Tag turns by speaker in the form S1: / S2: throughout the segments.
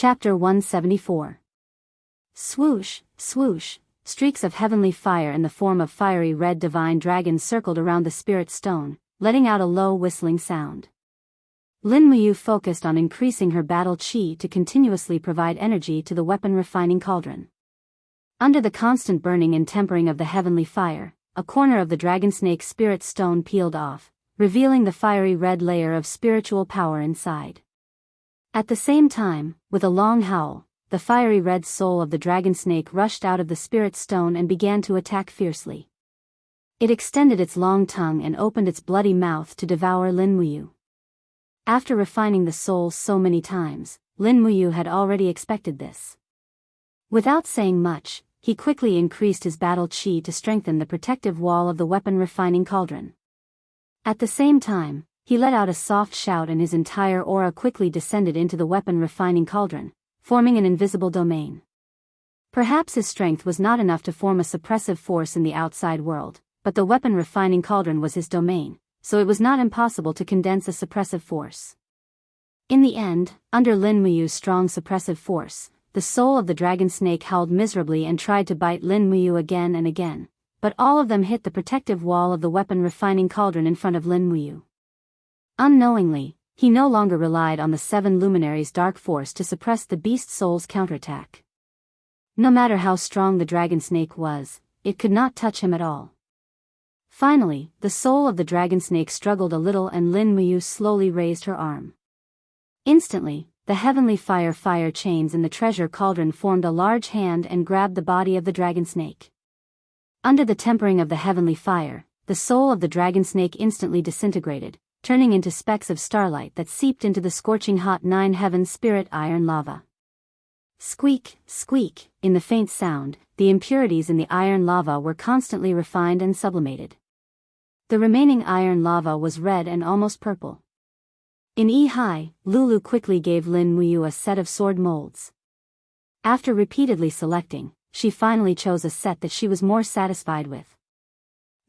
S1: Chapter 174. Swoosh, swoosh, streaks of heavenly fire in the form of fiery red divine dragons circled around the spirit stone, letting out a low whistling sound. Lin Muyu focused on increasing her battle chi to continuously provide energy to the weapon refining cauldron. Under the constant burning and tempering of the heavenly fire, a corner of the dragon snake spirit stone peeled off, revealing the fiery red layer of spiritual power inside. At the same time, with a long howl, the fiery red soul of the dragon snake rushed out of the spirit stone and began to attack fiercely. It extended its long tongue and opened its bloody mouth to devour Lin Muyu. After refining the soul so many times, Lin Muyu had already expected this. Without saying much, he quickly increased his battle chi to strengthen the protective wall of the weapon refining cauldron. At the same time, he let out a soft shout and his entire aura quickly descended into the weapon refining cauldron, forming an invisible domain. Perhaps his strength was not enough to form a suppressive force in the outside world, but the weapon refining cauldron was his domain, so it was not impossible to condense a suppressive force. In the end, under Lin Muyu's strong suppressive force, the soul of the dragon snake howled miserably and tried to bite Lin Muyu again and again, but all of them hit the protective wall of the weapon refining cauldron in front of Lin Muyu. Unknowingly, he no longer relied on the seven luminaries' dark force to suppress the beast soul's counterattack. No matter how strong the dragon snake was, it could not touch him at all. Finally, the soul of the dragon snake struggled a little and Lin Muyu slowly raised her arm. Instantly, the heavenly fire chains in the treasure cauldron formed a large hand and grabbed the body of the dragon snake. Under the tempering of the heavenly fire, the soul of the dragon snake instantly disintegrated, turning into specks of starlight that seeped into the scorching hot nine heaven spirit iron lava. Squeak, squeak, in the faint sound, the impurities in the iron lava were constantly refined and sublimated. The remaining iron lava was red and almost purple. In Ehai, Lulu quickly gave Lin Muyu a set of sword molds. After repeatedly selecting, she finally chose a set that she was more satisfied with.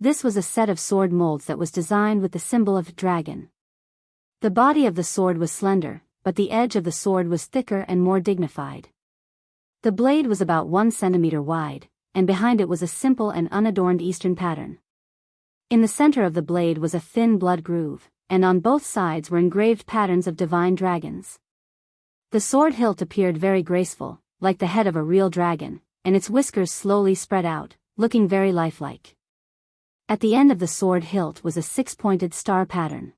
S1: This was a set of sword molds that was designed with the symbol of dragon. The body of the sword was slender, but the edge of the sword was thicker and more dignified. The blade was about 1 centimeter wide, and behind it was a simple and unadorned Eastern pattern. In the center of the blade was a thin blood groove, and on both sides were engraved patterns of divine dragons. The sword hilt appeared very graceful, like the head of a real dragon, and its whiskers slowly spread out, looking very lifelike. At the end of the sword hilt was a six-pointed star pattern.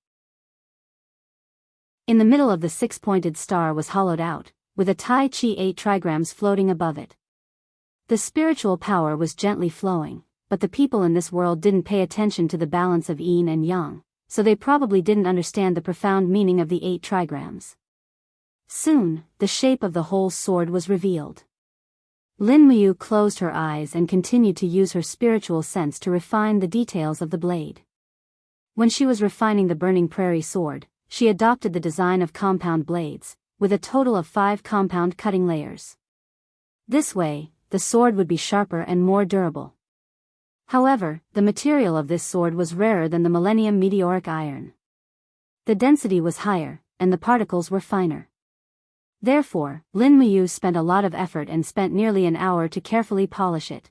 S1: In the middle of the six-pointed star was hollowed out, with a Tai Chi 8 trigrams floating above it. The spiritual power was gently flowing, but the people in this world didn't pay attention to the balance of yin and yang, so they probably didn't understand the profound meaning of the 8 trigrams. Soon, the shape of the whole sword was revealed. Lin Muyu closed her eyes and continued to use her spiritual sense to refine the details of the blade. When she was refining the burning prairie sword, she adopted the design of compound blades, with a total of 5 compound cutting layers. This way, the sword would be sharper and more durable. However, the material of this sword was rarer than the Millennium Meteoric Iron. The density was higher, and the particles were finer. Therefore, Lin Muyu spent a lot of effort and spent nearly an hour to carefully polish it.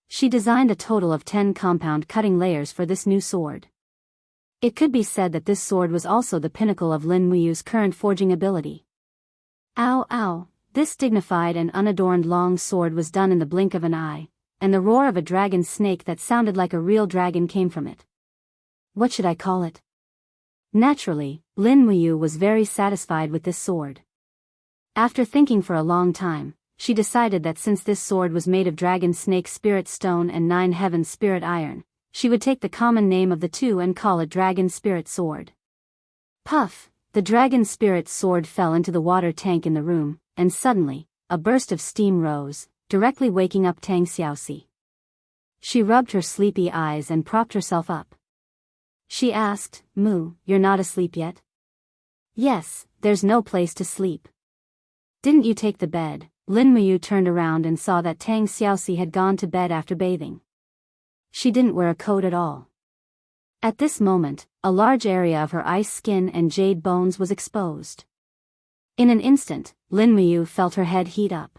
S1: She designed a total of 10 compound cutting layers for this new sword. It could be said that this sword was also the pinnacle of Lin Muyu's current forging ability. Ow ow, this dignified and unadorned long sword was done in the blink of an eye, and the roar of a dragon snake that sounded like a real dragon came from it. What should I call it? Naturally, Lin Muyu was very satisfied with this sword. After thinking for a long time, she decided that since this sword was made of dragon snake spirit stone and 9 heaven spirit iron, she would take the common name of the two and call it dragon spirit sword. Puff, the dragon spirit sword fell into the water tank in the room, and suddenly, a burst of steam rose, directly waking up Tang Xiaoxi. She rubbed her sleepy eyes and propped herself up. She asked, "Mu, you're not asleep yet?" "Yes, there's no place to sleep." "Didn't you take the bed?" Lin Muyu turned around and saw that Tang Xiaoxi had gone to bed after bathing. She didn't wear a coat at all. At this moment, a large area of her ice skin and jade bones was exposed. In an instant, Lin Muyu felt her head heat up.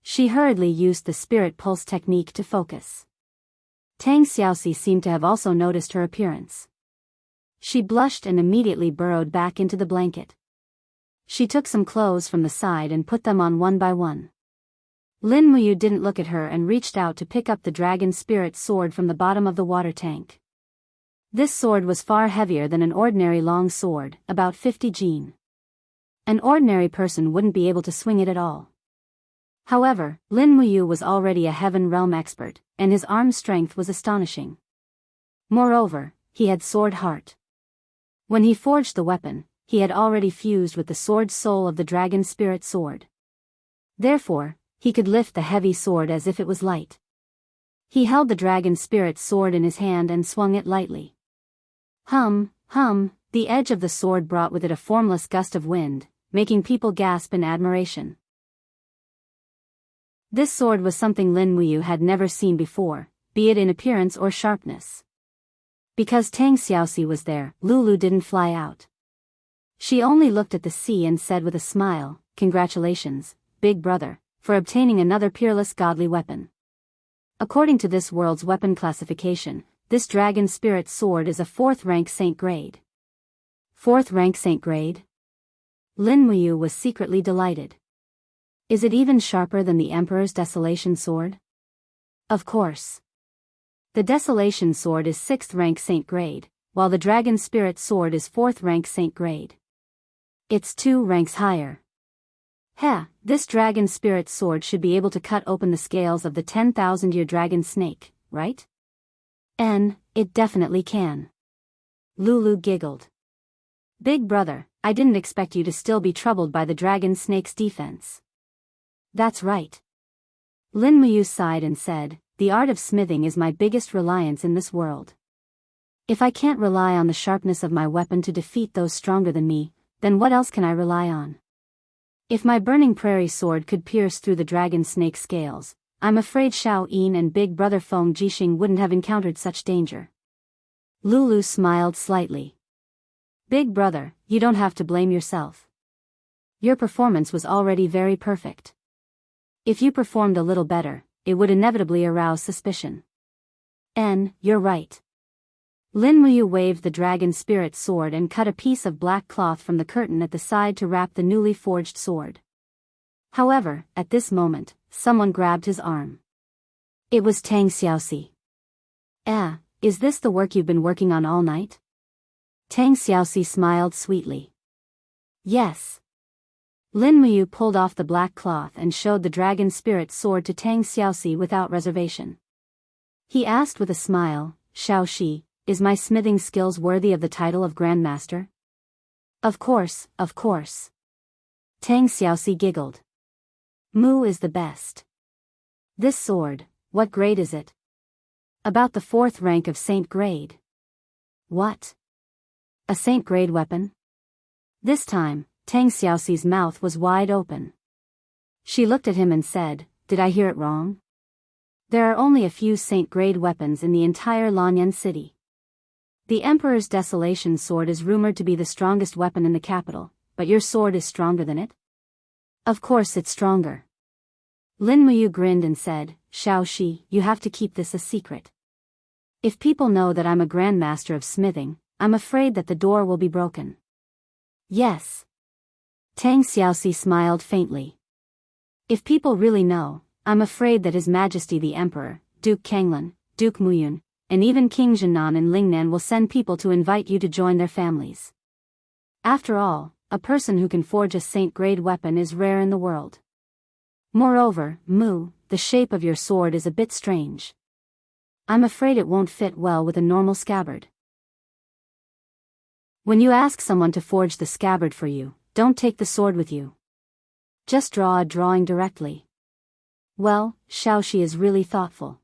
S1: She hurriedly used the spirit pulse technique to focus. Tang Xiaoxi seemed to have also noticed her appearance. She blushed and immediately burrowed back into the blanket. She took some clothes from the side and put them on one by one. Lin Muyu didn't look at her and reached out to pick up the dragon spirit sword from the bottom of the water tank. This sword was far heavier than an ordinary long sword, about 50 jin. An ordinary person wouldn't be able to swing it at all. However, Lin Muyu was already a heaven realm expert, and his arm strength was astonishing. Moreover, he had sword heart. When he forged the weapon, he had already fused with the sword soul of the dragon spirit sword. Therefore, he could lift the heavy sword as if it was light. He held the dragon spirit sword in his hand and swung it lightly. Hum, the edge of the sword brought with it a formless gust of wind, making people gasp in admiration. This sword was something Lin Muyu had never seen before, be it in appearance or sharpness. Because Tang Xiaoxi was there, Lulu didn't fly out. She only looked at the sea and said with a smile, "Congratulations, big brother, for obtaining another peerless godly weapon. According to this world's weapon classification, this dragon spirit sword is a 4th rank saint grade." 4th rank saint grade? Lin Muyu was secretly delighted. Is it even sharper than the Emperor's Desolation Sword? Of course. The Desolation Sword is 6th rank saint grade, while the Dragon Spirit Sword is 4th rank saint grade. It's 2 ranks higher. This Dragon Spirit Sword should be able to cut open the scales of the 10,000-year dragon snake, right? It definitely can. Lulu giggled. Big brother, I didn't expect you to still be troubled by the dragon snake's defense. That's right. Lin Muyu sighed and said, the art of smithing is my biggest reliance in this world. If I can't rely on the sharpness of my weapon to defeat those stronger than me, then what else can I rely on? If my burning prairie sword could pierce through the dragon snake scales, I'm afraid Xiao Yin and big brother Feng Jixing wouldn't have encountered such danger. Lulu smiled slightly. Big brother, you don't have to blame yourself. Your performance was already very perfect. If you performed a little better, it would inevitably arouse suspicion. You're right. Lin Muyu waved the dragon spirit sword and cut a piece of black cloth from the curtain at the side to wrap the newly forged sword. However, at this moment, someone grabbed his arm. It was Tang Xiaoxi. Is this the work you've been working on all night? Tang Xiaoxi smiled sweetly. Yes. Lin Muyu pulled off the black cloth and showed the dragon spirit sword to Tang Xiaoxi without reservation. He asked with a smile, Xiaoxi, is my smithing skills worthy of the title of Grand Master? Of course. Tang Xiaoxi giggled. Mu is the best. This sword, what grade is it? About the 4th rank of saint grade. What? A saint grade weapon? This time, Tang Xiaoxi's mouth was wide open. She looked at him and said, did I hear it wrong? There are only a few saint-grade weapons in the entire Lanyan city. The Emperor's Desolation Sword is rumored to be the strongest weapon in the capital, but your sword is stronger than it? Of course it's stronger. Lin Muyu grinned and said, Xiaoxi, you have to keep this a secret. If people know that I'm a grandmaster of smithing, I'm afraid that the door will be broken. Yes. Tang Xiaoxi smiled faintly. If people really know, I'm afraid that His Majesty the Emperor, Duke Kanglan, Duke Muyun, and even King Jinan and Lingnan will send people to invite you to join their families. After all, a person who can forge a saint-grade weapon is rare in the world. Moreover, Mu, the shape of your sword is a bit strange. I'm afraid it won't fit well with a normal scabbard. When you ask someone to forge the scabbard for you, don't take the sword with you. Just draw a drawing directly. Well, Xiaoxi is really thoughtful.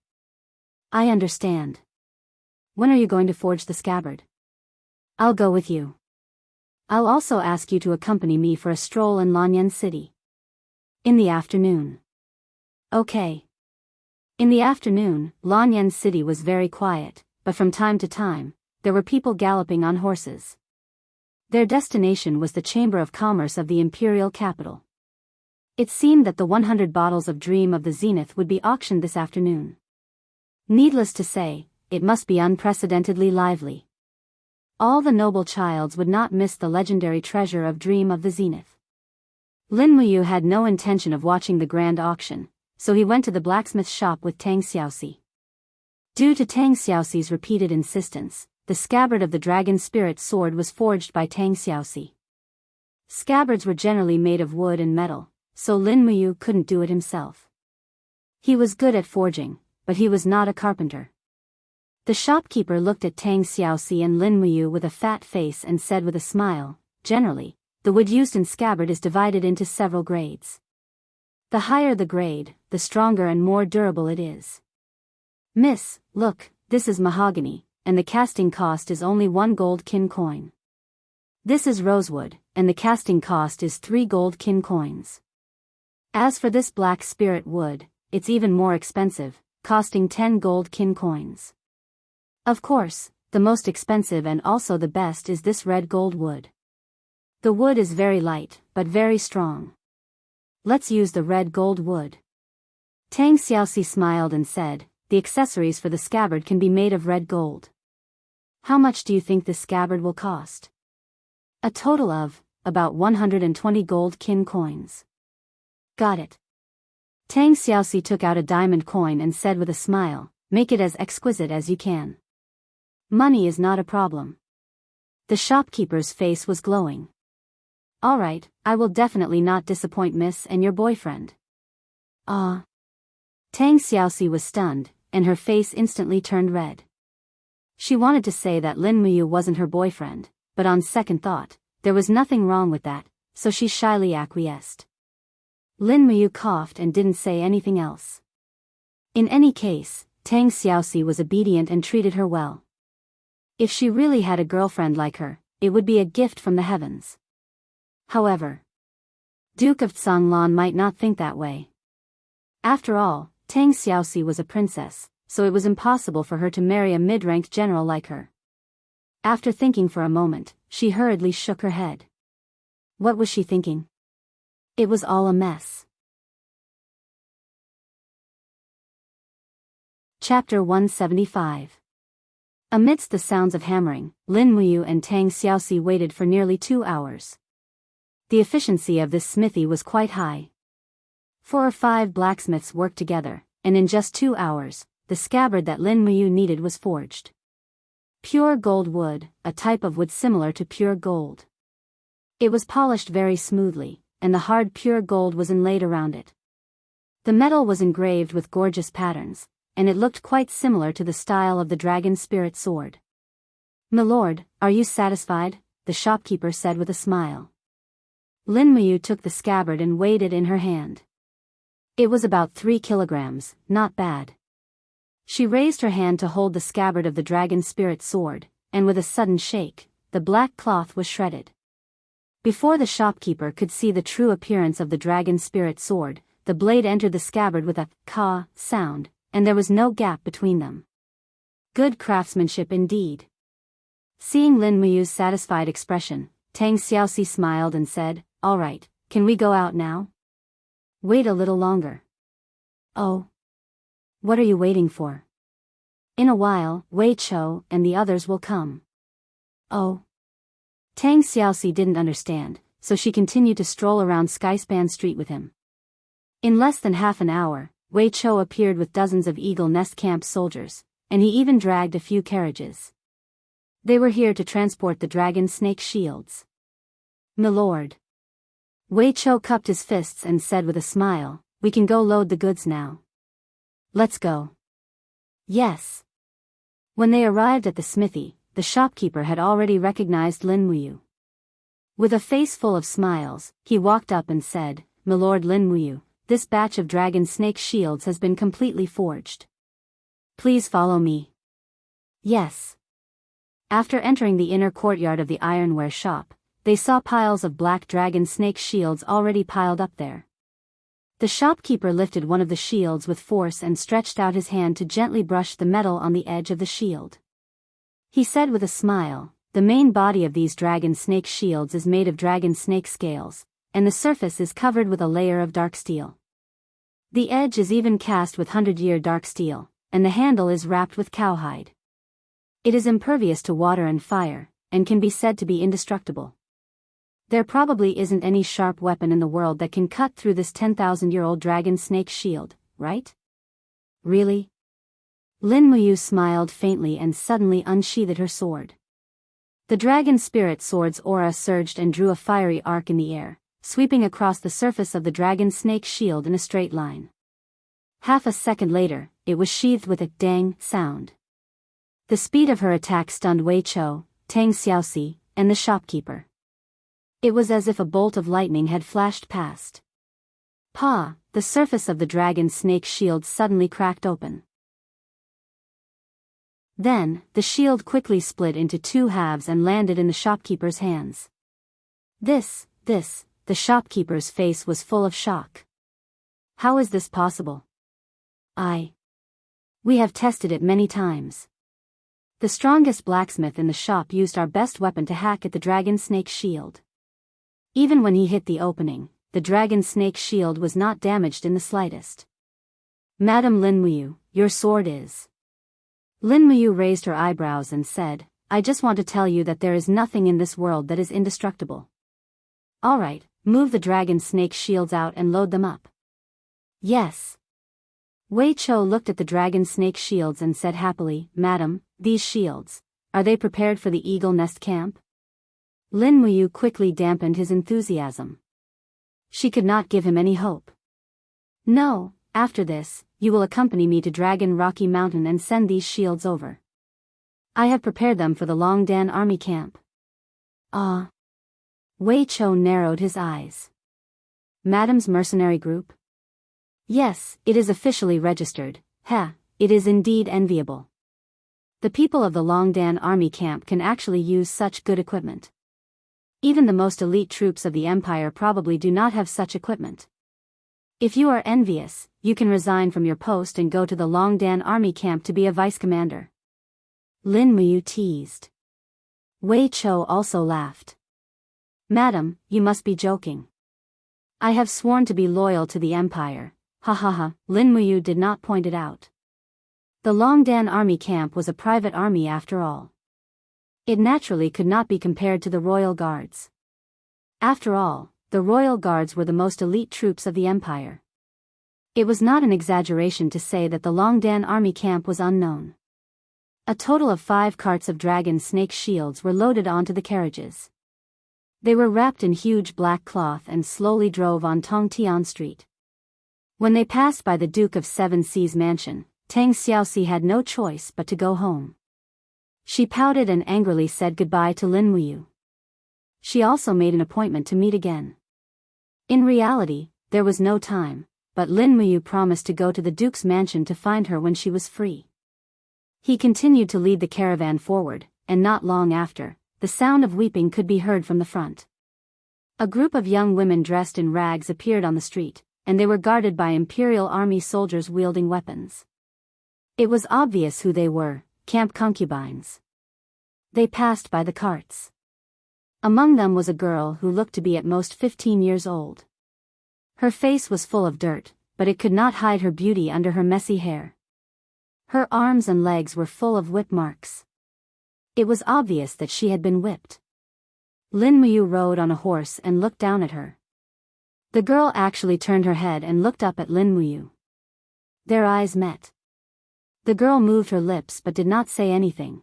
S1: I understand. When are you going to forge the scabbard? I'll go with you. I'll also ask you to accompany me for a stroll in Lanyan City. In the afternoon. Okay. In the afternoon, Lanyan City was very quiet, but from time to time, there were people galloping on horses. Their destination was the Chamber of Commerce of the imperial capital. It seemed that the 100 bottles of Dream of the Zenith would be auctioned this afternoon. Needless to say, it must be unprecedentedly lively. All the noble childs would not miss the legendary treasure of Dream of the Zenith. Lin Muyu had no intention of watching the grand auction, so he went to the blacksmith shop with Tang Xiaoxi. Due to Tang Xiaoxi's repeated insistence, the scabbard of the dragon spirit sword was forged by Tang Xiaoxi. Scabbards were generally made of wood and metal, so Lin Muyu couldn't do it himself. He was good at forging, but he was not a carpenter. The shopkeeper looked at Tang Xiaoxi and Lin Muyu with a fat face and said with a smile, "Generally, the wood used in scabbard is divided into several grades. The higher the grade, the stronger and more durable it is. Miss, look, this is mahogany, and the casting cost is only 1 gold kin coin. This is rosewood, and the casting cost is 3 gold kin coins. As for this black spirit wood, it's even more expensive, costing 10 gold kin coins. Of course, the most expensive and also the best is this red gold wood. The wood is very light, but very strong. Let's use the red gold wood." Tang Xiaoxi smiled and said, "The accessories for the scabbard can be made of red gold. How much do you think this scabbard will cost?" "A total of, about 120 gold kin coins." "Got it." Tang Xiaoxi took out a diamond coin and said with a smile, "Make it as exquisite as you can. Money is not a problem." The shopkeeper's face was glowing. "All right, I will definitely not disappoint Miss and your boyfriend." "Ah." Tang Xiaoxi was stunned, and her face instantly turned red. She wanted to say that Lin Muyu wasn't her boyfriend, but on second thought, there was nothing wrong with that, so she shyly acquiesced. Lin Muyu coughed and didn't say anything else. In any case, Tang Xiaoxi was obedient and treated her well. If she really had a girlfriend like her, it would be a gift from the heavens. However, Duke of Zhonglan might not think that way. After all, Tang Xiaoxi was a princess, so it was impossible for her to marry a mid-ranked general like her. After thinking for a moment, she hurriedly shook her head. What was she thinking? It was all a mess. Chapter 175. Amidst the sounds of hammering, Lin Muyu and Tang Xiaoxi waited for nearly 2 hours. The efficiency of this smithy was quite high. 4 or 5 blacksmiths worked together, and in just 2 hours, the scabbard that Lin Muyu needed was forged. Pure gold wood, a type of wood similar to pure gold. It was polished very smoothly, and the hard pure gold was inlaid around it. The metal was engraved with gorgeous patterns, and it looked quite similar to the style of the dragon spirit sword. "Milord, are you satisfied?" the shopkeeper said with a smile. Lin Muyu took the scabbard and weighed it in her hand. It was about 3 kilograms, not bad. She raised her hand to hold the scabbard of the dragon spirit sword, and with a sudden shake, the black cloth was shredded. Before the shopkeeper could see the true appearance of the dragon spirit sword, the blade entered the scabbard with a "ka" sound, and there was no gap between them. Good craftsmanship indeed. Seeing Lin Muyu's satisfied expression, Tang Xiaoxi smiled and said, "All right, can we go out now?" "Wait a little longer." "Oh. What are you waiting for?" "In a while, Wei Chou and the others will come." "Oh." Tang Xiaoxi didn't understand, so she continued to stroll around Skyspan Street with him. In less than half an hour, Wei Chou appeared with dozens of Eagle Nest Camp soldiers, and he even dragged a few carriages. They were here to transport the dragon snake shields. "Milord." Wei Chou cupped his fists and said with a smile, "We can go load the goods now." "Let's go." "Yes." When they arrived at the smithy, the shopkeeper had already recognized Lin Muyu. With a face full of smiles, he walked up and said, "Milord Lin Muyu, this batch of dragon snake shields has been completely forged. Please follow me." "Yes." After entering the inner courtyard of the ironware shop, they saw piles of black dragon snake shields already piled up there. The shopkeeper lifted one of the shields with force and stretched out his hand to gently brush the metal on the edge of the shield. He said with a smile, The main body of these dragon snake shields is made of dragon snake scales, and the surface is covered with a layer of dark steel. The edge is even cast with 100-year dark steel, and the handle is wrapped with cowhide. It is impervious to water and fire, and can be said to be indestructible. There probably isn't any sharp weapon in the world that can cut through this 10,000-year-old dragon snake shield, right? Really? Lin Muyu smiled faintly and suddenly unsheathed her sword. The dragon spirit sword's aura surged and drew a fiery arc in the air, sweeping across the surface of the dragon snake shield in a straight line. Half a second later, it was sheathed with a dang sound. The speed of her attack stunned Wei Chou, Tang Xiaoxi, and the shopkeeper. It was as if a bolt of lightning had flashed past. Pa! The surface of the dragon snake shield suddenly cracked open. Then, the shield quickly split into two halves and landed in the shopkeeper's hands. The shopkeeper's face was full of shock. How is this possible? We have tested it many times. The strongest blacksmith in the shop used our best weapon to hack at the dragon snake shield. Even when he hit the opening, the dragon snake shield was not damaged in the slightest. Madam Lin Muyu, your sword is... Lin Muyu raised her eyebrows and said, I just want to tell you that there is nothing in this world that is indestructible. Alright, move the dragon snake shields out and load them up. Yes. Wei Chou looked at the dragon snake shields and said happily, Madam, these shields, are they prepared for the eagle nest camp? Lin Muyu quickly dampened his enthusiasm. She could not give him any hope. No, after this, you will accompany me to Dragon Rocky Mountain and send these shields over. I have prepared them for the Longdan army camp. Ah. Wei Chou narrowed his eyes. Madam's mercenary group? Yes, it is officially registered. It is indeed enviable. The people of the Longdan army camp can actually use such good equipment. Even the most elite troops of the Empire probably do not have such equipment. If you are envious, you can resign from your post and go to the Longdan army camp to be a vice commander. Lin Muyu teased. Wei Chou also laughed. Madam, you must be joking. I have sworn to be loyal to the Empire. Ha ha ha, Lin Muyu did not point it out. The Longdan army camp was a private army after all. It naturally could not be compared to the Royal Guards. After all, the Royal Guards were the most elite troops of the Empire. It was not an exaggeration to say that the Longdan army camp was unknown. A total of 5 carts of dragon snake shields were loaded onto the carriages. They were wrapped in huge black cloth and slowly drove on Tongtian Street. When they passed by the Duke of Seven Seas mansion, Tang Xiaoxi had no choice but to go home. She pouted and angrily said goodbye to Lin Muyu. She also made an appointment to meet again. In reality, there was no time, but Lin Muyu promised to go to the Duke's mansion to find her when she was free. He continued to lead the caravan forward, and not long after, the sound of weeping could be heard from the front. A group of young women dressed in rags appeared on the street, and they were guarded by Imperial Army soldiers wielding weapons. It was obvious who they were, camp concubines. They passed by the carts. Among them was a girl who looked to be at most 15 years old. Her face was full of dirt, but it could not hide her beauty under her messy hair. Her arms and legs were full of whip marks. It was obvious that she had been whipped. Lin Muyu rode on a horse and looked down at her. The girl actually turned her head and looked up at Lin Muyu. Their eyes met. The girl moved her lips but did not say anything.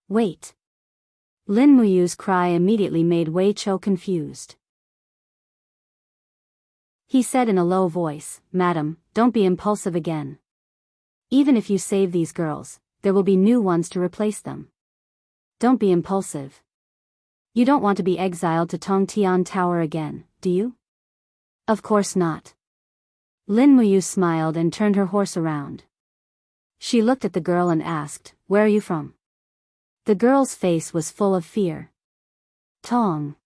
S1: Wait. Lin Muyu's cry immediately made Wei Chou confused. He said in a low voice, Madam, don't be impulsive again. Even if you save these girls, there will be new ones to replace them. Don't be impulsive. You don't want to be exiled to Tongtian Tower again, do you? Of course not. Lin Muyu smiled and turned her horse around. She looked at the girl and asked, Where are you from? The girl's face was full of fear. Tongtian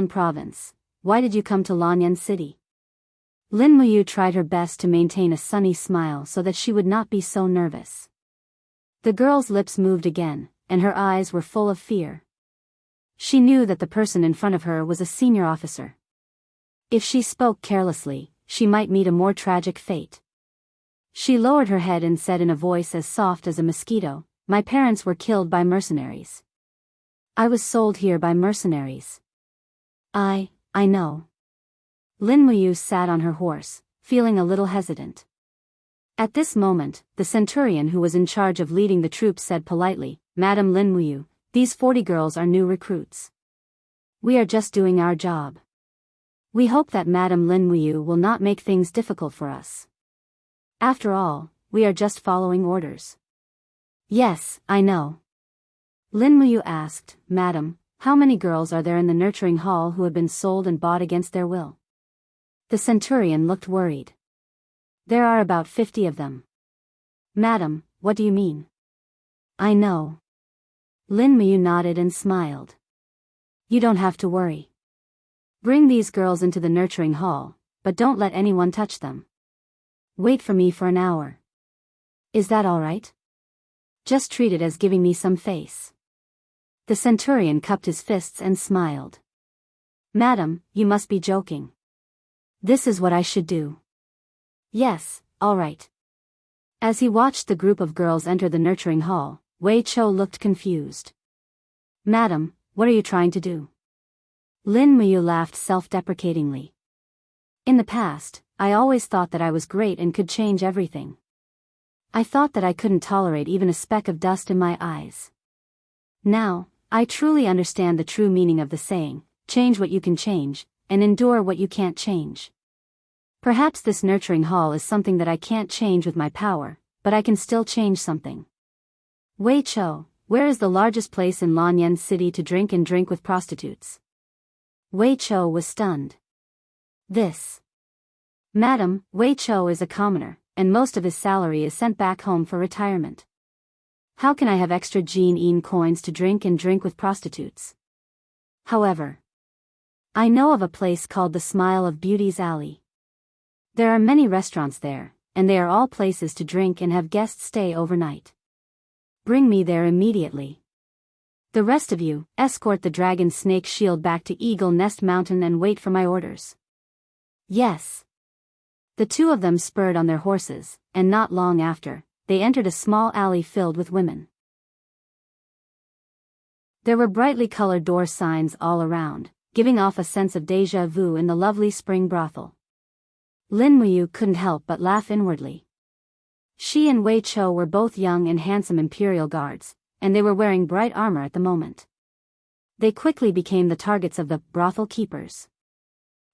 S1: Province. Why did you come to Lanyan City? Lin Muyu tried her best to maintain a sunny smile so that she would not be so nervous. The girl's lips moved again, and her eyes were full of fear. She knew that the person in front of her was a senior officer. If she spoke carelessly, she might meet a more tragic fate. She lowered her head and said in a voice as soft as a mosquito, "My parents were killed by mercenaries. I was sold here by mercenaries." I know. Lin Muyu sat on her horse, feeling a little hesitant. At this moment, the centurion who was in charge of leading the troops said politely, "Madam Lin Muyu, these 40 girls are new recruits. We are just doing our job. We hope that Madam Lin Muyu will not make things difficult for us. After all, we are just following orders." "Yes, I know." Lin Muyu asked, "Madam, how many girls are there in the nurturing hall who have been sold and bought against their will?" The centurion looked worried. "There are about 50 of them." "Madam, what do you mean?" "I know." Lin Muyu nodded and smiled. "You don't have to worry. Bring these girls into the nurturing hall, but don't let anyone touch them. Wait for me for an hour. Is that all right? Just treat it as giving me some face." The centurion cupped his fists and smiled. "Madam, you must be joking. This is what I should do." "Yes, all right." As he watched the group of girls enter the nurturing hall, Wei Chou looked confused. "Madam, what are you trying to do?" Lin Muyu laughed self-deprecatingly. "In the past, I always thought that I was great and could change everything. I thought that I couldn't tolerate even a speck of dust in my eyes. Now, I truly understand the true meaning of the saying, change what you can change, and endure what you can't change. Perhaps this nurturing hall is something that I can't change with my power, but I can still change something." "Wei Chou, where is the largest place in Lanyan City to drink and drink with prostitutes?" Wei Chou was stunned. "This. Madam, Wei Chou is a commoner, and most of his salary is sent back home for retirement. How can I have extra Jin coins to drink and drink with prostitutes? However, I know of a place called the Smile of Beauty's Alley. There are many restaurants there, and they are all places to drink and have guests stay overnight. Bring me there immediately. The rest of you, escort the dragon snake shield back to Eagle Nest Mountain and wait for my orders." "Yes." The two of them spurred on their horses, and not long after, they entered a small alley filled with women. There were brightly colored door signs all around, giving off a sense of déjà vu in the lovely spring brothel. Lin Muyu couldn't help but laugh inwardly. She and Wei Chou were both young and handsome imperial guards, and they were wearing bright armor at the moment. They quickly became the targets of the brothel keepers.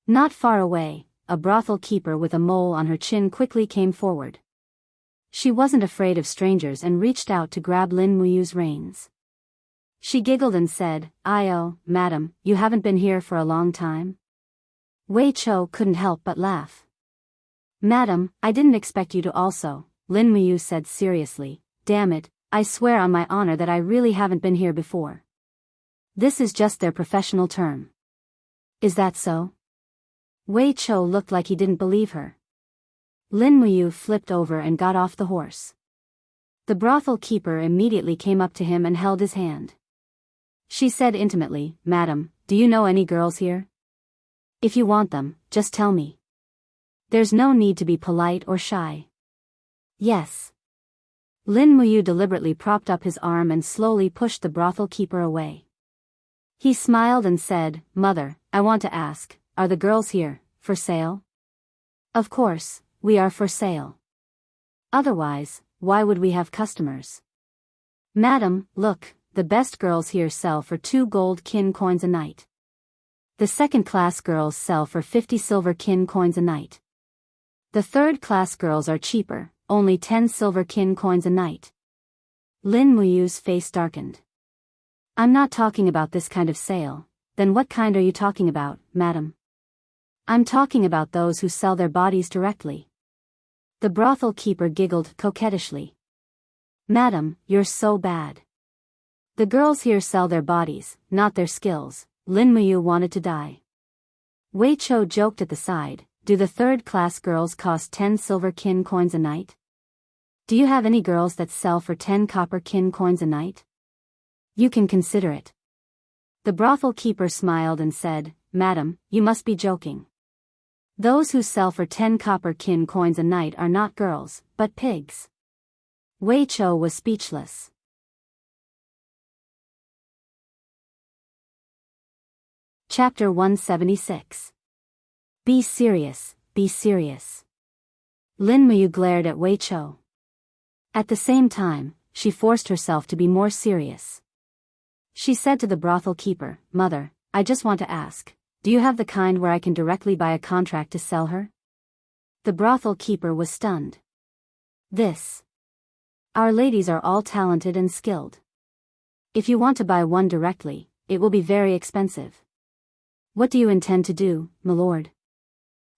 S1: Not far away, a brothel keeper with a mole on her chin quickly came forward. She wasn't afraid of strangers and reached out to grab Lin Muyu's reins. She giggled and said, "Oh, madam, you haven't been here for a long time?" Wei Chou couldn't help but laugh. "Madam, I didn't expect you to also," Lin Muyu said seriously. "Damn it, I swear on my honor that I really haven't been here before. This is just their professional term." "Is that so?" Wei Chou looked like he didn't believe her. Lin Muyu flipped over and got off the horse. The brothel keeper immediately came up to him and held his hand. She said intimately, "Madam, do you know any girls here? If you want them, just tell me. There's no need to be polite or shy." "Yes." Lin Muyu deliberately propped up his arm and slowly pushed the brothel keeper away. He smiled and said, "Mother, I want to ask, are the girls here, for sale?" "Of course, we are for sale. Otherwise, why would we have customers?" "Madam, look, the best girls here sell for 2 gold kin coins a night. The second-class girls sell for 50 silver kin coins a night. The third-class girls are cheaper, only 10 silver kin coins a night." Lin Muyu's face darkened. "I'm not talking about this kind of sale. Then what kind are you talking about, madam?" "I'm talking about those who sell their bodies directly." The brothel keeper giggled coquettishly. "Madam, you're so bad. The girls here sell their bodies, not their skills." Lin Muyu wanted to die. Wei Chou joked at the side, "Do the third-class girls cost 10 silver kin coins a night? Do you have any girls that sell for 10 copper kin coins a night?" You can consider it. The brothel keeper smiled and said, Madam, you must be joking. Those who sell for 10 copper kin coins a night are not girls, but pigs. Wei Cho was speechless. Chapter 176. Be serious, be serious. Lin Muyu glared at Wei Cho. At the same time, she forced herself to be more serious. She said to the brothel keeper, Mother, I just want to ask, do you have the kind where I can directly buy a contract to sell her? The brothel keeper was stunned. Our ladies are all talented and skilled. If you want to buy one directly, it will be very expensive. What do you intend to do, my lord?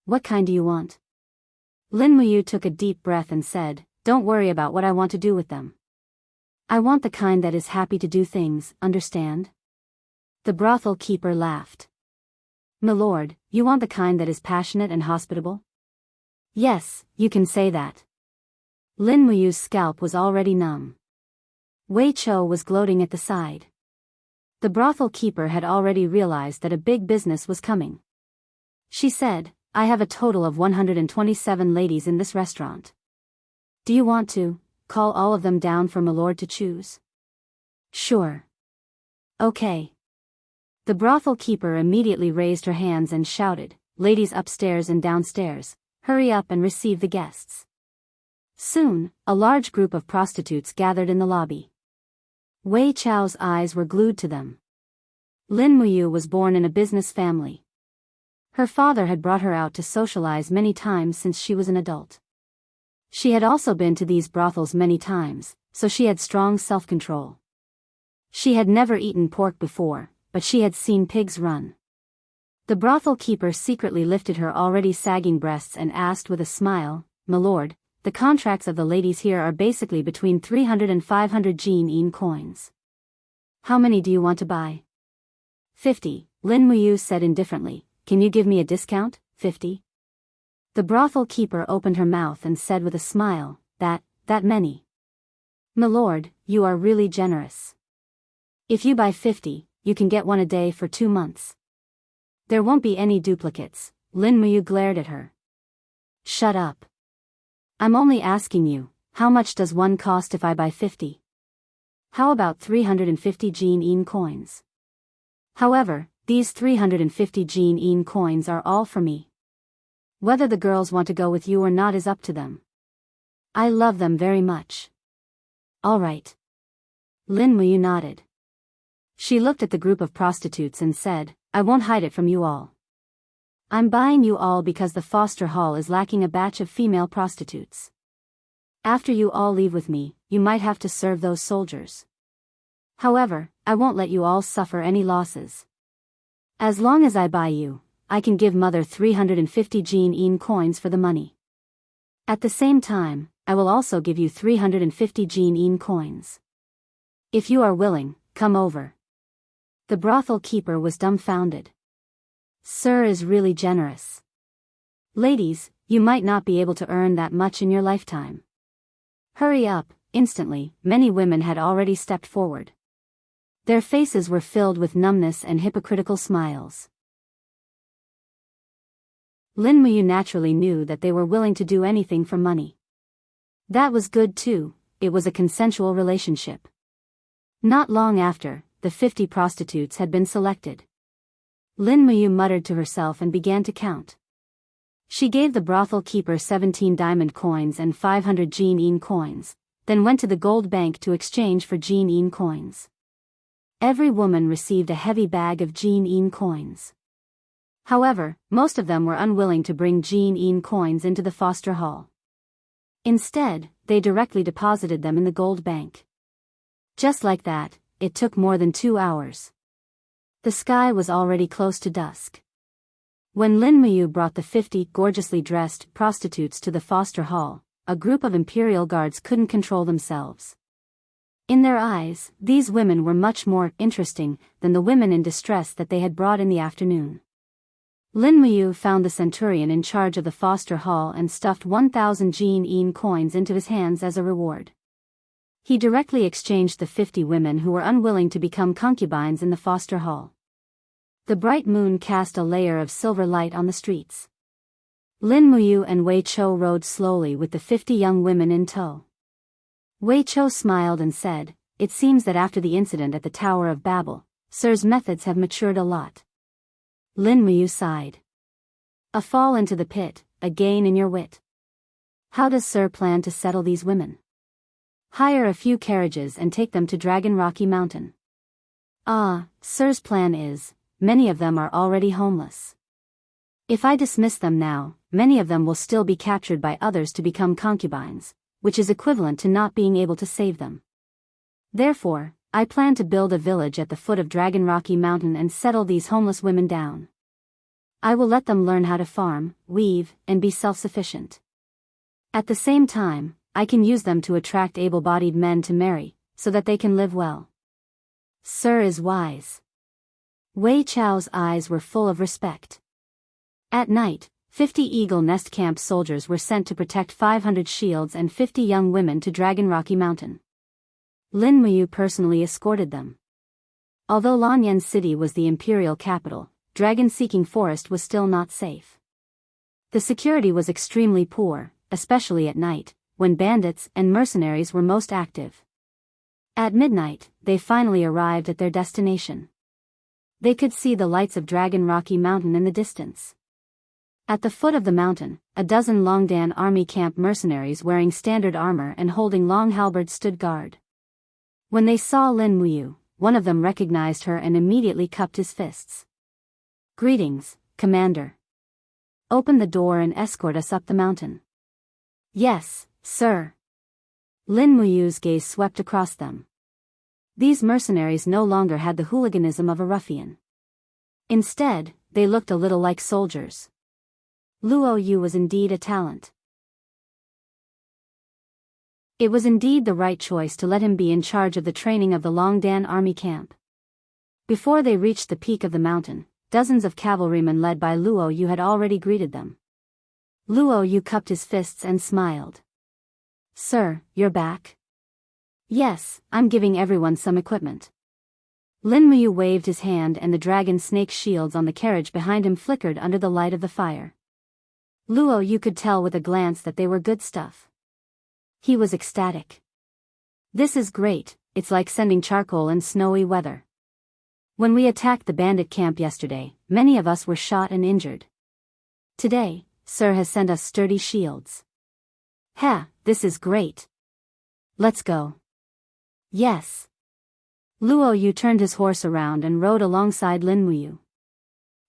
S1: What kind do you want? Lin Muyu took a deep breath and said, Don't worry about what I want to do with them. I want the kind that is happy to do things, understand? The brothel keeper laughed. My lord, you want the kind that is passionate and hospitable? Yes, you can say that. Lin Muyu's scalp was already numb. Wei Cho was gloating at the side. The brothel keeper had already realized that a big business was coming. She said, I have a total of 127 ladies in this restaurant. Do you want to call all of them down for my lord to choose? Sure. Okay. The brothel keeper immediately raised her hands and shouted, Ladies upstairs and downstairs, hurry up and receive the guests. Soon, a large group of prostitutes gathered in the lobby. Wei Chao's eyes were glued to them. Lin Muyu was born in a business family. Her father had brought her out to socialize many times since she was an adult. She had also been to these brothels many times, so she had strong self-control. She had never eaten pork before, but she had seen pigs run. The brothel keeper secretly lifted her already sagging breasts and asked with a smile, My lord, the contracts of the ladies here are basically between 300 and 500 Jin coins. How many do you want to buy? 50, Lin Muyu said indifferently. Can you give me a discount, 50? The brothel keeper opened her mouth and said with a smile, that many. My lord, you are really generous. If you buy 50, you can get one a day for 2 months. There won't be any duplicates. Lin Muyu glared at her. Shut up. I'm only asking you, how much does one cost if I buy 50? How about 350 Jin coins? However, these 350 Jin coins are all for me. Whether the girls want to go with you or not is up to them. I love them very much. All right. Lin Muyu nodded. She looked at the group of prostitutes and said, I won't hide it from you all. I'm buying you all because the foster hall is lacking a batch of female prostitutes. After you all leave with me, you might have to serve those soldiers. However, I won't let you all suffer any losses. As long as I buy you, I can give mother 350 Jin coins for the money. At the same time, I will also give you 350 Jin coins. If you are willing, come over. The brothel keeper was dumbfounded. Sir is really generous. Ladies, you might not be able to earn that much in your lifetime. Hurry up. Instantly, many women had already stepped forward. Their faces were filled with numbness and hypocritical smiles. Lin Muyu naturally knew that they were willing to do anything for money. That was good too, it was a consensual relationship. Not long after, the 50 prostitutes had been selected. Lin Muyu muttered to herself and began to count. She gave the brothel keeper 17 diamond coins and 500 Jin coins, then went to the gold bank to exchange for Jin coins. Every woman received a heavy bag of Jin coins. However, most of them were unwilling to bring Jin coins into the foster hall. Instead, they directly deposited them in the gold bank. Just like that, it took more than 2 hours. The sky was already close to dusk. When Lin Muyu brought the 50 gorgeously dressed prostitutes to the foster hall, a group of imperial guards couldn't control themselves. In their eyes, these women were much more interesting than the women in distress that they had brought in the afternoon. Lin Muyu found the centurion in charge of the foster hall and stuffed 1,000 Jin coins into his hands as a reward. He directly exchanged the 50 women who were unwilling to become concubines in the foster hall. The bright moon cast a layer of silver light on the streets. Lin Muyu and Wei Chou rode slowly with the 50 young women in tow. Wei Chou smiled and said, "It seems that after the incident at the Tower of Babel, Sir's methods have matured a lot." Lin Muyu sighed. "A fall into the pit, a gain in your wit. How does Sir plan to settle these women?" "Hire a few carriages and take them to Dragon Rocky Mountain." "Ah, Sir's plan is, many of them are already homeless. If I dismiss them now, many of them will still be captured by others to become concubines, which is equivalent to not being able to save them. Therefore, I plan to build a village at the foot of Dragon Rocky Mountain and settle these homeless women down. I will let them learn how to farm, weave, and be self-sufficient. At the same time, I can use them to attract able-bodied men to marry, so that they can live well. Sir is wise." Wei Chou's eyes were full of respect. At night, 50 Eagle Nest Camp soldiers were sent to protect 500 shields and 50 young women to Dragon Rocky Mountain. Lin Muyu personally escorted them. Although Lanyan City was the imperial capital, dragon-seeking forest was still not safe. The security was extremely poor, especially at night, when bandits and mercenaries were most active. At midnight, they finally arrived at their destination. They could see the lights of Dragon Rocky Mountain in the distance. At the foot of the mountain, a dozen Longdan army camp mercenaries wearing standard armor and holding long halberds stood guard. When they saw Lin Muyu, one of them recognized her and immediately cupped his fists. "Greetings, Commander. Open the door and escort us up the mountain." "Yes, sir." Lin Muyu's gaze swept across them. These mercenaries no longer had the hooliganism of a ruffian. Instead, they looked a little like soldiers. Luo Yu was indeed a talent. It was indeed the right choice to let him be in charge of the training of the Longdan army camp. Before they reached the peak of the mountain, dozens of cavalrymen led by Luo Yu had already greeted them. Luo Yu cupped his fists and smiled. "Sir, you're back?" "Yes, I'm giving everyone some equipment." Lin Muyu waved his hand and the dragon snake shields on the carriage behind him flickered under the light of the fire. Luo Yu could tell with a glance that they were good stuff. He was ecstatic. "This is great, it's like sending charcoal in snowy weather. When we attacked the bandit camp yesterday, many of us were shot and injured. Today, Sir has sent us sturdy shields. This is great. Let's go." "Yes." Luo Yu turned his horse around and rode alongside Lin Muyu.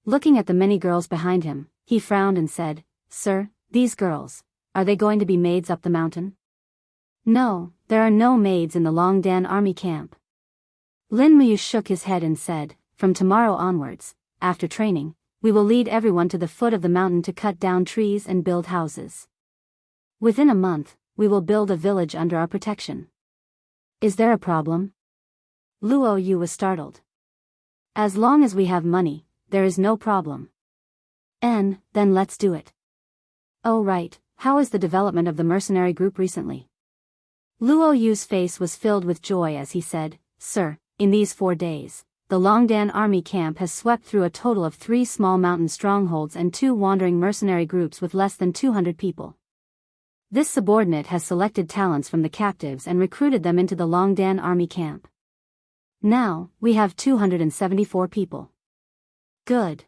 S1: Looking at the many girls behind him, he frowned and said, "Sir, these girls, are they going to be maids up the mountain?" "No, there are no maids in the Longdan army camp." Lin Muyu shook his head and said, "From tomorrow onwards, after training, we will lead everyone to the foot of the mountain to cut down trees and build houses. Within a month, we will build a village under our protection." "Is there a problem?" Luo Yu was startled. "As long as we have money, there is no problem." Then let's do it." "Oh right, how is the development of the mercenary group recently?" Luo Yu's face was filled with joy as he said, "Sir, in these 4 days, the Longdan army camp has swept through a total of 3 small mountain strongholds and 2 wandering mercenary groups with less than 200 people. This subordinate has selected talents from the captives and recruited them into the Longdan army camp. Now, we have 274 people." "Good."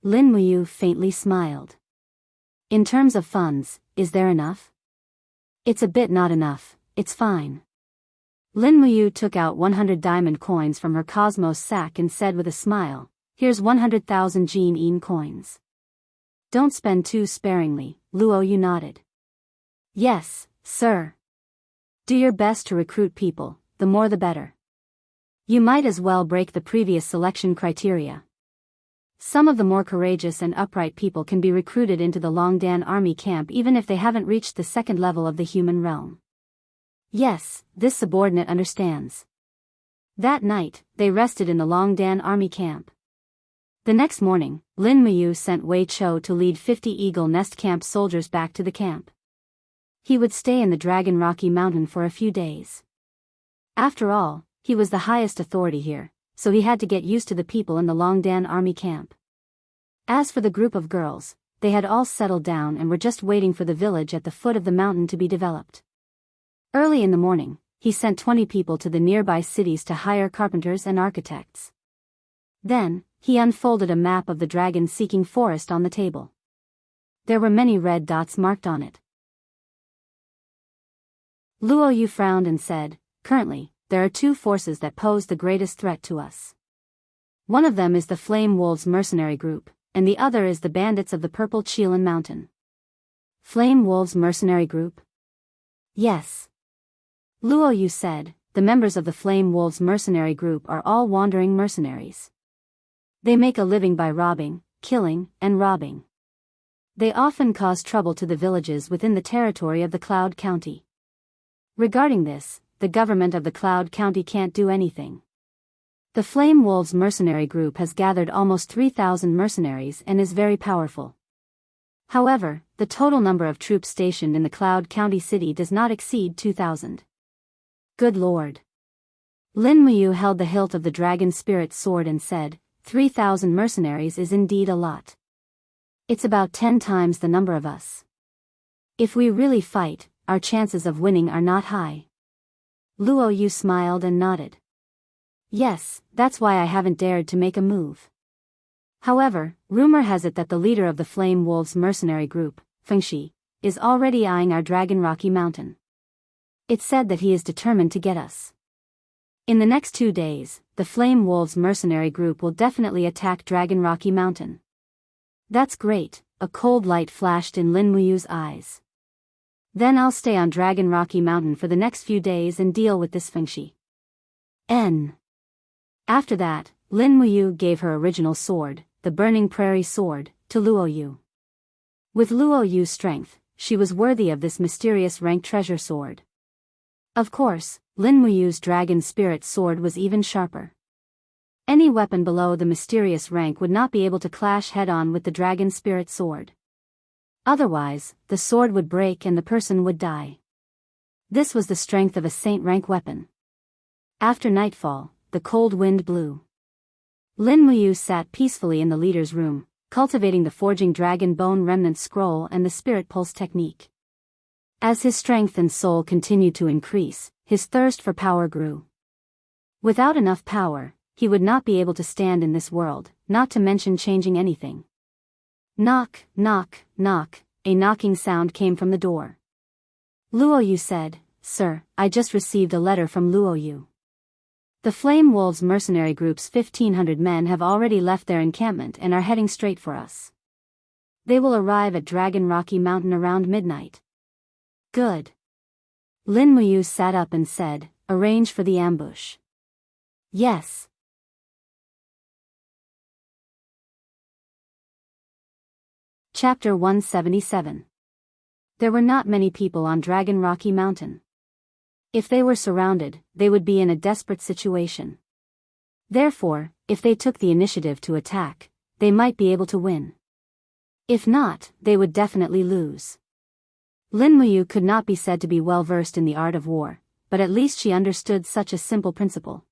S1: Lin Muyu faintly smiled. "In terms of funds, is there enough?" "It's a bit not enough, it's fine." Lin Muyu took out 100 diamond coins from her cosmos sack and said with a smile, "Here's 100,000 Jin coins. Don't spend too sparingly." Luo Yu nodded. "Yes, sir. Do your best to recruit people, the more the better. You might as well break the previous selection criteria. Some of the more courageous and upright people can be recruited into the Longdan army camp even if they haven't reached the 2nd level of the human realm." "Yes, this subordinate understands." That night, they rested in the Longdan army camp. The next morning, Lin Muyu sent Wei Chou to lead 50 Eagle Nest Camp soldiers back to the camp. He would stay in the Dragon Rocky Mountain for a few days. After all, he was the highest authority here, so he had to get used to the people in the Longdan army camp. As for the group of girls, they had all settled down and were just waiting for the village at the foot of the mountain to be developed. Early in the morning, he sent 20 people to the nearby cities to hire carpenters and architects. Then, he unfolded a map of the dragon-seeking forest on the table. There were many red dots marked on it. Luo Yu frowned and said, "Currently, there are two forces that pose the greatest threat to us. One of them is the Flame Wolves mercenary group, and the other is the bandits of the Purple Chelan Mountain." Flame Wolves mercenary group? Yes. Luo Yu said, "The members of the Flame Wolves mercenary group are all wandering mercenaries. They make a living by robbing, killing, and robbing. They often cause trouble to the villages within the territory of the Cloud County. Regarding this, the government of the Cloud County can't do anything. The Flame Wolves mercenary group has gathered almost 3,000 mercenaries and is very powerful. However, the total number of troops stationed in the Cloud County city does not exceed 2,000. Good Lord. Lin Muyu held the hilt of the dragon spirit sword and said, 3,000 mercenaries is indeed a lot. It's about 10 times the number of us. If we really fight, our chances of winning are not high." Luo Yu smiled and nodded. "Yes, that's why I haven't dared to make a move. However, rumor has it that the leader of the Flame Wolves mercenary group, Fengxi, is already eyeing our Dragon Rocky Mountain. It's said that he is determined to get us. In the next 2 days, the Flame Wolves mercenary group will definitely attack Dragon Rocky Mountain." "That's great," a cold light flashed in Lin Muyu's eyes. "Then I'll stay on Dragon Rocky Mountain for the next few days and deal with this Fengxi." After that, Lin Muyu gave her original sword, the Burning Prairie Sword, to Luo Yu. With Luo Yu's strength, she was worthy of this mysterious rank treasure sword. Of course, Lin Muyu's Dragon Spirit Sword was even sharper. Any weapon below the mysterious rank would not be able to clash head-on with the Dragon Spirit Sword. Otherwise, the sword would break and the person would die. This was the strength of a saint-rank weapon. After nightfall, the cold wind blew. Lin Muyu sat peacefully in the leader's room, cultivating the Forging Dragon Bone Remnant Scroll and the Spirit Pulse technique. As his strength and soul continued to increase, his thirst for power grew. Without enough power, he would not be able to stand in this world, not to mention changing anything. Knock, knock, knock, a knocking sound came from the door. Luo Yu said, "Sir, I just received a letter from Luo Yu. The Flame Wolves mercenary group's 1,500 men have already left their encampment and are heading straight for us. They will arrive at Dragon Rocky Mountain around midnight." "Good." Lin Muyu sat up and said, "Arrange for the ambush." "Yes." Chapter 177. There were not many people on Dragon Rocky Mountain. If they were surrounded, they would be in a desperate situation. Therefore, if they took the initiative to attack, they might be able to win. If not, they would definitely lose. Lin Muyu could not be said to be well versed in the art of war, but at least she understood such a simple principle.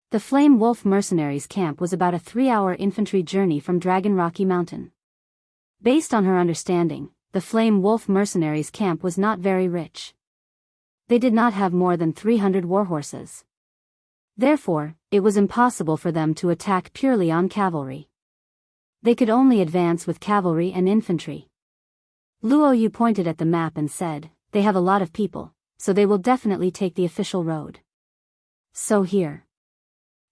S1: The Flame Wolf mercenaries' camp was about a 3-hour infantry journey from Dragon Rocky Mountain. Based on her understanding, the Flame Wolf mercenaries' camp was not very rich. They did not have more than 300 warhorses. Therefore, it was impossible for them to attack purely on cavalry. They could only advance with cavalry and infantry. Luo Yu pointed at the map and said, "They have a lot of people, so they will definitely take the official road. So here.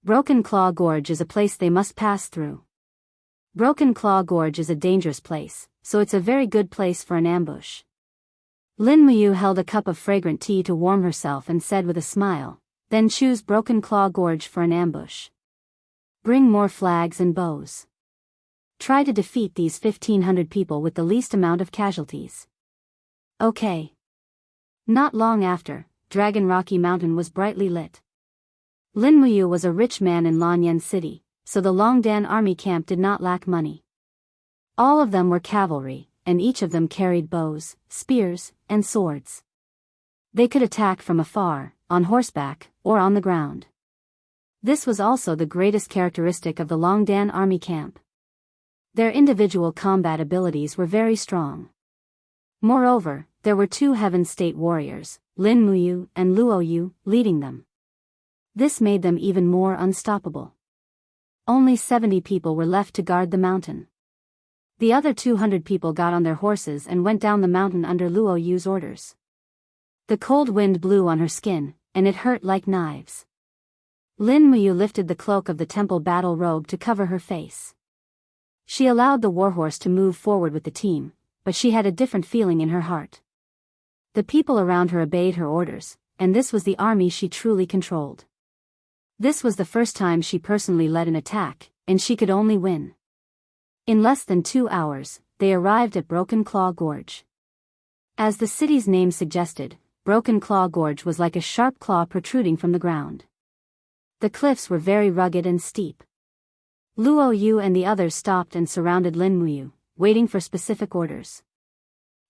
S1: Broken Claw Gorge is a place they must pass through. Broken Claw Gorge is a dangerous place, so it's a very good place for an ambush." Lin Muyu held a cup of fragrant tea to warm herself and said with a smile, "Then choose Broken Claw Gorge for an ambush. Bring more flags and bows. Try to defeat these 1,500 people with the least amount of casualties." "Okay." Not long after, Dragon Rocky Mountain was brightly lit. Lin Muyu was a rich man in Lanyan City, so the Longdan army camp did not lack money. All of them were cavalry, and each of them carried bows, spears, and swords. They could attack from afar, on horseback, or on the ground. This was also the greatest characteristic of the Longdan army camp. Their individual combat abilities were very strong. Moreover, there were 2 Heaven State warriors, Lin Muyu and Luo Yu, leading them. This made them even more unstoppable. Only 70 people were left to guard the mountain. The other 200 people got on their horses and went down the mountain under Luo Yu's orders. The cold wind blew on her skin, and it hurt like knives. Lin Muyu lifted the cloak of the temple battle robe to cover her face. She allowed the warhorse to move forward with the team, but she had a different feeling in her heart. The people around her obeyed her orders, and this was the army she truly controlled. This was the first time she personally led an attack, and she could only win. In less than 2 hours, they arrived at Broken Claw Gorge. As the city's name suggested, Broken Claw Gorge was like a sharp claw protruding from the ground. The cliffs were very rugged and steep. Luo Yu and the others stopped and surrounded Lin Muyu, waiting for specific orders.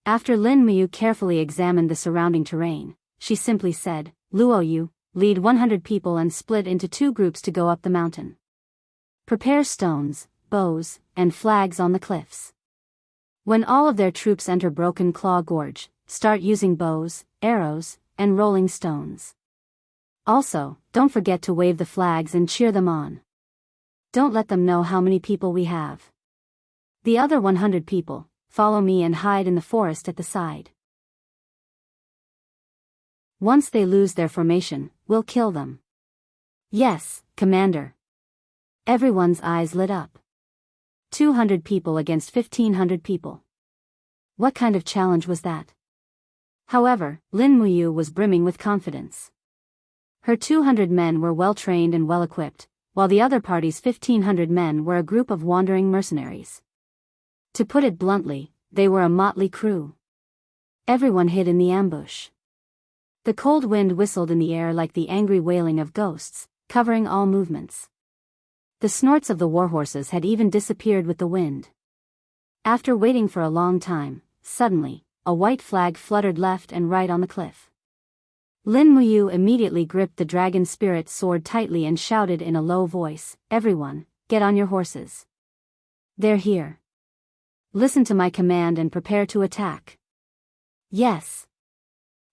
S1: After Lin Muyu carefully examined the surrounding terrain, she simply said, "Luo Yu, lead 100 people and split into 2 groups to go up the mountain. Prepare stones, bows, and flags on the cliffs. When all of their troops enter Broken Claw Gorge, start using bows, arrows, and rolling stones. Also, don't forget to wave the flags and cheer them on. Don't let them know how many people we have. The other 100 people, follow me and hide in the forest at the side. Once they lose their formation, we'll kill them." "Yes, Commander." Everyone's eyes lit up. 200 people against 1,500 people. What kind of challenge was that? However, Lin Muyu was brimming with confidence. Her 200 men were well-trained and well-equipped, while the other party's 1,500 men were a group of wandering mercenaries. To put it bluntly, they were a motley crew. Everyone hid in the ambush. The cold wind whistled in the air like the angry wailing of ghosts, covering all movements. The snorts of the warhorses had even disappeared with the wind. After waiting for a long time, suddenly, a white flag fluttered left and right on the cliff. Lin Muyu immediately gripped the dragon spirit sword tightly and shouted in a low voice, "Everyone, get on your horses. They're here. Listen to my command and prepare to attack." "Yes."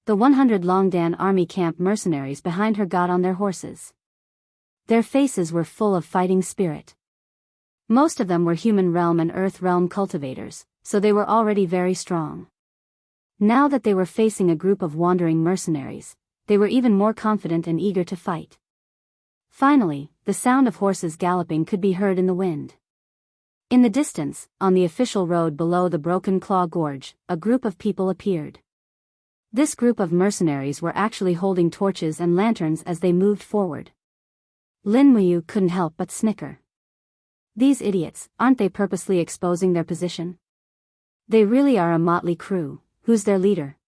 S1: The 100 Longdan army camp mercenaries behind her got on their horses. Their faces were full of fighting spirit. Most of them were human realm and earth realm cultivators, so they were already very strong. Now that they were facing a group of wandering mercenaries, they were even more confident and eager to fight. Finally, the sound of horses galloping could be heard in the wind. In the distance, on the official road below the Broken Claw Gorge, a group of people appeared. This group of mercenaries were actually holding torches and lanterns as they moved forward. Lin Muyu couldn't help but snicker. These idiots, aren't they purposely exposing their position? They really are a motley crew. Who's their leader?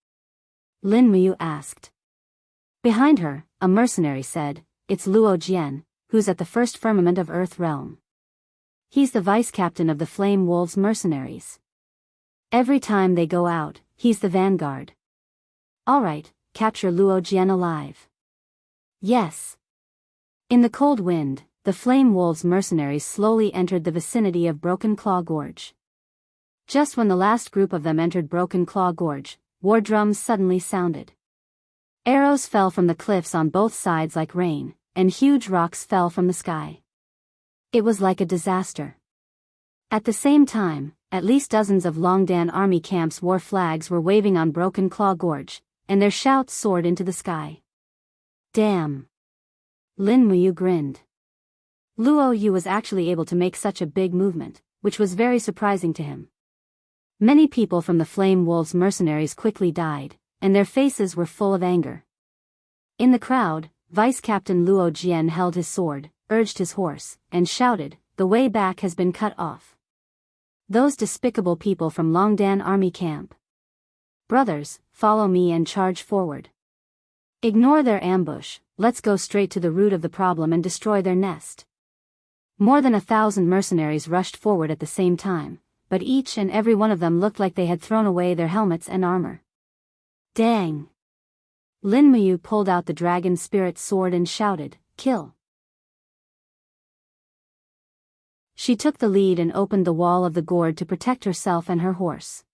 S1: Lin Muyu asked. Behind her, a mercenary said, "It's Luo Jian, who's at the first firmament of Earth Realm. He's the vice captain of the Flame Wolves mercenaries. Every time they go out, he's the vanguard." "Alright, capture Luo Jian alive." "Yes." In the cold wind, the Flame Wolves mercenaries slowly entered the vicinity of Broken Claw Gorge. Just when the last group of them entered Broken Claw Gorge, war drums suddenly sounded. Arrows fell from the cliffs on both sides like rain, and huge rocks fell from the sky. It was like a disaster. At the same time, at least dozens of Longdan army camps' war flags were waving on Broken Claw Gorge, and their shouts soared into the sky. "Damn." Lin Muyu grinned. Luo Yu was actually able to make such a big movement, which was very surprising to him. Many people from the Flame Wolves mercenaries quickly died, and their faces were full of anger. In the crowd, Vice Captain Luo Jian held his sword, urged his horse, and shouted, "The way back has been cut off. Those despicable people from Longdan army camp. Brothers, follow me and charge forward. Ignore their ambush, let's go straight to the root of the problem and destroy their nest." More than 1,000 mercenaries rushed forward at the same time, but each and every one of them looked like they had thrown away their helmets and armor. "Dang! Lin Muyu pulled out the dragon spirit sword and shouted, "Kill!" She took the lead and opened the wall of the gourd to protect herself and her horse.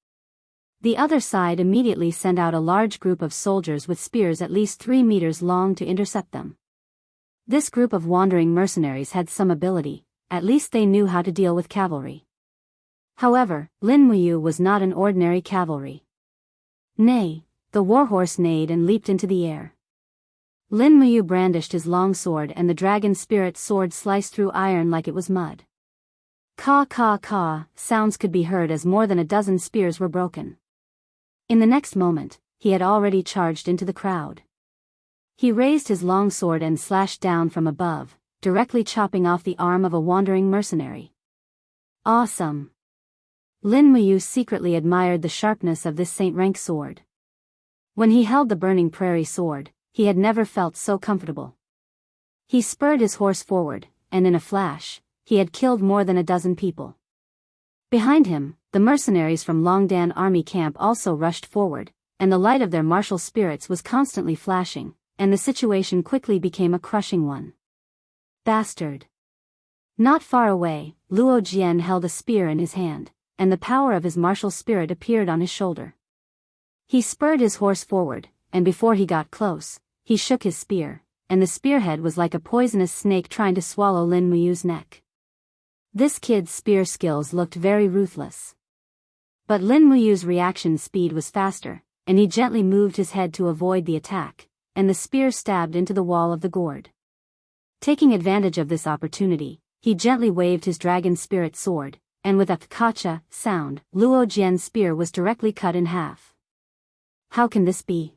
S1: The other side immediately sent out a large group of soldiers with spears at least 3 meters long to intercept them. This group of wandering mercenaries had some ability, at least they knew how to deal with cavalry. However, Lin Muyu was not an ordinary cavalry. Nay, the warhorse neighed and leaped into the air. Lin Muyu brandished his long sword and the dragon spirit sword sliced through iron like it was mud. Caw caw caw, sounds could be heard as more than a dozen spears were broken. In the next moment, he had already charged into the crowd. He raised his long sword and slashed down from above, directly chopping off the arm of a wandering mercenary. Awesome! Lin Muyu secretly admired the sharpness of this saint-rank sword. When he held the burning prairie sword, he had never felt so comfortable. He spurred his horse forward, and in a flash, he had killed more than a dozen people. Behind him, the mercenaries from Longdan army camp also rushed forward, and the light of their martial spirits was constantly flashing, and the situation quickly became a crushing one. Bastard! Not far away, Luo Jian held a spear in his hand, and the power of his martial spirit appeared on his shoulder. He spurred his horse forward, and before he got close, he shook his spear, and the spearhead was like a poisonous snake trying to swallow Lin Muyu's neck. This kid's spear skills looked very ruthless. But Lin Muyu's reaction speed was faster, and he gently moved his head to avoid the attack, and the spear stabbed into the wall of the gourd. Taking advantage of this opportunity, he gently waved his dragon spirit sword, and with a kacha sound, Luo Jian's spear was directly cut in half. How can this be?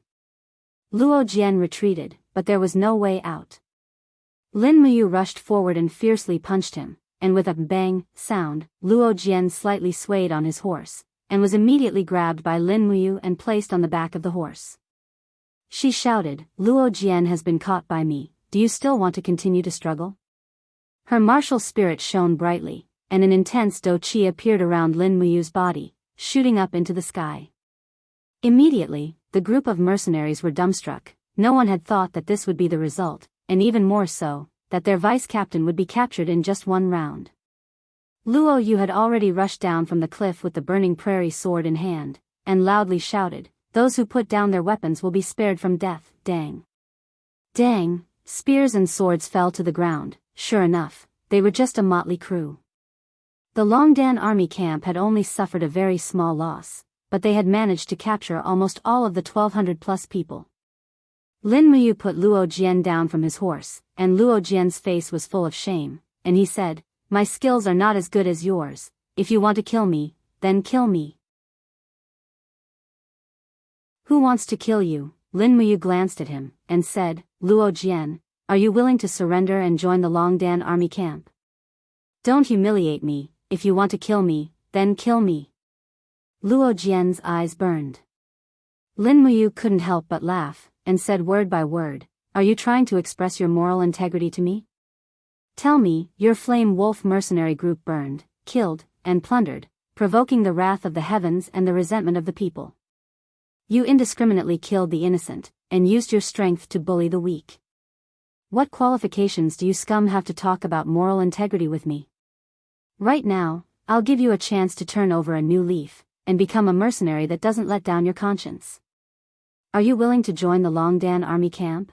S1: Luo Jian retreated, but there was no way out. Lin Muyu rushed forward and fiercely punched him, and with a bang sound, Luo Jian slightly swayed on his horse, and was immediately grabbed by Lin Muyu and placed on the back of the horse. She shouted, "Luo Jian has been caught by me, do you still want to continue to struggle?" Her martial spirit shone brightly, and an intense do qi appeared around Lin Muyu's body, shooting up into the sky. Immediately, the group of mercenaries were dumbstruck. No one had thought that this would be the result, and even more so, that their vice-captain would be captured in just one round. Luo Yu had already rushed down from the cliff with the burning prairie sword in hand, and loudly shouted, "Those who put down their weapons will be spared from death, dang." Dang, spears and swords fell to the ground. Sure enough, they were just a motley crew. The Longdan army camp had only suffered a very small loss, but they had managed to capture almost all of the 1,200+ people. Lin Muyu put Luo Jian down from his horse, and Luo Jian's face was full of shame, and he said, "My skills are not as good as yours. If you want to kill me, then kill me." "Who wants to kill you?" Lin Muyu glanced at him, and said, "Luo Jian, are you willing to surrender and join the Longdan army camp? Don't humiliate me. If you want to kill me, then kill me." Luo Jian's eyes burned. Lin Muyu couldn't help but laugh, and said word by word, "Are you trying to express your moral integrity to me? Tell me, your flame wolf mercenary group burned, killed, and plundered, provoking the wrath of the heavens and the resentment of the people. You indiscriminately killed the innocent, and used your strength to bully the weak. What qualifications do you scum have to talk about moral integrity with me? Right now, I'll give you a chance to turn over a new leaf, and become a mercenary that doesn't let down your conscience. Are you willing to join the Longdan army camp?"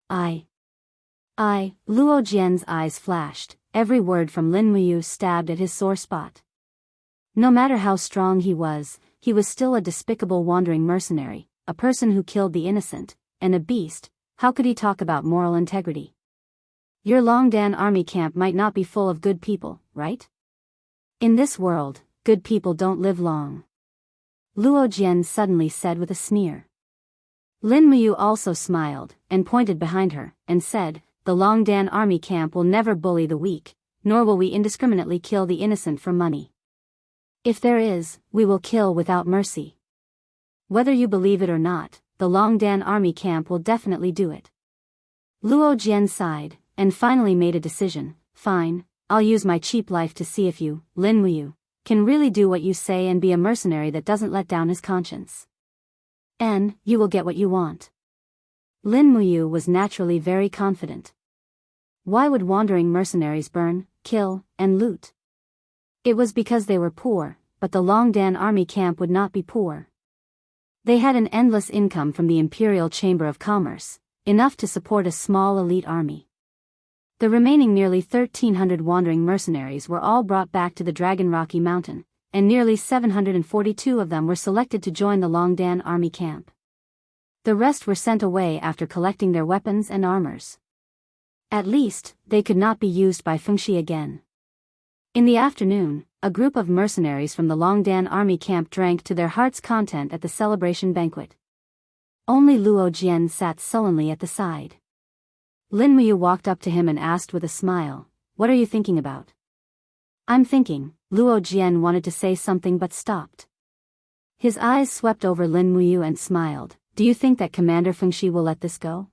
S1: I, Luo Jian's eyes flashed, every word from Lin Muyu stabbed at his sore spot. No matter how strong he was still a despicable wandering mercenary, a person who killed the innocent, and a beast. How could he talk about moral integrity? Your Longdan army camp might not be full of good people, right? In this world, good people don't live long. Luo Jian suddenly said with a sneer. Lin Muyu also smiled, and pointed behind her, and said, "The Longdan army camp will never bully the weak, nor will we indiscriminately kill the innocent for money. If there is, we will kill without mercy. Whether you believe it or not, the Longdan army camp will definitely do it." Luo Jian sighed, and finally made a decision. "Fine, I'll use my cheap life to see if you, Lin Muyu, can really do what you say and be a mercenary that doesn't let down his conscience. And you will get what you want." Lin Muyu was naturally very confident. Why would wandering mercenaries burn, kill, and loot? It was because they were poor, but the Longdan army camp would not be poor. They had an endless income from the Imperial Chamber of Commerce, enough to support a small elite army. The remaining nearly 1,300 wandering mercenaries were all brought back to the Dragon Rocky Mountain, and nearly 742 of them were selected to join the Longdan army camp. The rest were sent away after collecting their weapons and armors. At least, they could not be used by Fengshi again. In the afternoon, a group of mercenaries from the Longdan army camp drank to their heart's content at the celebration banquet. Only Luo Jian sat sullenly at the side. Lin Muyu walked up to him and asked with a smile, "What are you thinking about?" "I'm thinking," Luo Jian wanted to say something but stopped. His eyes swept over Lin Muyu and smiled. "Do you think that Commander Fengshi will let this go?"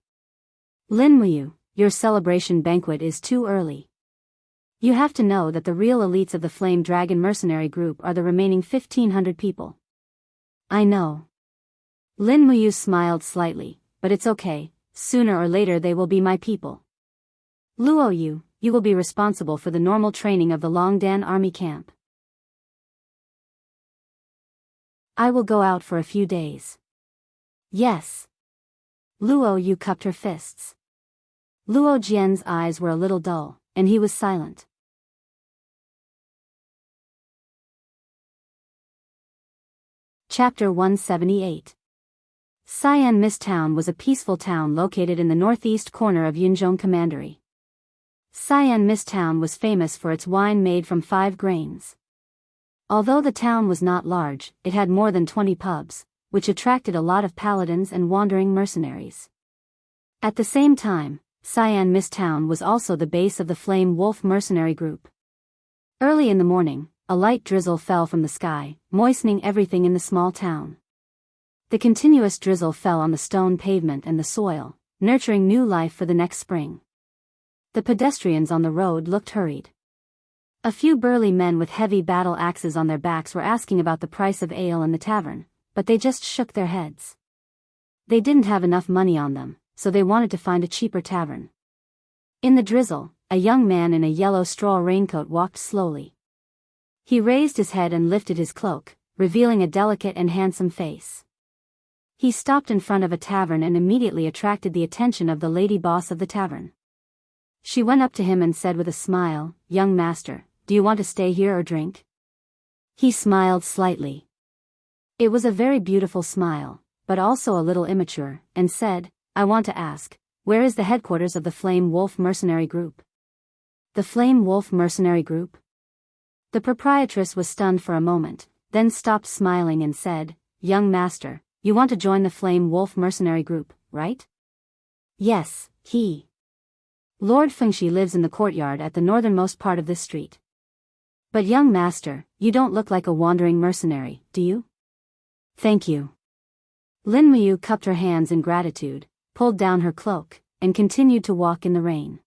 S1: "Lin Muyu, your celebration banquet is too early. You have to know that the real elites of the Flame Dragon mercenary group are the remaining 1,500 people." "I know." Lin Muyu smiled slightly, "But it's okay, sooner or later they will be my people. Luo Yu, you will be responsible for the normal training of the Longdan army camp. I will go out for a few days." "Yes." Luo Yu cupped her fists. Luo Jian's eyes were a little dull, and he was silent. Chapter 178. Sian Mist Town was a peaceful town located in the northeast corner of Yunzhong Commandery. Sian Mist Town was famous for its wine made from 5 grains. Although the town was not large, it had more than 20 pubs, which attracted a lot of paladins and wandering mercenaries. At the same time, Sian Mist Town was also the base of the Flame Wolf mercenary group. Early in the morning, a light drizzle fell from the sky, moistening everything in the small town. The continuous drizzle fell on the stone pavement and the soil, nurturing new life for the next spring. The pedestrians on the road looked hurried. A few burly men with heavy battle axes on their backs were asking about the price of ale in the tavern, but they just shook their heads. They didn't have enough money on them, so they wanted to find a cheaper tavern. In the drizzle, a young man in a yellow straw raincoat walked slowly. He raised his head and lifted his cloak, revealing a delicate and handsome face. He stopped in front of a tavern and immediately attracted the attention of the lady boss of the tavern. She went up to him and said with a smile, "Young master, do you want to stay here or drink?" He smiled slightly. It was a very beautiful smile, but also a little immature, and said, "I want to ask, where is the headquarters of the Flame Wolf mercenary group?" "The Flame Wolf mercenary group?" The proprietress was stunned for a moment, then stopped smiling and said, "Young master, you want to join the Flame Wolf mercenary group, right?" "Yes, Lord Fengshi lives in the courtyard at the northernmost part of this street." "But young master, you don't look like a wandering mercenary, do you?" "Thank you." Lin Muyu cupped her hands in gratitude, pulled down her cloak, and continued to walk in the rain.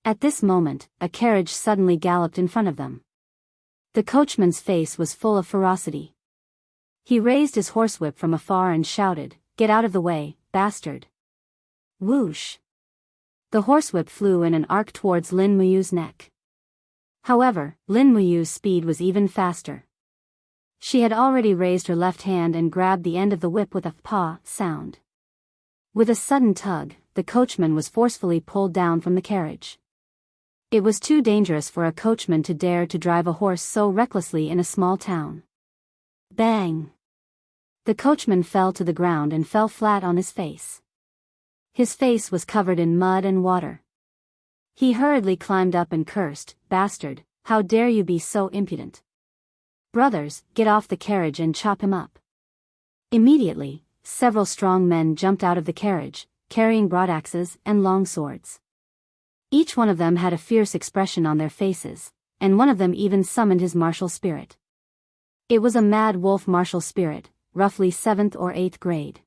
S1: At this moment, a carriage suddenly galloped in front of them. The coachman's face was full of ferocity. He raised his horsewhip from afar and shouted, "Get out of the way, bastard!" Whoosh! The horsewhip flew in an arc towards Lin Muyu's neck. However, Lin Muyu's speed was even faster. She had already raised her left hand and grabbed the end of the whip with a "paw" sound. With a sudden tug, the coachman was forcefully pulled down from the carriage. It was too dangerous for a coachman to dare to drive a horse so recklessly in a small town. Bang! The coachman fell to the ground and fell flat on his face. His face was covered in mud and water. He hurriedly climbed up and cursed, "Bastard, how dare you be so impudent! Brothers, get off the carriage and chop him up." Immediately, several strong men jumped out of the carriage, carrying broadaxes and long swords. Each one of them had a fierce expression on their faces, and one of them even summoned his martial spirit. It was a mad wolf martial spirit, roughly 7th or 8th grade.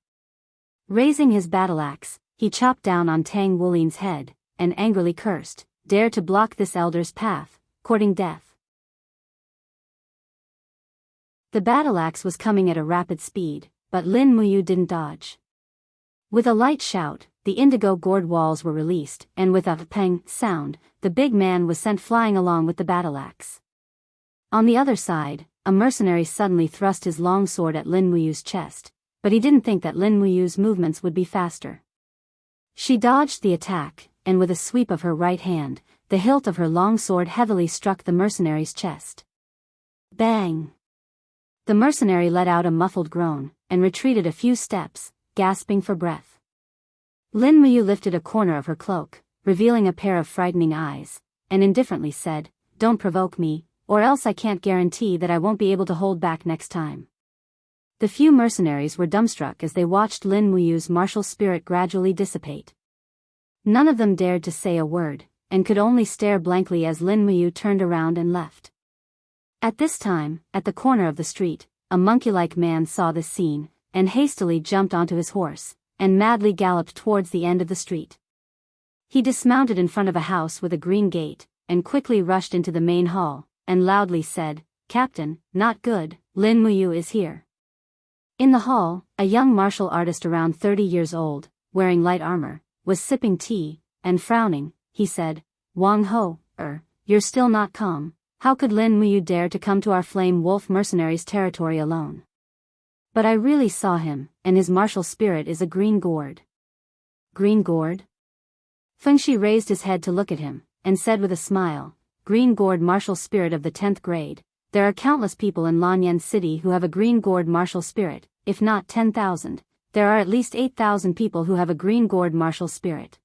S1: Raising his battle axe, he chopped down on Tang Wulin's head, and angrily cursed, "Dare to block this elder's path, courting death." The battle axe was coming at a rapid speed, but Lin Muyu didn't dodge. With a light shout, the indigo gourd walls were released, and with a pang sound, the big man was sent flying along with the battle axe. On the other side, a mercenary suddenly thrust his long sword at Lin Muyu's chest, but he didn't think that Lin Muyu's movements would be faster. She dodged the attack, and with a sweep of her right hand, the hilt of her long sword heavily struck the mercenary's chest. Bang! The mercenary let out a muffled groan, and retreated a few steps, gasping for breath. Lin Muyu lifted a corner of her cloak, revealing a pair of frightening eyes, and indifferently said, "Don't provoke me, or else I can't guarantee that I won't be able to hold back next time." The few mercenaries were dumbstruck as they watched Lin Muyu's martial spirit gradually dissipate. None of them dared to say a word, and could only stare blankly as Lin Muyu turned around and left. At this time, at the corner of the street, a monkey-like man saw this scene, and hastily jumped onto his horse, and madly galloped towards the end of the street. He dismounted in front of a house with a green gate, and quickly rushed into the main hall, and loudly said, "Captain, not good, Lin Muyu is here." In the hall, a young martial artist around 30 years old, wearing light armor, was sipping tea, and frowning, he said, "Wang Ho, you're still not calm. How could Lin Muyu dare to come to our Flame Wolf mercenaries' territory alone? But I really saw him, and his martial spirit is a green gourd." "Green gourd?" Fengshi raised his head to look at him, and said with a smile, "Green gourd martial spirit of the 10th grade. There are countless people in Lanyan City who have a green gourd martial spirit, if not 10,000, there are at least 8,000 people who have a green gourd martial spirit.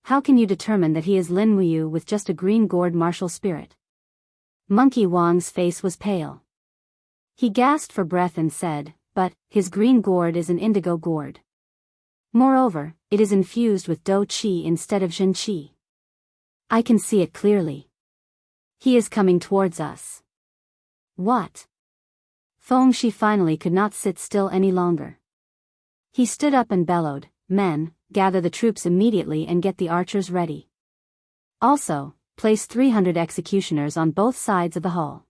S1: How can you determine that he is Lin Muyu with just a green gourd martial spirit?" Monkey Wang's face was pale. He gasped for breath and said, "But, his green gourd is an indigo gourd. Moreover, it is infused with Do Qi instead of Jin Qi. I can see it clearly. He is coming towards us." "What?" Fengshi finally could not sit still any longer. He stood up and bellowed, "Men, gather the troops immediately and get the archers ready. Also, place 300 executioners on both sides of the hall.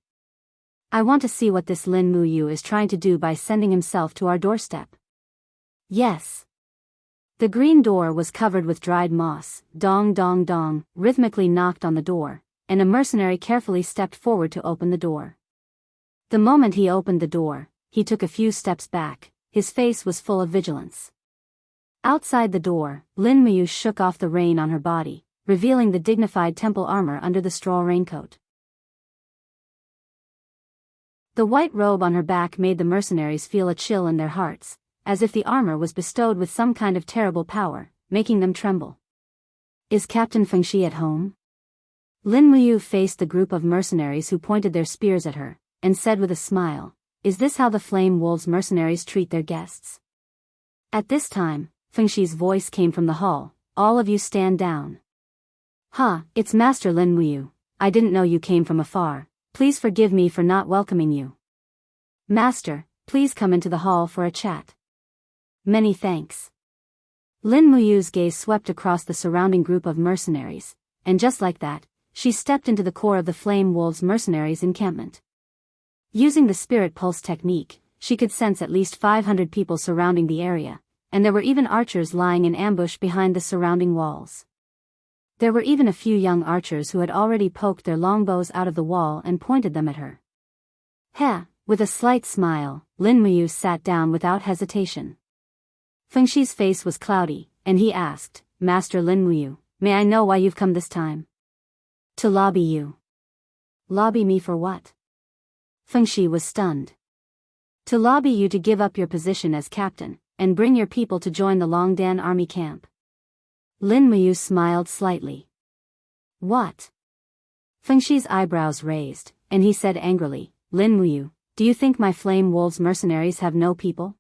S1: I want to see what this Lin Muyu is trying to do by sending himself to our doorstep." "Yes." The green door was covered with dried moss, dong dong dong, rhythmically knocked on the door, and a mercenary carefully stepped forward to open the door. The moment he opened the door, he took a few steps back, his face was full of vigilance. Outside the door, Lin Muyu shook off the rain on her body, revealing the dignified temple armor under the straw raincoat. The white robe on her back made the mercenaries feel a chill in their hearts, as if the armor was bestowed with some kind of terrible power, making them tremble. "Is Captain Fengshi at home?" Lin Muyu faced the group of mercenaries who pointed their spears at her, and said with a smile, "Is this how the Flame Wolves mercenaries treat their guests?" At this time, Fengshi's voice came from the hall, "All of you stand down." It's Master Lin Muyu. I didn't know you came from afar. Please forgive me for not welcoming you. Master, please come into the hall for a chat." "Many thanks." Lin Muyu's gaze swept across the surrounding group of mercenaries, and just like that, she stepped into the core of the Flame Wolves mercenaries' encampment. Using the spirit pulse technique, she could sense at least 500 people surrounding the area, and there were even archers lying in ambush behind the surrounding walls. There were even a few young archers who had already poked their longbows out of the wall and pointed them at her. With a slight smile, Lin Muyu sat down without hesitation. Fengshi's face was cloudy, and he asked, "Master Lin Muyu, may I know why you've come this time?" "To lobby you." "Lobby me for what?" Fengshi was stunned. "To lobby you to give up your position as captain, and bring your people to join the Longdan army camp." Lin Muyu smiled slightly. "What?" Fengshi's eyebrows raised, and he said angrily, "Lin Muyu, do you think my Flame Wolves mercenaries have no people?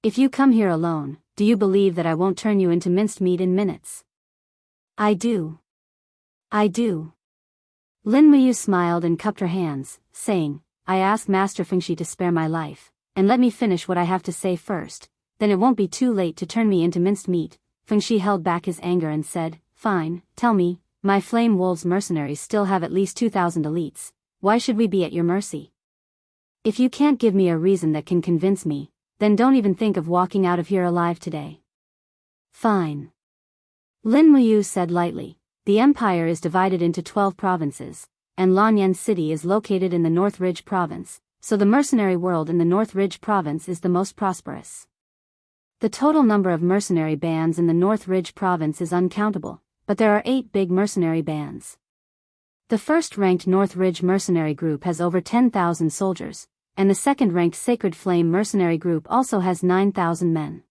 S1: If you come here alone, do you believe that I won't turn you into minced meat in minutes?" I do. Lin Muyu smiled and cupped her hands, saying, "I ask Master Fengshi to spare my life, and let me finish what I have to say first, then it won't be too late to turn me into minced meat." Fengshi held back his anger and said, "Fine, tell me, my Flame Wolves mercenaries still have at least 2,000 elites, why should we be at your mercy? If you can't give me a reason that can convince me, then don't even think of walking out of here alive today." Fine. Lin Muyu said lightly. The empire is divided into 12 provinces, and Lanyan City is located in the North Ridge province, so the mercenary world in the North Ridge province is the most prosperous. The total number of mercenary bands in the North Ridge province is uncountable, but there are 8 big mercenary bands. The first-ranked North Ridge mercenary group has over 10,000 soldiers, and the second-ranked Sacred Flame mercenary group also has 9,000 men.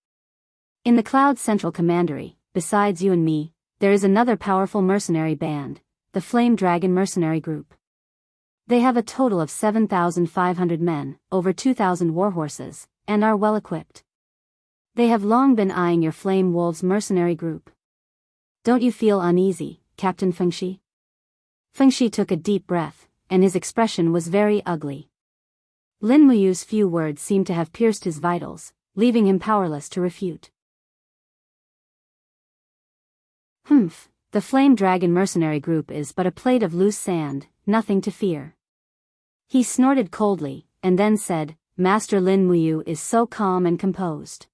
S1: In the Cloud Central Commandery, besides you and me, there is another powerful mercenary band, the Flame Dragon mercenary group. They have a total of 7,500 men, over 2,000 warhorses, and are well equipped. They have long been eyeing your Flame Wolves mercenary group. Don't you feel uneasy, Captain Fengshi? Fengshi took a deep breath, and his expression was very ugly. Lin Muyu's few words seemed to have pierced his vitals, leaving him powerless to refute. The Flame Dragon mercenary group is but a plate of loose sand, nothing to fear. He snorted coldly, and then said, Master Lin Muyu is so calm and composed.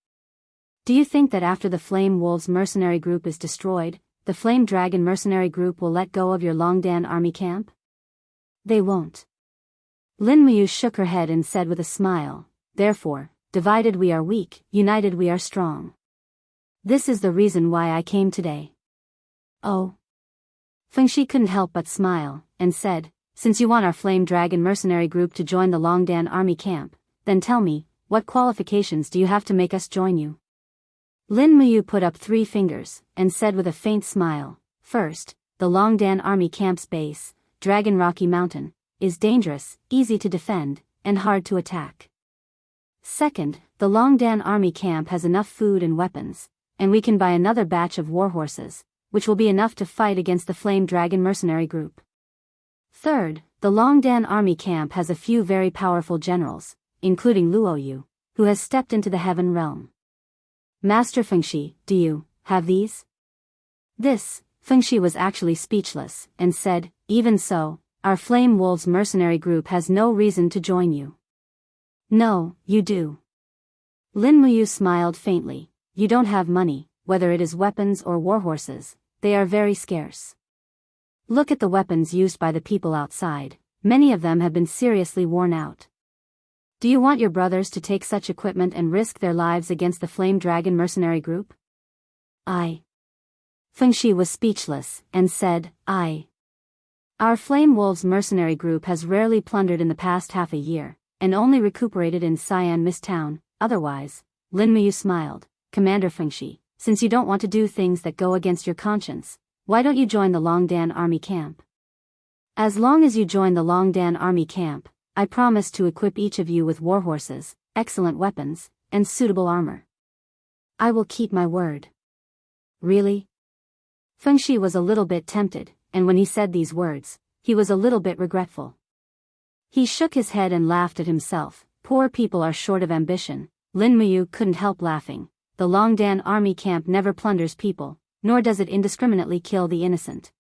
S1: Do you think that after the Flame Wolves mercenary group is destroyed, the Flame Dragon mercenary group will let go of your Longdan army camp? They won't. Lin Muyu shook her head and said with a smile, Therefore, divided we are weak, united we are strong. This is the reason why I came today. Oh. Fengshi couldn't help but smile, and said, Since you want our Flame Dragon mercenary group to join the Longdan army camp, then tell me, what qualifications do you have to make us join you? Lin Muyu put up 3 fingers, and said with a faint smile, First, the Longdan army camp's base, Dragon Rocky Mountain, is dangerous, easy to defend, and hard to attack. Second, the Longdan army camp has enough food and weapons, and we can buy another batch of warhorses, which will be enough to fight against the Flame Dragon mercenary group. Third, the Longdan army camp has a few very powerful generals, including Luoyu, who has stepped into the Heaven Realm. Master Fengshi, do you have these? Fengshi was actually speechless, and said, Even so, our Flame Wolves mercenary group has no reason to join you. No, you do. Lin Muyu smiled faintly. You don't have money, whether it is weapons or warhorses, they are very scarce. Look at the weapons used by the people outside, many of them have been seriously worn out. Do you want your brothers to take such equipment and risk their lives against the Flame Dragon mercenary group? Fengshi was speechless, and said, Our Flame Wolves mercenary group has rarely plundered in the past half a year, and only recuperated in Cyan Mist Town, otherwise. Lin Muyu smiled, Commander Fengshi, since you don't want to do things that go against your conscience, why don't you join the Longdan army camp? As long as you join the Longdan army camp, I promise to equip each of you with warhorses, excellent weapons, and suitable armor. I will keep my word. Really? Fengshi was a little bit tempted, and when he said these words, he was a little bit regretful. He shook his head and laughed at himself. Poor people are short of ambition. Lin Muyu couldn't help laughing. The Longdan army camp never plunders people, nor does it indiscriminately kill the innocent.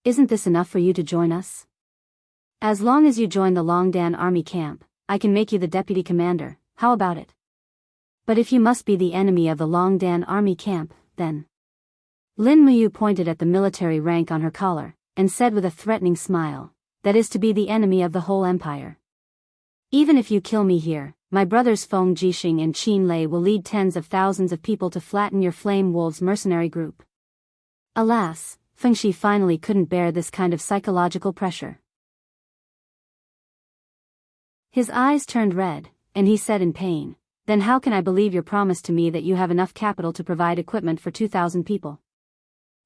S1: Isn't this enough for you to join us? As long as you join the Longdan army camp, I can make you the deputy commander, how about it? But if you must be the enemy of the Longdan army camp, then... Lin Muyu pointed at the military rank on her collar, and said with a threatening smile, that is to be the enemy of the whole empire. Even if you kill me here, my brothers Feng Jixing and Qin Lei will lead tens of thousands of people to flatten your Flame Wolves mercenary group. Alas, Fengshi finally couldn't bear this kind of psychological pressure. His eyes turned red, and he said in pain, Then how can I believe your promise to me that you have enough capital to provide equipment for 2,000 people?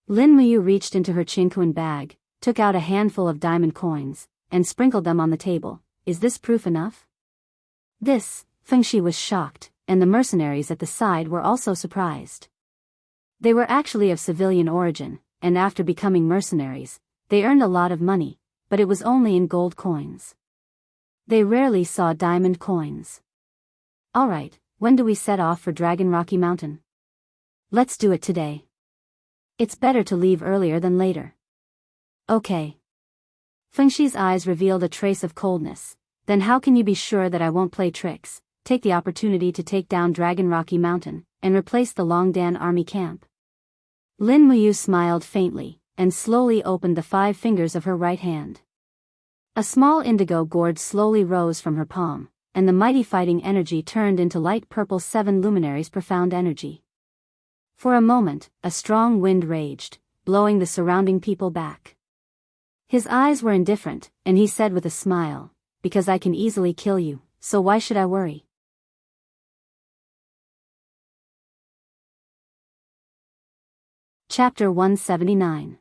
S1: Lin Muyu reached into her Qinquan bag, took out a handful of diamond coins, and sprinkled them on the table. Is this proof enough? Fengshi was shocked, and the mercenaries at the side were also surprised. They were actually of civilian origin, and after becoming mercenaries, they earned a lot of money, but it was only in gold coins. They rarely saw diamond coins. Alright, when do we set off for Dragon Rocky Mountain? Let's do it today. It's better to leave earlier than later. Okay. Fengshi's eyes revealed a trace of coldness. Then how can you be sure that I won't play tricks, take the opportunity to take down Dragon Rocky Mountain, and replaced the Longdan army camp. Lin Muyu smiled faintly, and slowly opened the 5 fingers of her right hand. A small indigo gourd slowly rose from her palm, and the mighty fighting energy turned into light purple 7 luminaries profound energy. For a moment, a strong wind raged, blowing the surrounding people back. His eyes were indifferent, and he said with a smile, "Because I can easily kill you, so why should I worry?" Chapter 179.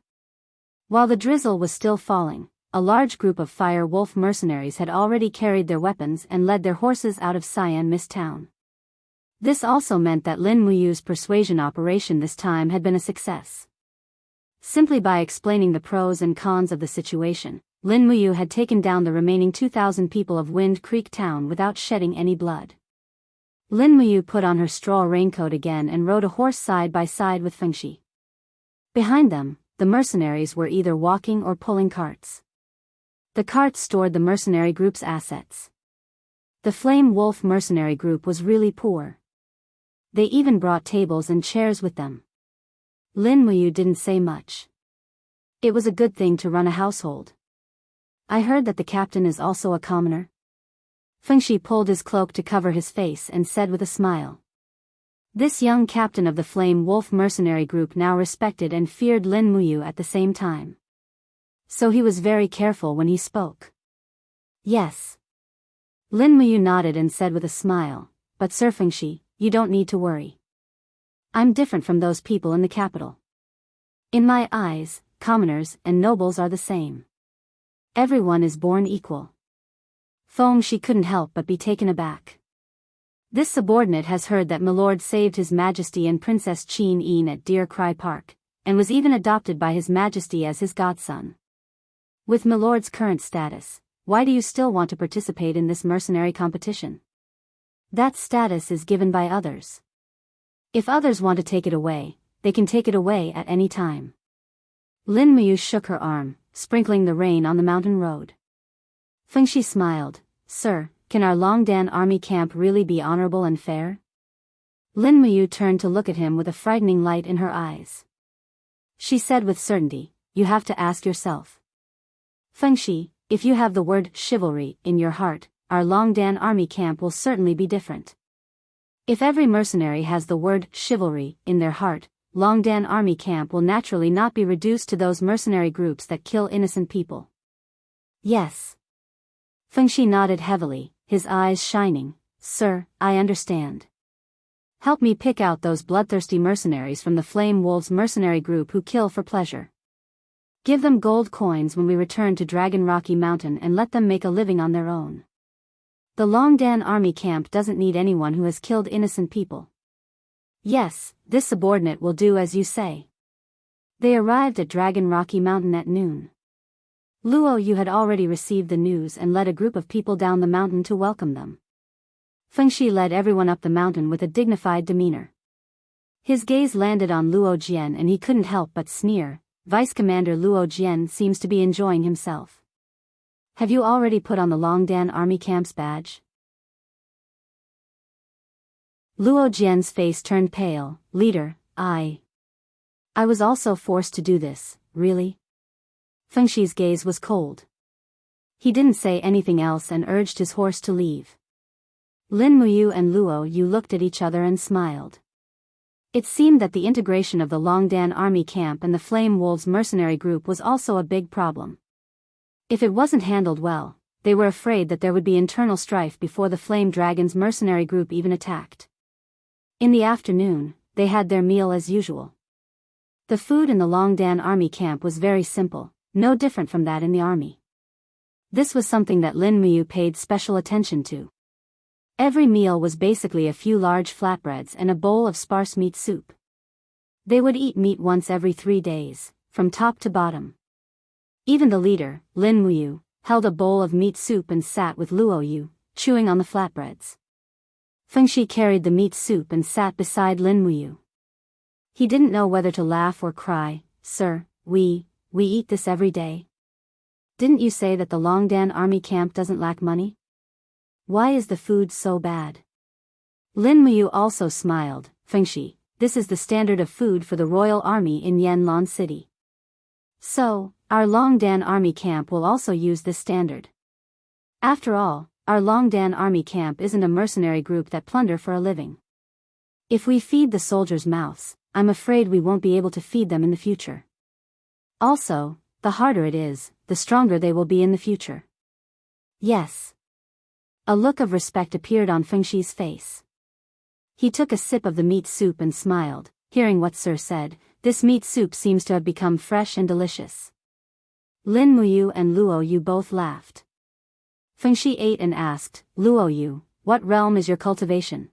S1: While the drizzle was still falling, a large group of Fire Wolf mercenaries had already carried their weapons and led their horses out of Cyan Mist Town. This also meant that Lin Muyu's persuasion operation this time had been a success. Simply by explaining the pros and cons of the situation, Lin Muyu had taken down the remaining 2,000 people of Wind Creek Town without shedding any blood. Lin Muyu put on her straw raincoat again and rode a horse side by side with Fengxi. Behind them, the mercenaries were either walking or pulling carts. The carts stored the mercenary group's assets. The Flame Wolf mercenary group was really poor. They even brought tables and chairs with them. Lin Muyu didn't say much. It was a good thing to run a household. "I heard that the captain is also a commoner." Fengxi pulled his cloak to cover his face and said with a smile. This young captain of the Flame Wolf mercenary group now respected and feared Lin Muyu at the same time. So he was very careful when he spoke. "Yes." Lin Muyu nodded and said with a smile, "But Sir Fengxi, you don't need to worry. I'm different from those people in the capital. In my eyes, commoners and nobles are the same. Everyone is born equal." Fengxi couldn't help but be taken aback. This subordinate has heard that Milord saved His Majesty and Princess Qin Yin at Deer Cry Park, and was even adopted by His Majesty as his godson. With Milord's current status, why do you still want to participate in this mercenary competition? That status is given by others. If others want to take it away, they can take it away at any time. Lin Muyu shook her arm, sprinkling the rain on the mountain road. Fengxi smiled. "Sir, can our Longdan army camp really be honorable and fair?" Lin Muyu turned to look at him with a frightening light in her eyes. She said with certainty, "You have to ask yourself. Fengxi, if you have the word chivalry in your heart, our Longdan army camp will certainly be different. If every mercenary has the word chivalry in their heart, Longdan army camp will naturally not be reduced to those mercenary groups that kill innocent people." "Yes." Fengxi nodded heavily, his eyes shining. "Sir, I understand. Help me pick out those bloodthirsty mercenaries from the Flame Wolves mercenary group who kill for pleasure. Give them gold coins when we return to Dragon Rocky Mountain and let them make a living on their own. The Longdan army camp doesn't need anyone who has killed innocent people." "Yes, this subordinate will do as you say." They arrived at Dragon Rocky Mountain at noon. Luo Yu had already received the news and led a group of people down the mountain to welcome them. Fengxi led everyone up the mountain with a dignified demeanor. His gaze landed on Luo Jian and he couldn't help but sneer. Vice Commander Luo Jian seems to be enjoying himself. "Have you already put on the Longdan army camp's badge?" Luo Jian's face turned pale. "Leader, I was also forced to do this, really?" Fengxi's gaze was cold. He didn't say anything else and urged his horse to leave. Lin Muyu and Luo Yu looked at each other and smiled. It seemed that the integration of the Longdan army camp and the Flame Wolves mercenary group was also a big problem. If it wasn't handled well, they were afraid that there would be internal strife before the Flame Dragons mercenary group even attacked. In the afternoon, they had their meal as usual. The food in the Longdan army camp was very simple, no different from that in the army. This was something that Lin Muyu paid special attention to. Every meal was basically a few large flatbreads and a bowl of sparse meat soup. They would eat meat once every 3 days, from top to bottom. Even the leader, Lin Muyu, held a bowl of meat soup and sat with Luo Yu, chewing on the flatbreads. Fengxi carried the meat soup and sat beside Lin Muyu. He didn't know whether to laugh or cry. "Sir, we eat this every day. Didn't you say that the Longdan army camp doesn't lack money? Why is the food so bad?" Lin Muyu also smiled. Fengshi, this is the standard of food for the royal army in Yanlan City. So, our Longdan army camp will also use this standard. After all, our Longdan army camp isn't a mercenary group that plunder for a living. If we feed the soldiers' mouths, I'm afraid we won't be able to feed them in the future. Also, the harder it is, the stronger they will be in the future. Yes. A look of respect appeared on Fengshi's face. He took a sip of the meat soup and smiled, hearing what Sir said. This meat soup seems to have become fresh and delicious. Lin Muyu and Luo Yu both laughed. Fengshi ate and asked, Luo Yu, what realm is your cultivation?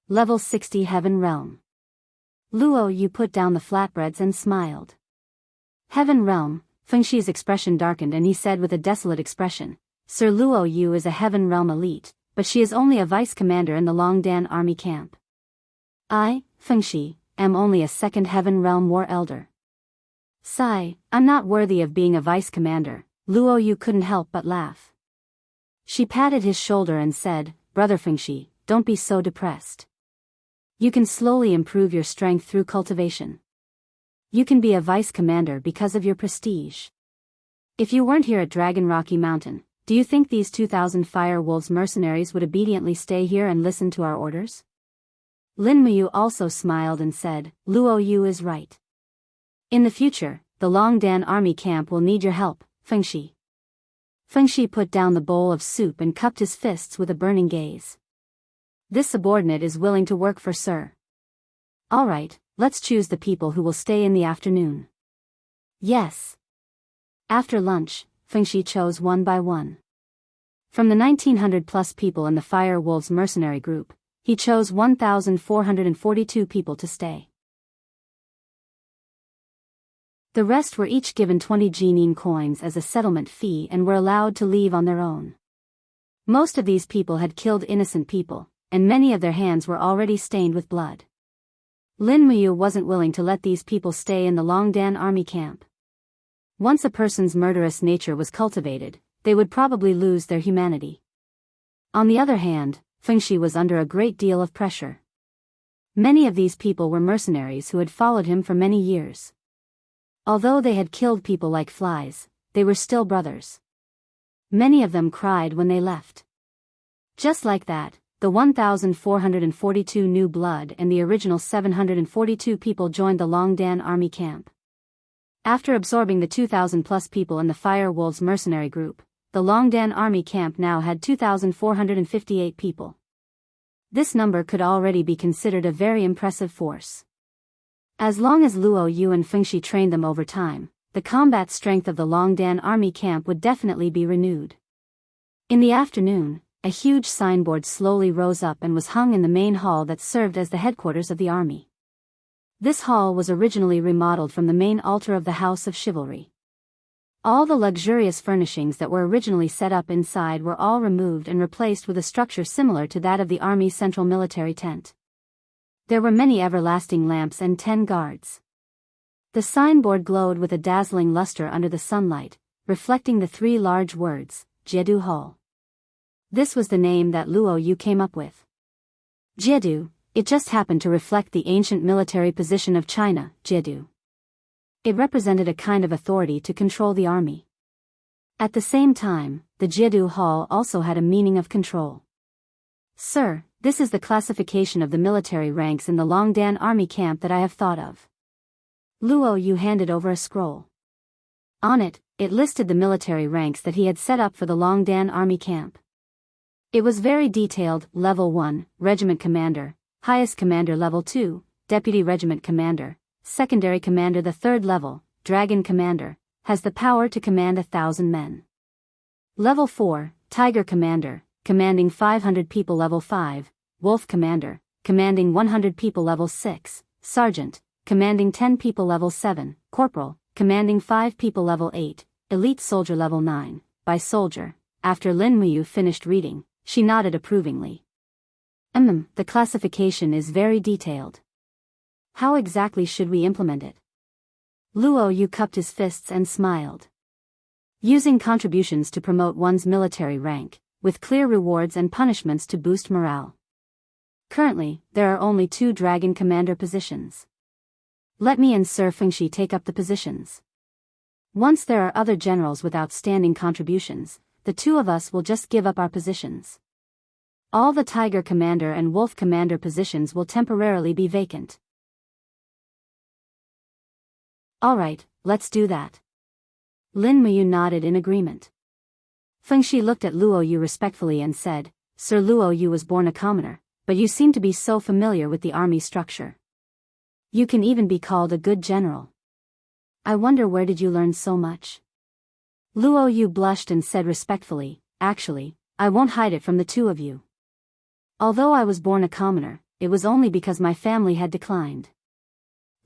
S1: Level 60 Heaven Realm. Luo Yu put down the flatbreads and smiled. Heaven Realm. Fengshi's expression darkened and he said with a desolate expression, Sir Luo Yu is a Heaven Realm elite, but she is only a vice commander in the Longdan army camp. I, Fengshi, am only a second Heaven Realm War Elder. Sigh, I'm not worthy of being a vice commander. Luo Yu couldn't help but laugh. She patted his shoulder and said, Brother Fengshi, don't be so depressed. You can slowly improve your strength through cultivation. You can be a vice commander because of your prestige. If you weren't here at Dragon Rocky Mountain, do you think these 2,000 Fire Wolves mercenaries would obediently stay here and listen to our orders? Lin Muyu also smiled and said, Luo Yu is right. In the future, the Longdan army camp will need your help, Fengshi. Fengshi put down the bowl of soup and cupped his fists with a burning gaze. This subordinate is willing to work for Sir. All right, let's choose the people who will stay in the afternoon. Yes. After lunch, Fengshi chose one by one. From the 1,900+ people in the Fire Wolves mercenary group, he chose 1,442 people to stay. The rest were each given 20 Jinyin coins as a settlement fee and were allowed to leave on their own. Most of these people had killed innocent people, and many of their hands were already stained with blood. Lin Muyu wasn't willing to let these people stay in the Longdan army camp. Once a person's murderous nature was cultivated, they would probably lose their humanity. On the other hand, Fengshi was under a great deal of pressure. Many of these people were mercenaries who had followed him for many years. Although they had killed people like flies, they were still brothers. Many of them cried when they left. Just like that, the 1,442 new blood and the original 742 people joined the Longdan army camp. After absorbing the 2,000+ people in the Fire Wolves mercenary group, the Longdan army camp now had 2,458 people. This number could already be considered a very impressive force. As long as Luo Yu and Fengshi trained them over time, the combat strength of the Longdan army camp would definitely be renewed. In the afternoon, a huge signboard slowly rose up and was hung in the main hall that served as the headquarters of the army. This hall was originally remodeled from the main altar of the House of Chivalry. All the luxurious furnishings that were originally set up inside were all removed and replaced with a structure similar to that of the Army's central military tent. There were many everlasting lamps and 10 guards. The signboard glowed with a dazzling luster under the sunlight, reflecting the 3 large words, Jiedu Hall. This was the name that Luo Yu came up with. Jiedu, it just happened to reflect the ancient military position of China, Jiedu. It represented a kind of authority to control the army. At the same time, the Jiedu Hall also had a meaning of control. Sir, this is the classification of the military ranks in the Longdan army camp that I have thought of. Luo Yu handed over a scroll. On it, it listed the military ranks that he had set up for the Longdan army camp. It was very detailed: Level 1, Regiment Commander, Highest Commander Level 2, Deputy Regiment Commander, Secondary Commander. The 3rd level, Dragon Commander, has the power to command 1,000 men. Level 4, Tiger Commander, commanding 500 people. Level 5, Wolf Commander, commanding 100 people. Level 6, Sergeant, commanding 10 people. Level 7, Corporal, commanding 5 people. Level 8, Elite Soldier. Level 9, by Soldier. After Lin Muyu finished reading, she nodded approvingly. The classification is very detailed. How exactly should we implement it? Luo Yu cupped his fists and smiled. Using contributions to promote one's military rank, with clear rewards and punishments to boost morale. Currently, there are only 2 dragon commander positions. Let me and Sir Fengshi take up the positions. Once there are other generals with outstanding contributions, the 2 of us will just give up our positions. All the Tiger Commander and Wolf Commander positions will temporarily be vacant. Alright, let's do that. Lin Muyu nodded in agreement. Fengshi looked at Luo Yu respectfully and said, Sir Luo Yu was born a commoner, but you seem to be so familiar with the army structure. You can even be called a good general. I wonder where did you learn so much? Luo Yu blushed and said respectfully, actually, I won't hide it from the 2 of you. Although I was born a commoner, it was only because my family had declined.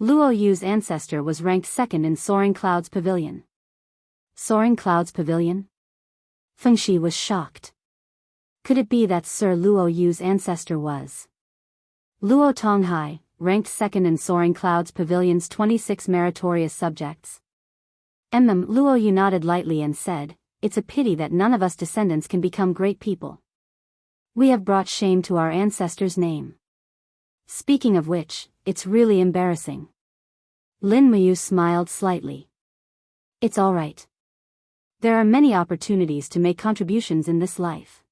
S1: Luo Yu's ancestor was ranked 2nd in Soaring Clouds Pavilion. Soaring Clouds Pavilion? Fengshi was shocked. Could it be that Sir Luo Yu's ancestor was Luo Tonghai, ranked 2nd in Soaring Clouds Pavilion's 26 meritorious subjects? Luo Yu nodded lightly and said, it's a pity that none of us descendants can become great people. We have brought shame to our ancestors' name. Speaking of which, it's really embarrassing. Lin Muyu smiled slightly. It's alright. There are many opportunities to make contributions in this life.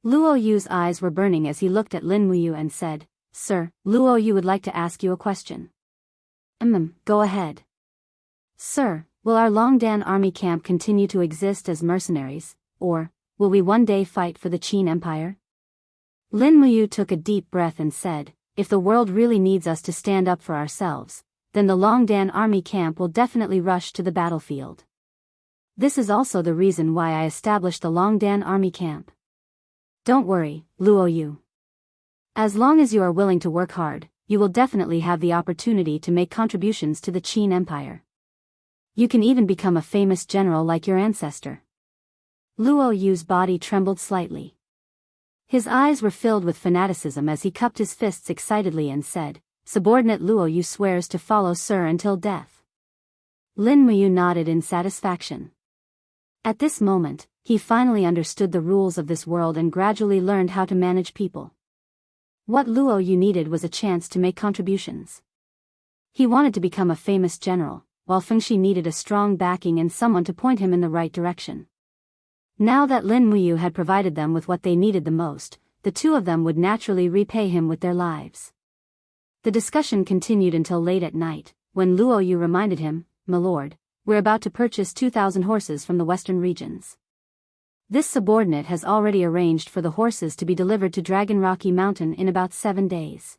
S1: Luo Yu's eyes were burning as he looked at Lin Muyu and said, Sir, Luo Yu would like to ask you a question. Go ahead. Sir, will our Longdan army camp continue to exist as mercenaries, or will we one day fight for the Qin Empire? Lin Muyu took a deep breath and said, if the world really needs us to stand up for ourselves, then the Longdan army camp will definitely rush to the battlefield. This is also the reason why I established the Longdan army camp. Don't worry, Luo Yu. As long as you are willing to work hard, you will definitely have the opportunity to make contributions to the Qin Empire. You can even become a famous general like your ancestor. Luo Yu's body trembled slightly. His eyes were filled with fanaticism as he cupped his fists excitedly and said, Subordinate Luo Yu swears to follow Sir until death. Lin Muyu nodded in satisfaction. At this moment, he finally understood the rules of this world and gradually learned how to manage people. What Luo Yu needed was a chance to make contributions. He wanted to become a famous general, while Fengshi needed a strong backing and someone to point him in the right direction. Now that Lin Muyu had provided them with what they needed the most, the 2 of them would naturally repay him with their lives. The discussion continued until late at night, when Luo Yu reminded him, My lord, we're about to purchase 2,000 horses from the western regions. This subordinate has already arranged for the horses to be delivered to Dragon Rocky Mountain in about 7 days.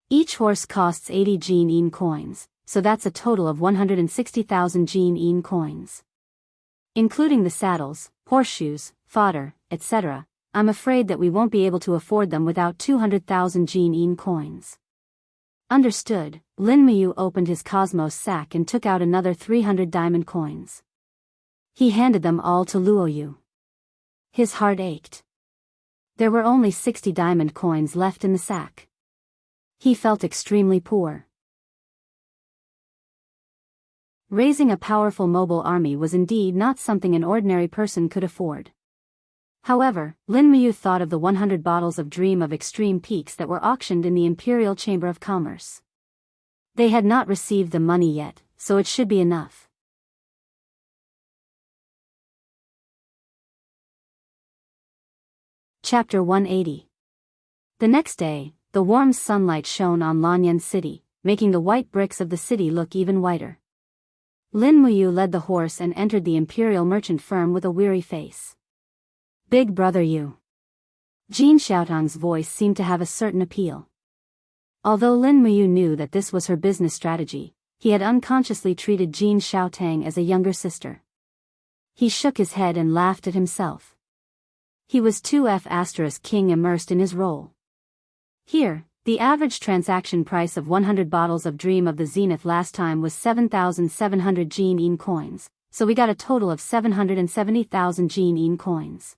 S1: Each horse costs 80 Jin coins, so that's a total of 160,000 Jin coins. Including the saddles, horseshoes, fodder, etc., I'm afraid that we won't be able to afford them without 200,000 Jin coins. Understood. Lin Muyu opened his Cosmos sack and took out another 300 diamond coins. He handed them all to Luo Yu. His heart ached. There were only 60 diamond coins left in the sack. He felt extremely poor. Raising a powerful mobile army was indeed not something an ordinary person could afford. However, Lin Muyu thought of the 100 bottles of Dream of Extreme Peaks that were auctioned in the Imperial Chamber of Commerce. They had not received the money yet, so it should be enough. Chapter 180. The next day, the warm sunlight shone on Lanyan City, making the white bricks of the city look even whiter. Lin Muyu led the horse and entered the Imperial merchant firm with a weary face. Big brother Yu. Jin Xiaotang's voice seemed to have a certain appeal. Although Lin Muyu knew that this was her business strategy, he had unconsciously treated Jin Xiaotang as a younger sister. He shook his head and laughed at himself. He was 2F** king immersed in his role. Here, the average transaction price of 100 bottles of Dream of the Zenith last time was 7,700 Jin coins, so we got a total of 770,000 Jin coins.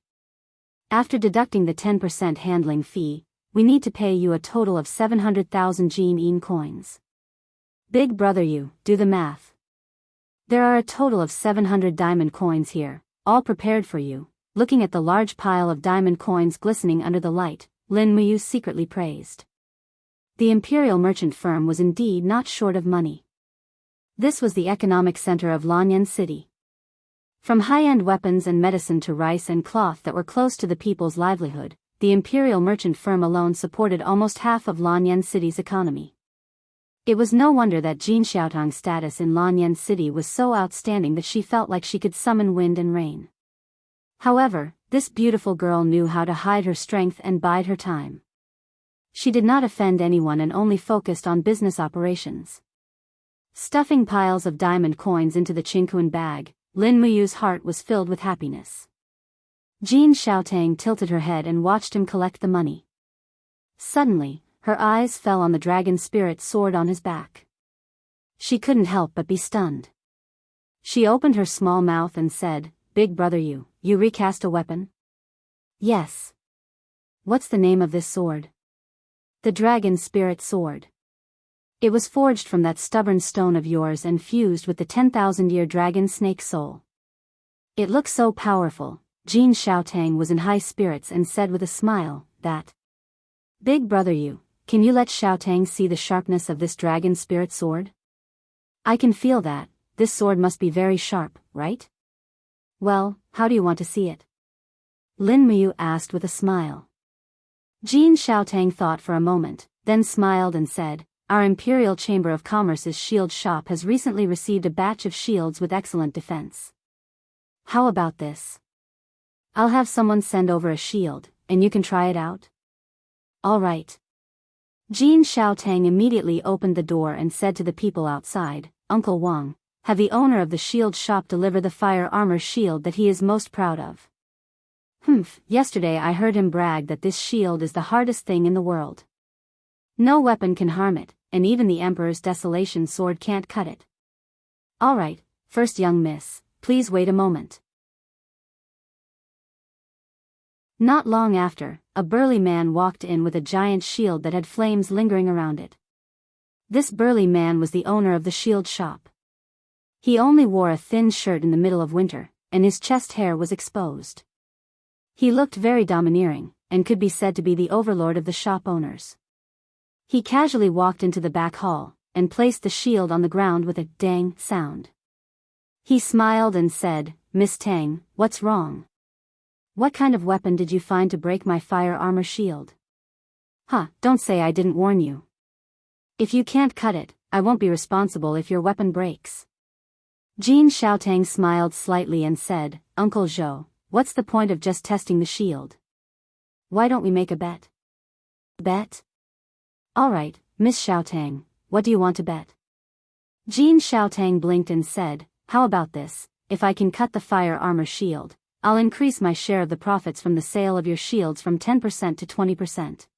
S1: After deducting the 10% handling fee, we need to pay you a total of 700,000 Jin coins. Big brother Yu, do the math. There are a total of 700 diamond coins here, all prepared for you. Looking at the large pile of diamond coins glistening under the light, Lin Muyu secretly praised. The imperial merchant firm was indeed not short of money. This was the economic center of Lanyan City. From high-end weapons and medicine to rice and cloth that were close to the people's livelihood, the imperial merchant firm alone supported almost half of Lanyan City's economy. It was no wonder that Jin Xiaotang's status in Lanyan City was so outstanding that she felt like she could summon wind and rain. However, this beautiful girl knew how to hide her strength and bide her time. She did not offend anyone and only focused on business operations. Stuffing piles of diamond coins into the Qingquan bag, Lin Muyu's heart was filled with happiness. Jin Xiaotang tilted her head and watched him collect the money. Suddenly, her eyes fell on the dragon spirit sword on his back. She couldn't help but be stunned. She opened her small mouth and said, "Big brother, you recast a weapon?" "Yes." "What's the name of this sword?" "The dragon spirit sword. It was forged from that stubborn stone of yours and fused with the 10,000-year dragon snake soul." It looked so powerful. Jin Xiaotang was in high spirits and said with a smile, "That. Big brother, can you let Xiaotang see the sharpness of this dragon spirit sword? I can feel that. This sword must be very sharp, right?" "Well, how do you want to see it?" Lin Muyu asked with a smile. Jin Xiaotang thought for a moment, then smiled and said, "Our Imperial Chamber of Commerce's shield shop has recently received a batch of shields with excellent defense. How about this? I'll have someone send over a shield, and you can try it out." "All right." Jin Xiaotang immediately opened the door and said to the people outside, "Uncle Wang, have the owner of the shield shop deliver the fire armor shield that he is most proud of." Yesterday I heard him brag that this shield is the hardest thing in the world. No weapon can harm it, and even the Emperor's Desolation sword can't cut it." "All right, first young miss, please wait a moment." Not long after, a burly man walked in with a giant shield that had flames lingering around it. This burly man was the owner of the shield shop. He only wore a thin shirt in the middle of winter, and his chest hair was exposed. He looked very domineering, and could be said to be the overlord of the shop owners. He casually walked into the back hall, and placed the shield on the ground with a dang sound. He smiled and said, "Miss Tang, what's wrong? What kind of weapon did you find to break my fire armor shield?" Don't say I didn't warn you. If you can't cut it, I won't be responsible if your weapon breaks." Jin Xiaotang smiled slightly and said, "Uncle Zhou, what's the point of just testing the shield? Why don't we make a bet?" "Bet? All right, Miss Xiaotang, what do you want to bet?" Jin Xiaotang blinked and said, "How about this? If I can cut the fire armor shield, I'll increase my share of the profits from the sale of your shields from 10% to 20%.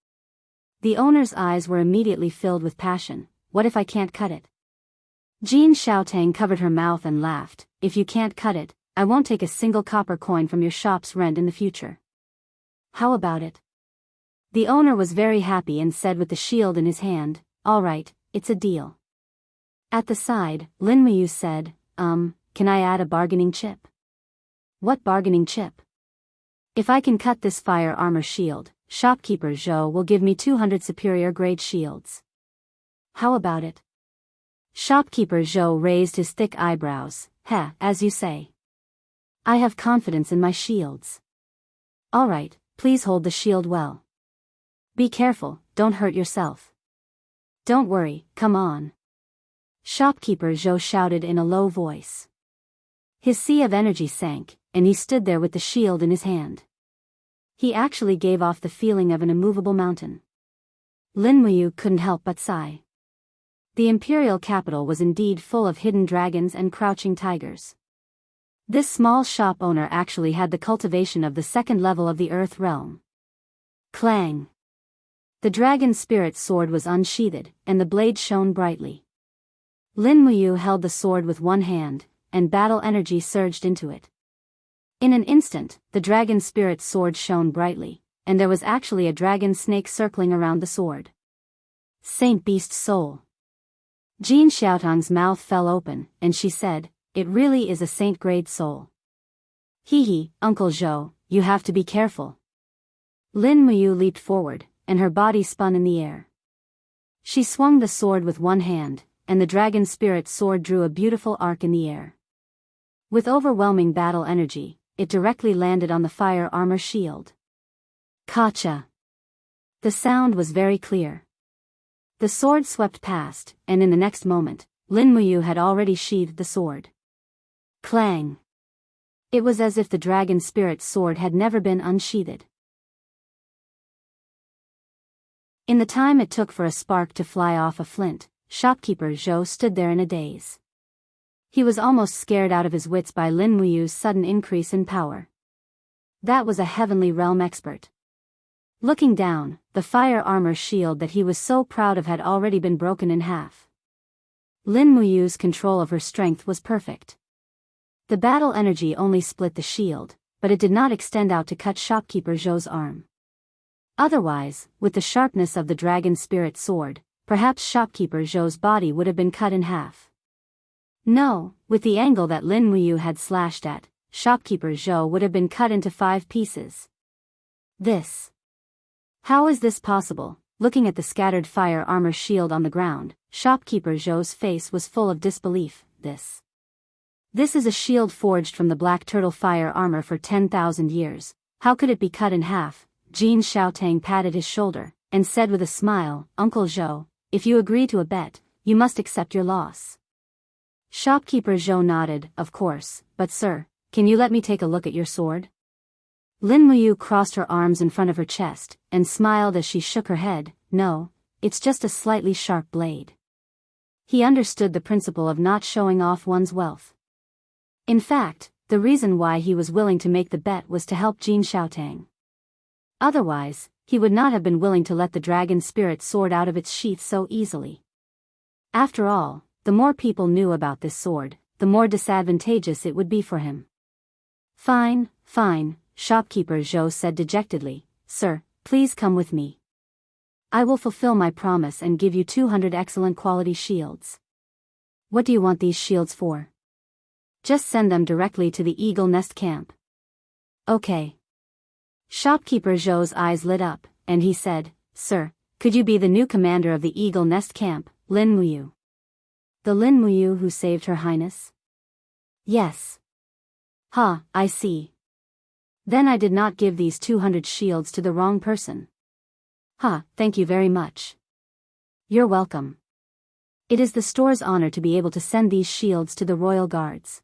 S1: The owner's eyes were immediately filled with passion. "What if I can't cut it?" Jin Xiaotang covered her mouth and laughed. "If you can't cut it, I won't take a single copper coin from your shop's rent in the future. How about it?" The owner was very happy and said with the shield in his hand, "All right, it's a deal." At the side, Lin Muyu said, Can I add a bargaining chip?" "What bargaining chip?" "If I can cut this fire armor shield, shopkeeper Zhou will give me 200 superior grade shields." "How about it?" Shopkeeper Zhou raised his thick eyebrows. As you say. I have confidence in my shields." "All right, please hold the shield well. Be careful, don't hurt yourself." "Don't worry, come on." Shopkeeper Zhou shouted in a low voice. His sea of energy sank, and he stood there with the shield in his hand. He actually gave off the feeling of an immovable mountain. Lin Muyu couldn't help but sigh. The imperial capital was indeed full of hidden dragons and crouching tigers. This small shop owner actually had the cultivation of the second level of the earth realm. Clang! The dragon spirit sword was unsheathed, and the blade shone brightly. Lin Muyu held the sword with one hand, and battle energy surged into it. In an instant, the dragon spirit sword shone brightly, and there was actually a dragon snake circling around the sword. Saint Beast Soul. Jin Xiaotang's mouth fell open, and she said, "It really is a saint-grade soul." Hee, Uncle Zhou, you have to be careful. Lin Muyu leaped forward, and her body spun in the air. She swung the sword with one hand, and the dragon spirit sword drew a beautiful arc in the air. With overwhelming battle energy, it directly landed on the fire armor shield. Kacha! The sound was very clear. The sword swept past, and in the next moment, Lin Muyu had already sheathed the sword. Clang! It was as if the dragon spirit sword had never been unsheathed. In the time it took for a spark to fly off a flint, shopkeeper Zhou stood there in a daze. He was almost scared out of his wits by Lin Muyu's sudden increase in power. That was a heavenly realm expert. Looking down, the fire armor shield that he was so proud of had already been broken in half. Lin Muyu's control of her strength was perfect. The battle energy only split the shield, but it did not extend out to cut shopkeeper Zhou's arm. Otherwise, with the sharpness of the dragon spirit sword, perhaps shopkeeper Zhou's body would have been cut in half. No, with the angle that Lin Muyu had slashed at, shopkeeper Zhou would have been cut into 5 pieces. How is this possible? Looking at the scattered fire armor shield on the ground, shopkeeper Zhou's face was full of disbelief. This is a shield forged from the black turtle fire armor for 10,000 years. How could it be cut in half? Jin Xiaotang patted his shoulder, and said with a smile, Uncle Zhou, if you agree to a bet, you must accept your loss. Shopkeeper Zhou nodded, of course, but sir, can you let me take a look at your sword? Lin Muyu crossed her arms in front of her chest, and smiled as she shook her head. No, it's just a slightly sharp blade. He understood the principle of not showing off one's wealth. In fact, the reason why he was willing to make the bet was to help Jin Xiaotang. Otherwise, he would not have been willing to let the dragon spirit sword out of its sheath so easily. After all, the more people knew about this sword, the more disadvantageous it would be for him. Fine, shopkeeper Zhou said dejectedly, sir, please come with me. I will fulfill my promise and give you 200 excellent quality shields. What do you want these shields for? Just send them directly to the Eagle Nest camp. Okay. Shopkeeper Zhou's eyes lit up, and he said, Sir, could you be the new commander of the Eagle Nest camp, Lin Muyu? The Lin Muyu who saved Her Highness? Yes. I see. Then I did not give these 200 shields to the wrong person. Thank you very much. You're welcome. It is the store's honor to be able to send these shields to the royal guards.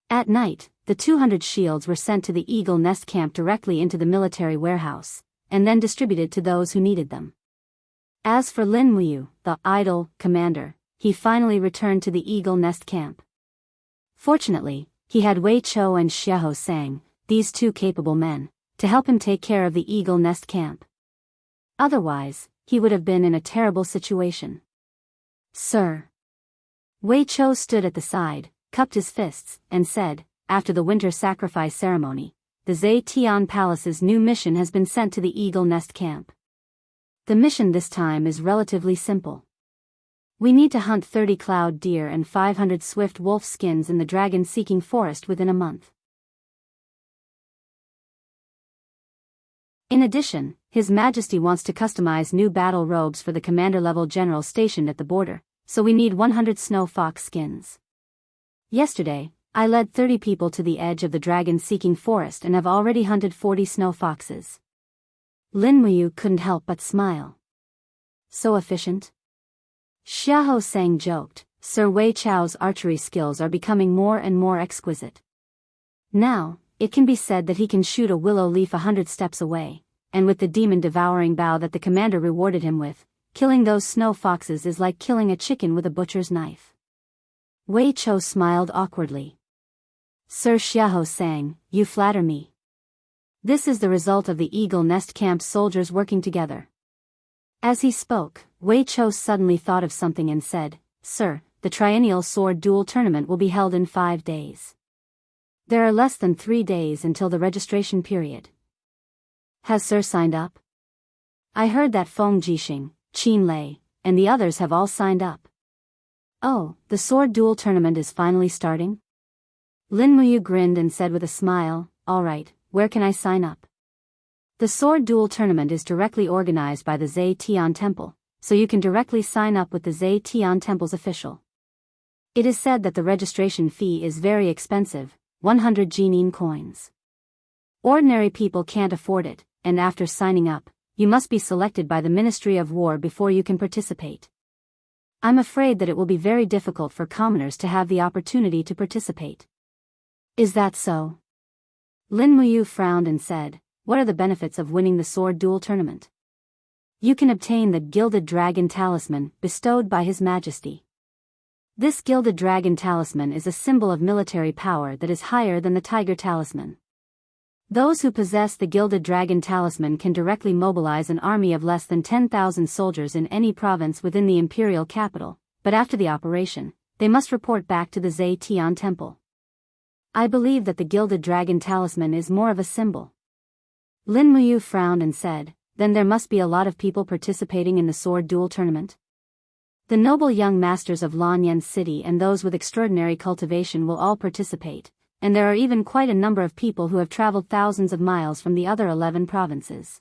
S1: At night, the 200 shields were sent to the Eagle Nest camp directly into the military warehouse, and then distributed to those who needed them. As for Lin Muyu, the idle commander, he finally returned to the Eagle Nest camp. Fortunately, he had Wei Chou and Xiahou Sang, these 2 capable men, to help him take care of the Eagle Nest camp. Otherwise, he would have been in a terrible situation. Sir. Wei Chou stood at the side, cupped his fists, and said, after the winter sacrifice ceremony, the Zetian Palace's new mission has been sent to the Eagle Nest camp. The mission this time is relatively simple. We need to hunt 30 cloud deer and 500 swift wolf skins in the dragon-seeking forest within a month. In addition, His Majesty wants to customize new battle robes for the commander-level general stationed at the border, so we need 100 snow fox skins. Yesterday, I led 30 people to the edge of the dragon-seeking forest and have already hunted 40 snow foxes. Lin Muyu couldn't help but smile. So efficient? Xiahou Sang joked, Sir Wei Chou's archery skills are becoming more and more exquisite. Now, it can be said that he can shoot a willow leaf 100 steps away, and with the demon-devouring bow that the commander rewarded him with, killing those snow foxes is like killing a chicken with a butcher's knife. Wei Chou smiled awkwardly. Sir Xiahou Sang, you flatter me. This is the result of the Eagle Nest Camp's soldiers working together. As he spoke, Wei Chou suddenly thought of something and said, Sir, the Triennial Sword Duel Tournament will be held in 5 days. There are less than 3 days until the registration period. Has Sir signed up? I heard that Feng Jixing, Qin Lei, and the others have all signed up. Oh, the Sword Duel Tournament is finally starting? Lin Muyu grinned and said with a smile, All right, where can I sign up? The sword duel tournament is directly organized by the Zetian Temple, so you can directly sign up with the Zetian Temple's official. It is said that the registration fee is very expensive, 100 Genin coins. Ordinary people can't afford it, and after signing up, you must be selected by the Ministry of War before you can participate. I'm afraid that it will be very difficult for commoners to have the opportunity to participate. Is that so? Lin Muyu frowned and said, what are the benefits of winning the sword duel tournament? You can obtain the Gilded Dragon Talisman bestowed by His Majesty. This Gilded Dragon Talisman is a symbol of military power that is higher than the Tiger Talisman. Those who possess the Gilded Dragon Talisman can directly mobilize an army of less than 10,000 soldiers in any province within the imperial capital, but after the operation, they must report back to the Zetian Temple. I believe that the Gilded Dragon Talisman is more of a symbol. Lin Muyu frowned and said, then there must be a lot of people participating in the sword duel tournament. The noble young masters of Lanyan City and those with extraordinary cultivation will all participate, and there are even quite a number of people who have traveled thousands of miles from the other 11 provinces.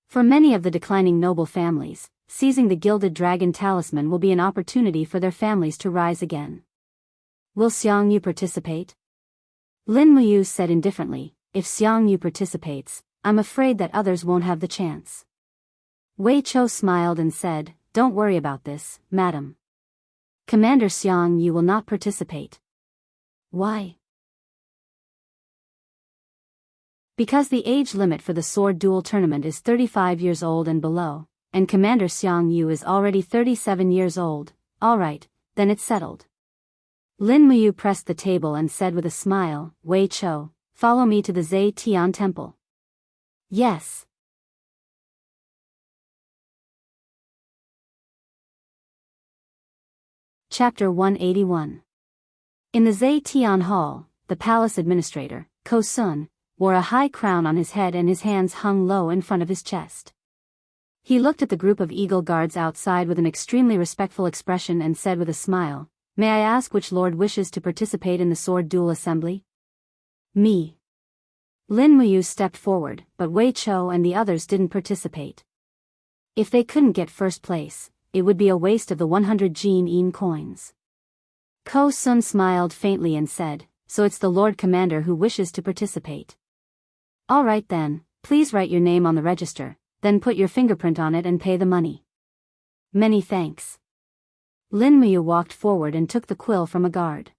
S1: For many of the declining noble families, seizing the Gilded Dragon Talisman will be an opportunity for their families to rise again. Will Xiang Yu participate? Lin Muyu said indifferently, if Xiang Yu participates, I'm afraid that others won't have the chance. Wei Chou smiled and said, don't worry about this, madam. Commander Xiang Yu will not participate. Why? Because the age limit for the sword duel tournament is 35 years old and below, and Commander Xiang Yu is already 37 years old. Alright, then it's settled. Lin Muyu pressed the table and said with a smile, Wei Chou, follow me to the Zetian Temple. Yes. Chapter 181. In the Zetian Hall, the palace administrator, Ko Sun, wore a high crown on his head and his hands hung low in front of his chest. He looked at the group of eagle guards outside with an extremely respectful expression and said with a smile, may I ask which lord wishes to participate in the sword duel assembly? Me. Lin Muyu stepped forward, but Wei Chou and the others didn't participate. If they couldn't get first place, it would be a waste of the 100 Genin coins. Ko Sun smiled faintly and said, so it's the Lord Commander who wishes to participate. All right then, please write your name on the register, then put your fingerprint on it and pay the money. Many thanks. Lin Muyu walked forward and took the quill from a guard.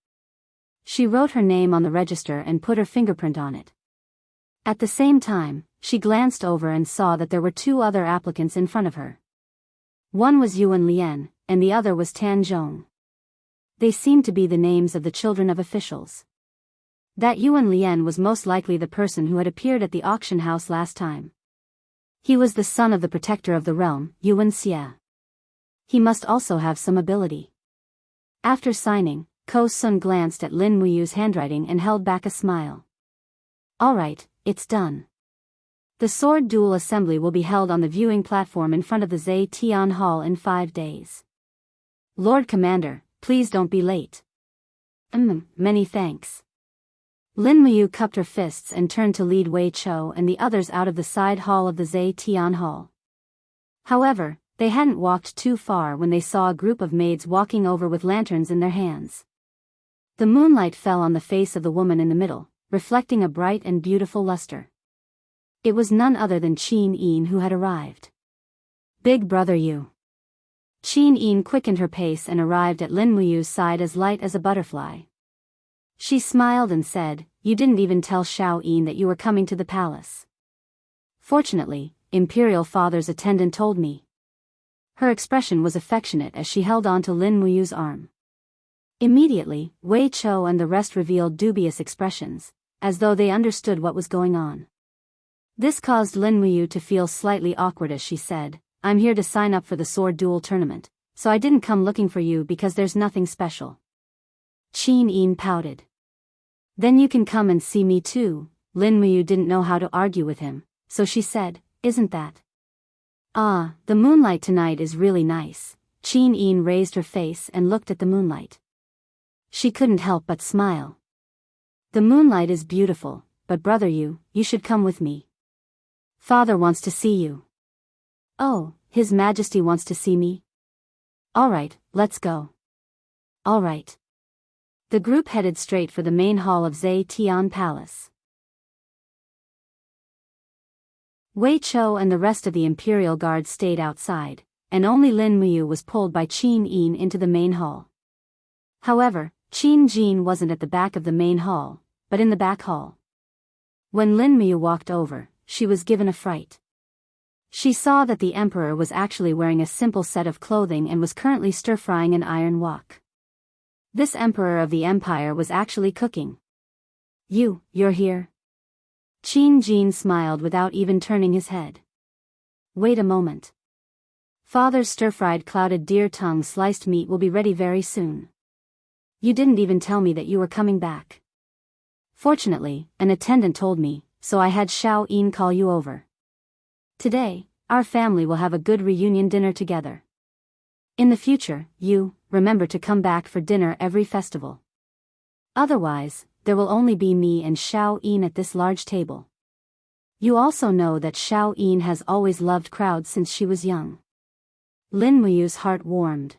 S1: She wrote her name on the register and put her fingerprint on it. At the same time, she glanced over and saw that there were two other applicants in front of her. One was Yuan Lian, and the other was Tan Zhong. They seemed to be the names of the children of officials. That Yuan Lian was most likely the person who had appeared at the auction house last time. He was the son of the protector of the realm, Yuan Xie. He must also have some ability. After signing, Ko Sun glanced at Lin Muyu's handwriting and held back a smile. All right, it's done. The sword duel assembly will be held on the viewing platform in front of the Zetian Hall in 5 days. Lord Commander, please don't be late. Many thanks. Lin Muyu cupped her fists and turned to lead Wei Chou and the others out of the side hall of the Zetian Hall. However, they hadn't walked too far when they saw a group of maids walking over with lanterns in their hands. The moonlight fell on the face of the woman in the middle, reflecting a bright and beautiful luster. It was none other than Qin Yin who had arrived. Big brother Yu. Qin Yin quickened her pace and arrived at Lin Muyu's side as light as a butterfly. She smiled and said, you didn't even tell Xiao Yin that you were coming to the palace. Fortunately, Imperial Father's attendant told me. Her expression was affectionate as she held on to Lin Muyu's arm. Immediately, Wei Chou and the rest revealed dubious expressions, as though they understood what was going on. This caused Lin Muyu to feel slightly awkward as she said, I'm here to sign up for the sword duel tournament, so I didn't come looking for you because there's nothing special. Qin Yin pouted. Then you can come and see me too. Lin Muyu didn't know how to argue with him, so she said, isn't that? Ah, the moonlight tonight is really nice. Qin Yin raised her face and looked at the moonlight. She couldn't help but smile. The moonlight is beautiful, but brother you should come with me. Father wants to see you. Oh, His Majesty wants to see me? Alright, let's go. Alright. The group headed straight for the main hall of Zetian Palace. Wei Chou and the rest of the Imperial Guard stayed outside, and only Lin Muyu was pulled by Qin Yin into the main hall. However, Qin Jin wasn't at the back of the main hall, but in the back hall. When Lin Muyu walked over, she was given a fright. She saw that the emperor was actually wearing a simple set of clothing and was currently stir-frying an iron wok. This emperor of the empire was actually cooking. You're here? Qin Jin smiled without even turning his head. Wait a moment. Father's stir-fried clouded deer tongue sliced meat will be ready very soon. You didn't even tell me that you were coming back. Fortunately, an attendant told me, so I had Xiao Yin call you over. Today, our family will have a good reunion dinner together. In the future, remember to come back for dinner every festival. Otherwise, there will only be me and Xiao Yin at this large table. You also know that Xiao Yin has always loved crowds since she was young. Lin Muyu's heart warmed.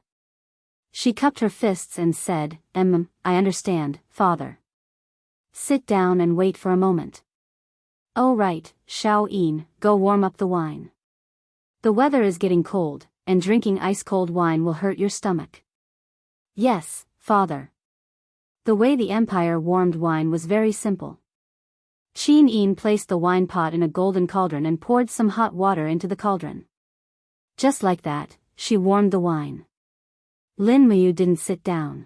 S1: She cupped her fists and said, I understand, father. Sit down and wait for a moment. Oh right, Xiao Yin, go warm up the wine. The weather is getting cold, and drinking ice-cold wine will hurt your stomach. Yes, father. The way the empire warmed wine was very simple. Qin Yin placed the wine pot in a golden cauldron and poured some hot water into the cauldron. Just like that, she warmed the wine. Lin Muyu didn't sit down.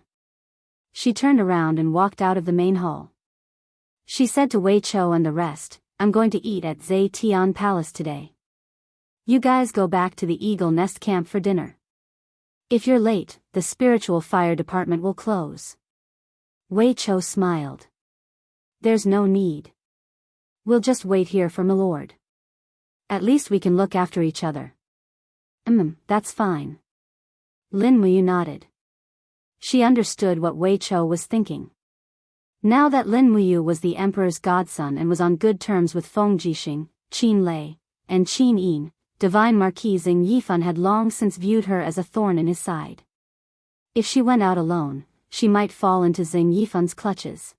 S1: She turned around and walked out of the main hall. She said to Wei Chou and the rest, I'm going to eat at Zetian Palace today. You guys go back to the Eagle Nest camp for dinner. If you're late, the spiritual fire department will close. Wei Chou smiled. There's no need. We'll just wait here for Milord. At least we can look after each other. That's fine. Lin Muyu nodded. She understood what Wei Chou was thinking. Now that Lin Muyu was the emperor's godson and was on good terms with Feng Jixing, Qin Lei, and Qin Yin, divine Marquis Xing Yifan had long since viewed her as a thorn in his side. If she went out alone, she might fall into Xing Yifan's clutches.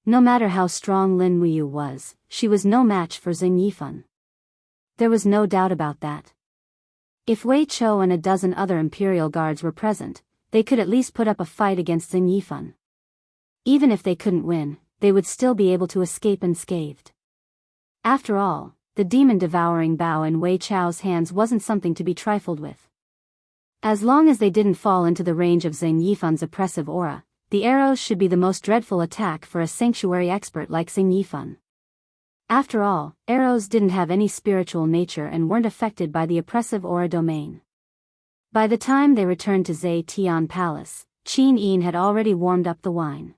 S1: No matter how strong Lin Muyu was, she was no match for Xing Yifan. There was no doubt about that. If Wei Chou and a dozen other imperial guards were present, they could at least put up a fight against Xing Yifan. Even if they couldn't win, they would still be able to escape unscathed. After all, the demon-devouring bow in Wei Chou's hands wasn't something to be trifled with. As long as they didn't fall into the range of Xing Yifan's oppressive aura, the arrows should be the most dreadful attack for a sanctuary expert like Xing Yifan. After all, arrows didn't have any spiritual nature and weren't affected by the oppressive aura domain. By the time they returned to Zetian Palace, Qin Yin had already warmed up the wine.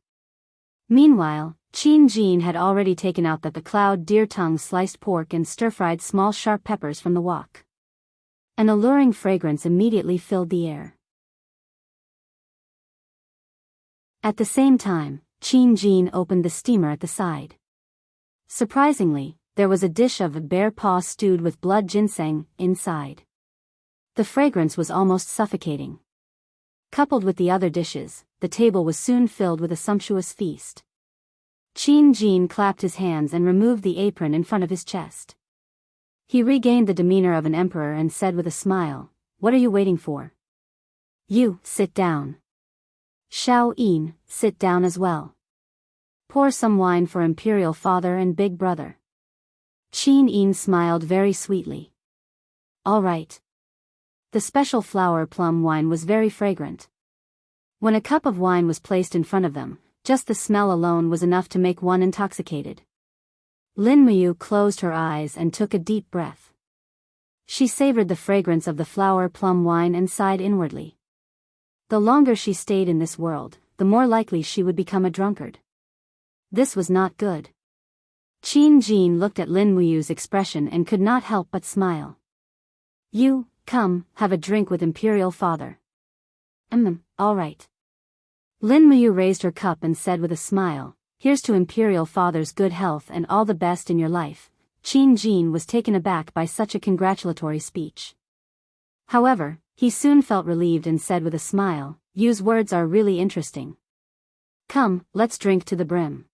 S1: Meanwhile, Qin Jin had already taken out the cloud deer tongue sliced pork and stir-fried small sharp peppers from the wok. An alluring fragrance immediately filled the air. At the same time, Qin Jin opened the steamer at the side. Surprisingly, there was a dish of bear paw stewed with blood ginseng inside. The fragrance was almost suffocating. Coupled with the other dishes, the table was soon filled with a sumptuous feast. Qin Jin clapped his hands and removed the apron in front of his chest. He regained the demeanor of an emperor and said with a smile, "What are you waiting for? You, sit down. Xiao Yin, sit down as well. Pour some wine for Imperial Father and Big Brother." Qin Yin smiled very sweetly. All right. The special flower plum wine was very fragrant. When a cup of wine was placed in front of them, just the smell alone was enough to make one intoxicated. Lin Muyu closed her eyes and took a deep breath. She savored the fragrance of the flower plum wine and sighed inwardly. The longer she stayed in this world, the more likely she would become a drunkard. This was not good. Qin Jin looked at Lin Muyu's expression and could not help but smile. You, come, have a drink with Imperial Father. All right. Lin Muyu raised her cup and said with a smile, "Here's to Imperial Father's good health and all the best in your life, Qin Jin was taken aback by such a congratulatory speech. However, he soon felt relieved and said with a smile, "Yu's words are really interesting. Come, let's drink to the brim.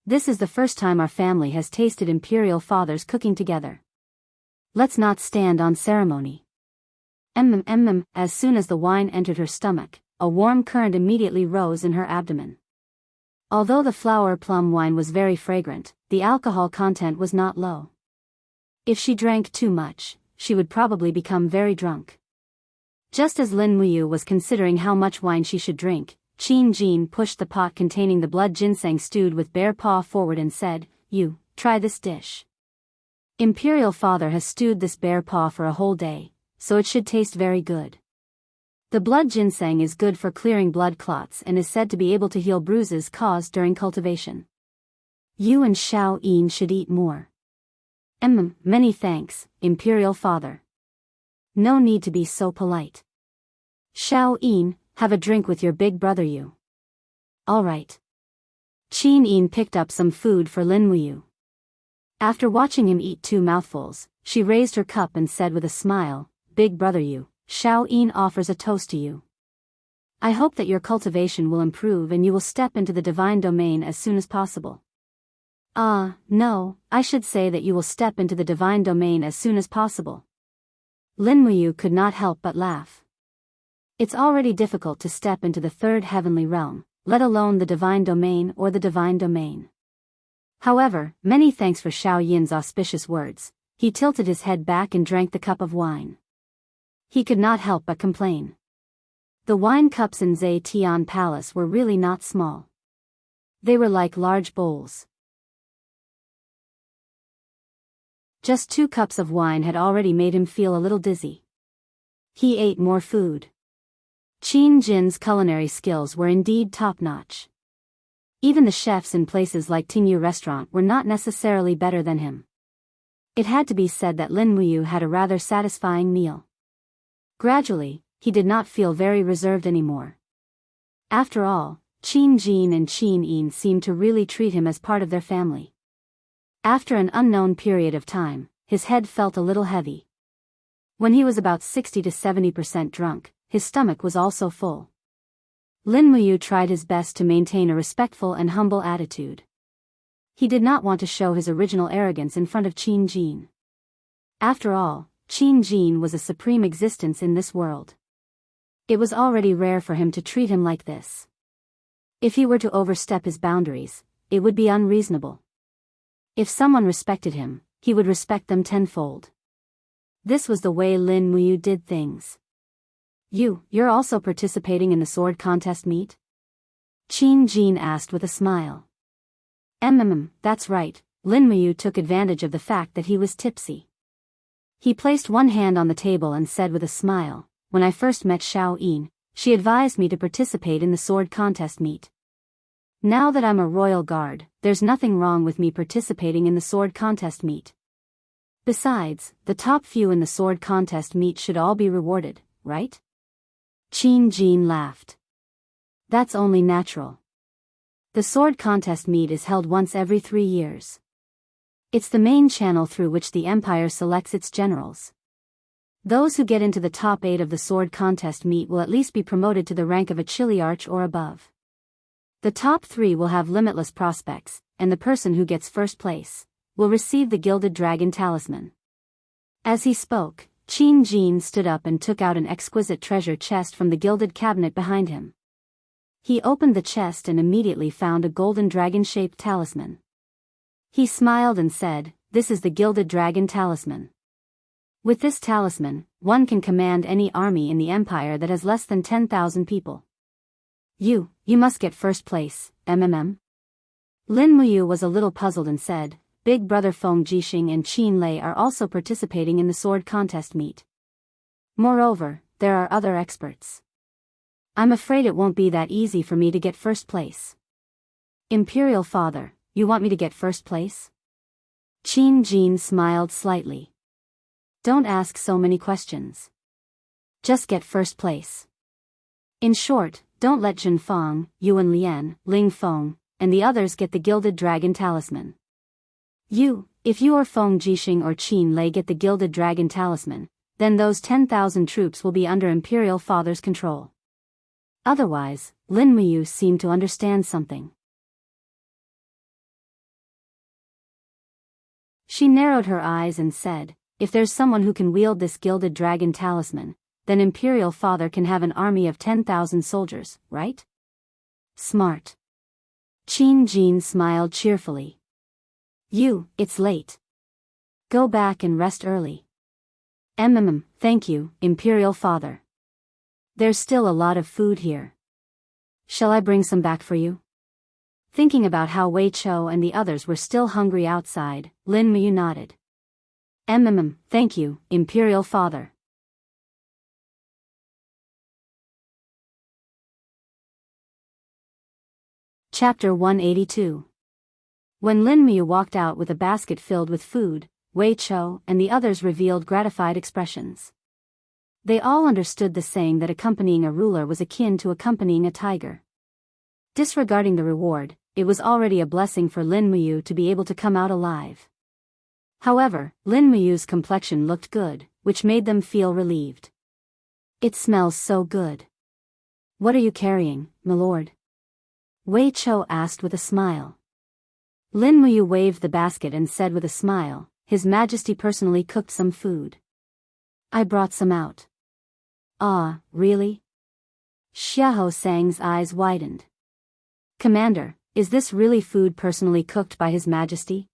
S1: This is the first time our family has tasted Imperial Father's cooking together. Let's not stand on ceremony." As soon as the wine entered her stomach, a warm current immediately rose in her abdomen. Although the flower plum wine was very fragrant, the alcohol content was not low. If she drank too much, she would probably become very drunk. Just as Lin Muyu was considering how much wine she should drink, Qin Jin pushed the pot containing the blood ginseng stewed with bear paw forward and said, "You, try this dish. Imperial Father has stewed this bear paw for a whole day, so it should taste very good. The blood ginseng is good for clearing blood clots and is said to be able to heal bruises caused during cultivation. You and Xiao Yin should eat more." Many thanks, Imperial Father. No need to be so polite. Xiao Yin, have a drink with your big brother Yu. All right. Qin Yin picked up some food for Lin Muyu. After watching him eat 2 mouthfuls, she raised her cup and said with a smile, "Big brother Yu, Xiao Yin offers a toast to you. I hope that your cultivation will improve and you will step into the divine domain as soon as possible." No, I should say that you will step into the divine domain as soon as possible. Lin Muyu could not help but laugh. It's already difficult to step into the 3rd heavenly realm, let alone the divine domain or the divine domain. However, many thanks for Xiao Yin's auspicious words. He tilted his head back and drank the cup of wine. He could not help but complain. The wine cups in Zetian Palace were really not small. They were like large bowls. Just 2 cups of wine had already made him feel a little dizzy. He ate more food. Qin Jin's culinary skills were indeed top-notch. Even the chefs in places like Tingyu Restaurant were not necessarily better than him. It had to be said that Lin Muyu had a rather satisfying meal. Gradually, he did not feel very reserved anymore. After all, Qin Jin and Qin Yin seemed to really treat him as part of their family. After an unknown period of time, his head felt a little heavy. When he was about 60 to 70% drunk, his stomach was also full. Lin Muyu tried his best to maintain a respectful and humble attitude. He did not want to show his original arrogance in front of Qin Jin. After all, Qin Jin was a supreme existence in this world. It was already rare for him to treat him like this. If he were to overstep his boundaries, it would be unreasonable. If someone respected him, he would respect them tenfold. This was the way Lin Muyu did things. You're also participating in the sword contest meet? Qin Jin asked with a smile. That's right, Lin Muyu took advantage of the fact that he was tipsy. He placed one hand on the table and said with a smile, "When I first met Xiao Yin, she advised me to participate in the sword contest meet. Now that I'm a royal guard, there's nothing wrong with me participating in the sword contest meet. Besides, the top few in the sword contest meet should all be rewarded, right?" Qin Jin laughed. "That's only natural. The sword contest meet is held once every 3 years. It's the main channel through which the empire selects its generals. Those who get into the top 8 of the sword contest meet will at least be promoted to the rank of a Chiliarch or above. The top 3 will have limitless prospects, and the person who gets first place will receive the Gilded Dragon Talisman." As he spoke, Qin Jin stood up and took out an exquisite treasure chest from the gilded cabinet behind him. He opened the chest and immediately found a golden dragon-shaped talisman. He smiled and said, "This is the Gilded Dragon Talisman. With this talisman, one can command any army in the empire that has less than 10,000 people. You must get first place, Lin Muyu was a little puzzled and said, "Big brother Feng Jixing and Qin Lei are also participating in the sword contest meet. Moreover, there are other experts. I'm afraid it won't be that easy for me to get first place." "Imperial Father, you want me to get first place?" Qin Jin smiled slightly. "Don't ask so many questions. Just get first place. In short, don't let Jin Feng, Yuan Lian, Ling Feng, and the others get the Gilded Dragon Talisman. If you or Feng Jixing or Qin Lei get the Gilded Dragon Talisman, then those 10,000 troops will be under Imperial Father's control. Otherwise, Lin Muyu seemed to understand something. She narrowed her eyes and said, if there's someone who can wield this Gilded Dragon Talisman, then Imperial Father can have an army of 10,000 soldiers, right? Smart. Qin Jin smiled cheerfully. It's late. Go back and rest early. Thank you, Imperial Father. There's still a lot of food here. Shall I bring some back for you? Thinking about how Wei Chou and the others were still hungry outside, Lin Muyu nodded. Thank you, Imperial Father. Chapter 182. When Lin Muyu walked out with a basket filled with food, Wei Chou and the others revealed gratified expressions. They all understood the saying that accompanying a ruler was akin to accompanying a tiger. Disregarding the reward, it was already a blessing for Lin Muyu to be able to come out alive. However, Lin Muyu's complexion looked good, which made them feel relieved. It smells so good. What are you carrying, my lord? Wei Chou asked with a smile. Lin Muyu waved the basket and said with a smile, His Majesty personally cooked some food. I brought some out. Ah, really? Xiahou Sang's eyes widened. Commander, is this really food personally cooked by His Majesty?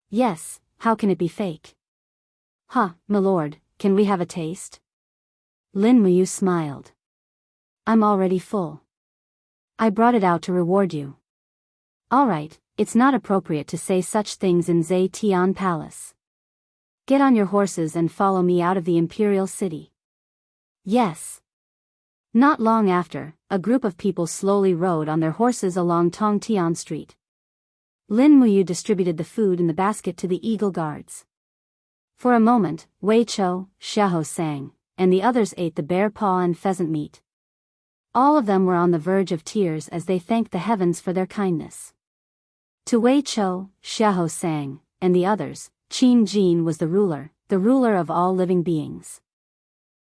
S1: Yes, how can it be fake? My lord, can we have a taste? Lin Muyu smiled. I'm already full. I brought it out to reward you. Alright, it's not appropriate to say such things in Zai Tian Palace. Get on your horses and follow me out of the Imperial City. Yes. Not long after, a group of people slowly rode on their horses along Tongtian Street. Lin Muyu distributed the food in the basket to the Eagle Guards. For a moment, Wei Chou, Xiahou Sang, and the others ate the bear paw and pheasant meat. All of them were on the verge of tears as they thanked the heavens for their kindness. To Wei Chou, Xiahou Sang, and the others, Qin Jin was the ruler of all living beings.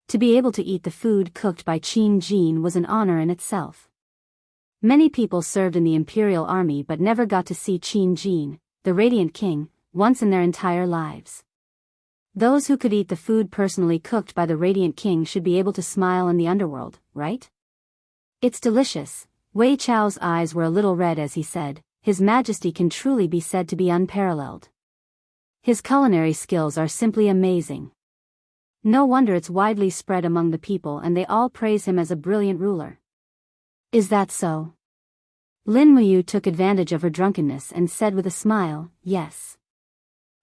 S1: To be able to eat the food cooked by Qin Jin was an honor in itself. Many people served in the imperial army but never got to see Qin Jin, the Radiant King, once in their entire lives. Those who could eat the food personally cooked by the Radiant King should be able to smile in the underworld, right? It's delicious. Wei Chou's eyes were a little red as he said, His Majesty can truly be said to be unparalleled. His culinary skills are simply amazing. No wonder it's widely spread among the people and they all praise him as a brilliant ruler. Is that so? Lin Muyu took advantage of her drunkenness and said with a smile, yes.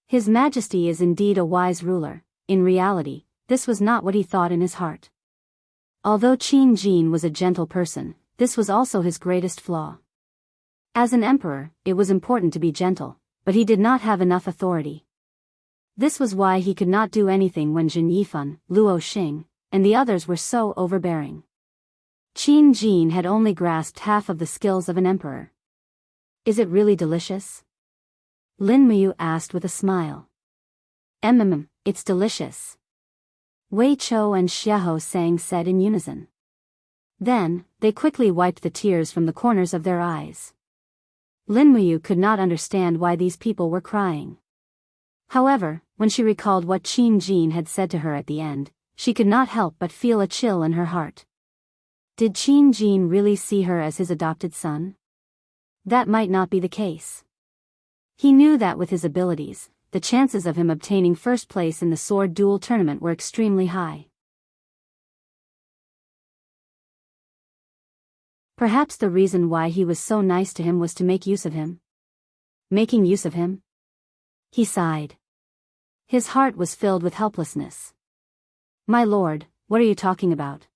S1: His Majesty is indeed a wise ruler. In reality, this was not what he thought in his heart. Although Qin Jin was a gentle person, this was also his greatest flaw. As an emperor, it was important to be gentle, but he did not have enough authority. This was why he could not do anything when Jin Yifan, Luo Xing, and the others were so overbearing. Qin Jin had only grasped half of the skills of an emperor. Is it really delicious? Lin Muyu asked with a smile. It's delicious. Wei Chou and Xiahou Sang said in unison. Then, they quickly wiped the tears from the corners of their eyes. Lin Muyu could not understand why these people were crying. However, when she recalled what Qin Jin had said to her at the end, she could not help but feel a chill in her heart. Did Qin Jin really see her as his adopted son? That might not be the case. He knew that with his abilities, the chances of him obtaining first place in the sword duel tournament were extremely high. Perhaps the reason why he was so nice to him was to make use of him. Making use of him? He sighed. His heart was filled with helplessness. My lord, what are you talking about?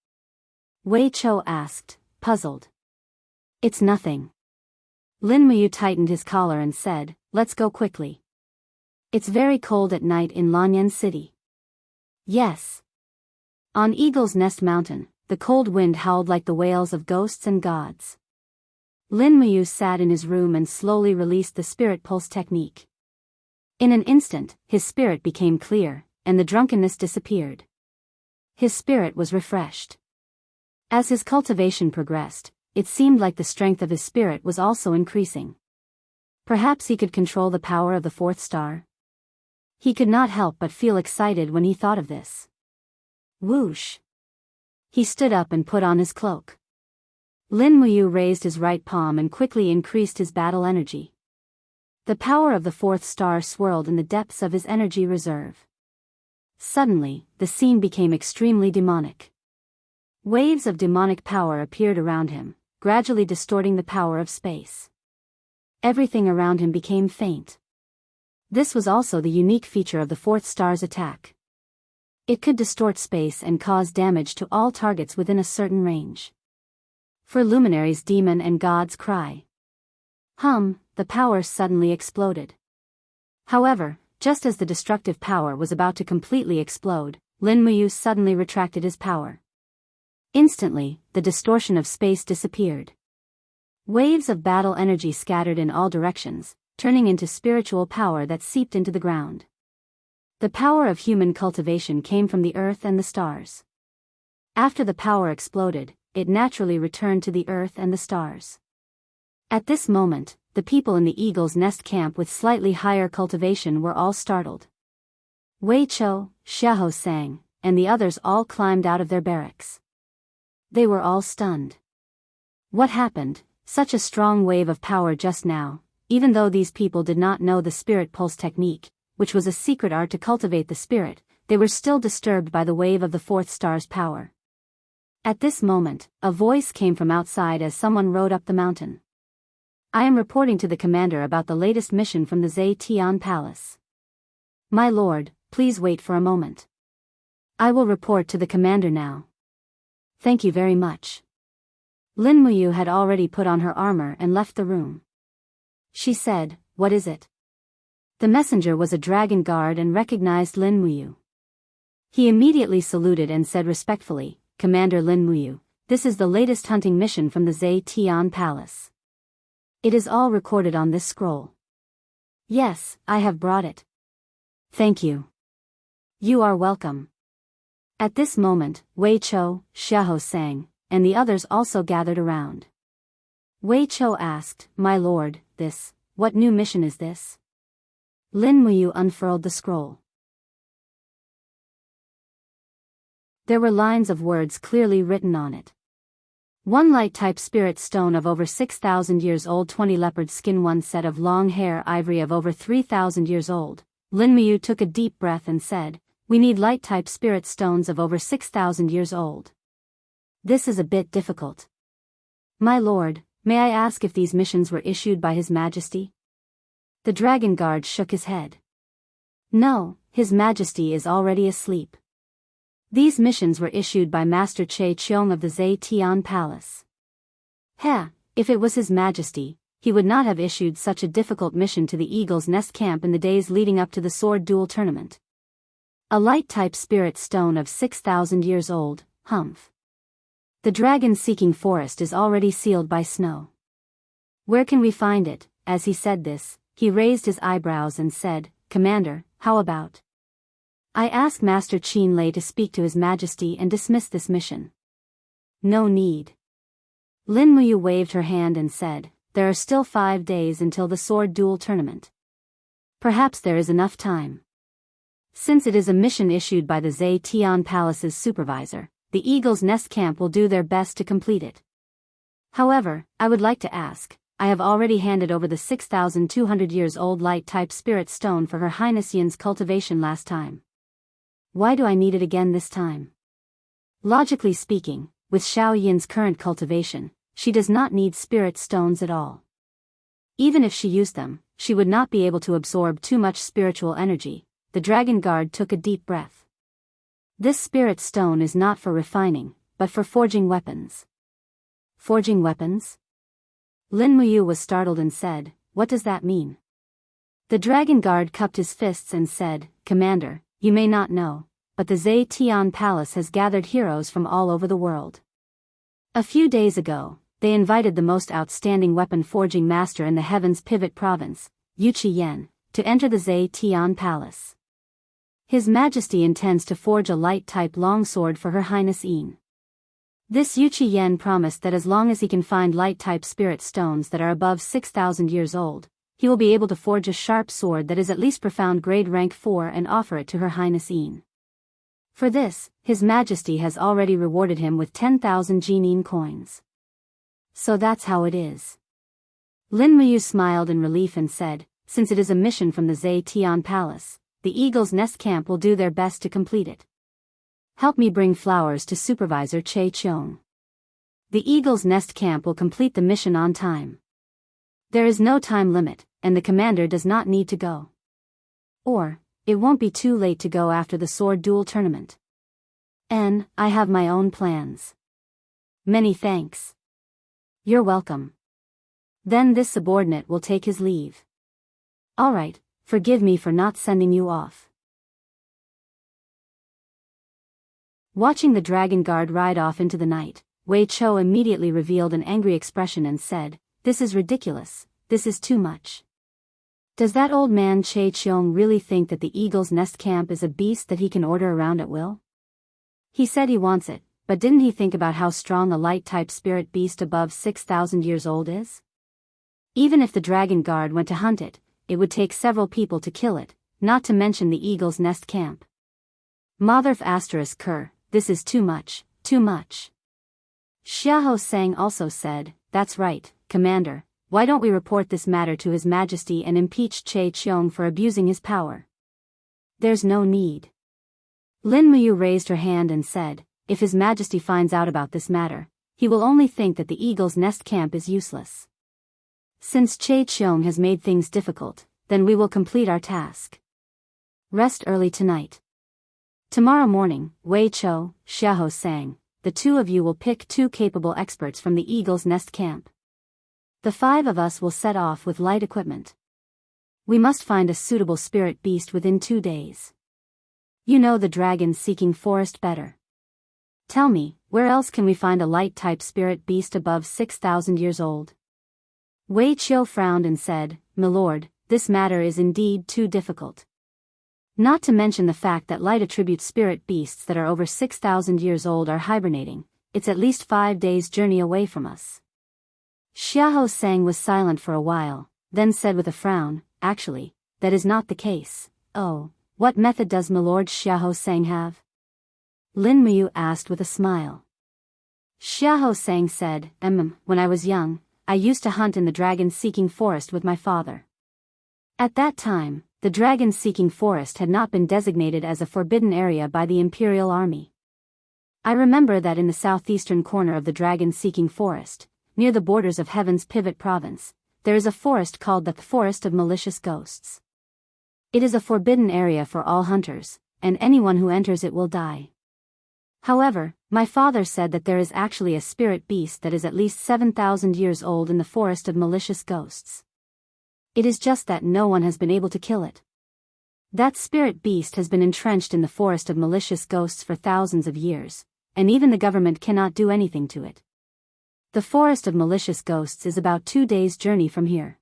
S1: Wei Chou asked, puzzled. It's nothing. Lin Muyu tightened his collar and said, let's go quickly. It's very cold at night in Lanyan City. Yes. On Eagle's Nest Mountain, the cold wind howled like the wails of ghosts and gods. Lin Muyu sat in his room and slowly released the spirit pulse technique. In an instant, his spirit became clear, and the drunkenness disappeared. His spirit was refreshed. As his cultivation progressed, it seemed like the strength of his spirit was also increasing. Perhaps he could control the power of the fourth star? He could not help but feel excited when he thought of this. Whoosh! He stood up and put on his cloak. Lin Muyu raised his right palm and quickly increased his battle energy. The power of the fourth star swirled in the depths of his energy reserve. Suddenly, the scene became extremely demonic. Waves of demonic power appeared around him, gradually distorting the power of space. Everything around him became faint. This was also the unique feature of the fourth star's attack. It could distort space and cause damage to all targets within a certain range. For luminaries, demon and gods cry. The power suddenly exploded. However, just as the destructive power was about to completely explode, Lin Muyu suddenly retracted his power. Instantly, the distortion of space disappeared. Waves of battle energy scattered in all directions, turning into spiritual power that seeped into the ground. The power of human cultivation came from the earth and the stars. After the power exploded, it naturally returned to the earth and the stars. At this moment, the people in the Eagle's Nest camp with slightly higher cultivation were all startled. Wei Chou, Xiahou Sang, and the others all climbed out of their barracks. They were all stunned. What happened? Such a strong wave of power just now. Even though these people did not know the spirit pulse technique, which was a secret art to cultivate the spirit, they were still disturbed by the wave of the fourth star's power. At this moment, a voice came from outside as someone rode up the mountain. I am reporting to the commander about the latest mission from the Zetian Palace. My lord, please wait for a moment. I will report to the commander now. Thank you very much. Lin Muyu had already put on her armor and left the room. She said, what is it? The messenger was a dragon guard and recognized Lin Muyu. He immediately saluted and said respectfully, Commander Lin Muyu, this is the latest hunting mission from the Zetian Palace. It is all recorded on this scroll. Yes, I have brought it. Thank you. You are welcome. At this moment, Wei Chou, Xiahou Sang, and the others also gathered around. Wei Chou asked, My lord, what new mission is this? Lin Muyu unfurled the scroll. There were lines of words clearly written on it. One light-type spirit stone of over 6,000 years old, 20 leopard skin, one set of long hair ivory of over 3,000 years old. Lin Muyu took a deep breath and said, we need light-type spirit stones of over 6,000 years old. This is a bit difficult. My lord, may I ask if these missions were issued by His Majesty? The dragon guard shook his head. No, His Majesty is already asleep. These missions were issued by Master Che Cheong of the Zetian Palace. If it was His Majesty, he would not have issued such a difficult mission to the Eagle's Nest camp in the days leading up to the sword duel tournament. A light-type spirit stone of 6,000 years old, humph. The dragon-seeking forest is already sealed by snow. Where can we find it? As he said this, he raised his eyebrows and said, Commander, how about? I ask Master Qin Lei to speak to His Majesty and dismiss this mission. No need. Lin Muyu waved her hand and said, there are still 5 days until the sword duel tournament. Perhaps there is enough time. Since it is a mission issued by the Zetian Palace's supervisor, the Eagle's Nest camp will do their best to complete it. However, I would like to ask, I have already handed over the 6,200 years old light-type spirit stone for Her Highness Yin's cultivation last time. Why do I need it again this time? Logically speaking, with Xiao Yin's current cultivation, she does not need spirit stones at all. Even if she used them, she would not be able to absorb too much spiritual energy. The dragon guard took a deep breath. This spirit stone is not for refining, but for forging weapons. Forging weapons? Lin Muyu was startled and said, what does that mean? The dragon guard cupped his fists and said, Commander, you may not know, but the Zetian Palace has gathered heroes from all over the world. A few days ago, they invited the most outstanding weapon forging master in the Heaven's Pivot Province, Yu Chi Yen, to enter the Zetian Palace. His Majesty intends to forge a light-type longsword for Her Highness Een. This Yu Yen promised that as long as he can find light-type spirit stones that are above 6,000 years old, he will be able to forge a sharp sword that is at least profound grade rank 4 and offer it to Her Highness Een. For this, His Majesty has already rewarded him with 10,000 Jineen coins. So that's how it is. Lin Muyu smiled in relief and said, since it is a mission from the Zetian Palace, the Eagle's Nest Camp will do their best to complete it. Help me bring flowers to Supervisor Che Cheong. The Eagle's Nest Camp will complete the mission on time. There is no time limit, and the commander does not need to go. Or, it won't be too late to go after the sword duel tournament. I have my own plans. Many thanks. You're welcome. Then this subordinate will take his leave. Alright, forgive me for not sending you off. Watching the dragon guard ride off into the night, Wei Chou immediately revealed an angry expression and said, "This is ridiculous, this is too much. Does that old man Che Cheong really think that the Eagle's Nest Camp is a beast that he can order around at will? He said he wants it, but didn't he think about how strong a light-type spirit beast above 6,000 years old is? Even if the dragon guard went to hunt it, it would take several people to kill it, not to mention the Eagle's Nest Camp. Motherf asterisk Ker, this is too much, too much." Xiahou Sang also said, "That's right, Commander, why don't we report this matter to His Majesty and impeach Che Cheong for abusing his power?" "There's no need." Lin Muyu raised her hand and said, "If His Majesty finds out about this matter, he will only think that the Eagle's Nest Camp is useless. Since Che Cheong has made things difficult, then we will complete our task. Rest early tonight. Tomorrow morning, Wei Chou, Xiahou Sang, the two of you will pick 2 capable experts from the Eagle's Nest Camp. The 5 of us will set off with light equipment. We must find a suitable spirit beast within 2 days. You know the dragon-seeking forest better. Tell me, where else can we find a light-type spirit beast above 6,000 years old?" Wei Chou frowned and said, "My lord, this matter is indeed too difficult. Not to mention the fact that light attribute spirit beasts that are over 6,000 years old are hibernating, it's at least 5 days' journey away from us." Xiahou Sang was silent for a while, then said with a frown, "Actually, that is not the case." "Oh, what method does my lord Xiahou Sang have?" Lin Muyu asked with a smile. Xiahou Sang said, When I was young, I used to hunt in the dragon-seeking forest with my father. At that time, the dragon-seeking forest had not been designated as a forbidden area by the Imperial Army. I remember that in the southeastern corner of the dragon-seeking forest, near the borders of Heaven's Pivot Province, there is a forest called the Forest of Malicious Ghosts. It is a forbidden area for all hunters, and anyone who enters it will die. However, my father said that there is actually a spirit beast that is at least 7,000 years old in the Forest of Malicious Ghosts. It is just that no one has been able to kill it. That spirit beast has been entrenched in the Forest of Malicious Ghosts for thousands of years, and even the government cannot do anything to it. The Forest of Malicious Ghosts is about 2 days' journey from here.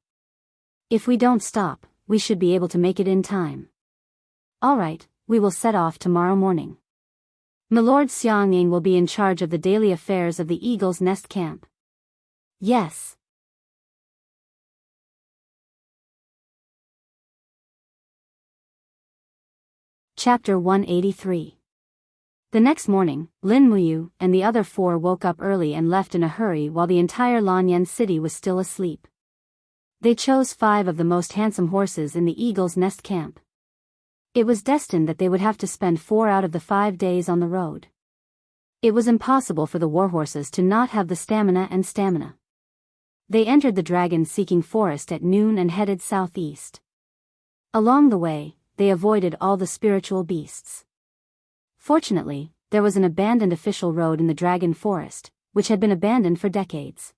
S1: If we don't stop, we should be able to make it in time. Alright, we will set off tomorrow morning. My Lord Xiangying will be in charge of the daily affairs of the Eagle's Nest Camp. Yes. Chapter 183. The next morning, Lin Muyu and the other 4 woke up early and left in a hurry while the entire Lanyan city was still asleep. They chose 5 of the most handsome horses in the Eagle's Nest Camp. It was destined that they would have to spend 4 out of the 5 days on the road. It was impossible for the warhorses to not have the stamina. They entered the dragon-seeking forest at noon and headed southeast. Along the way, they avoided all the spiritual beasts. Fortunately, there was an abandoned official road in the dragon forest, which had been abandoned for decades.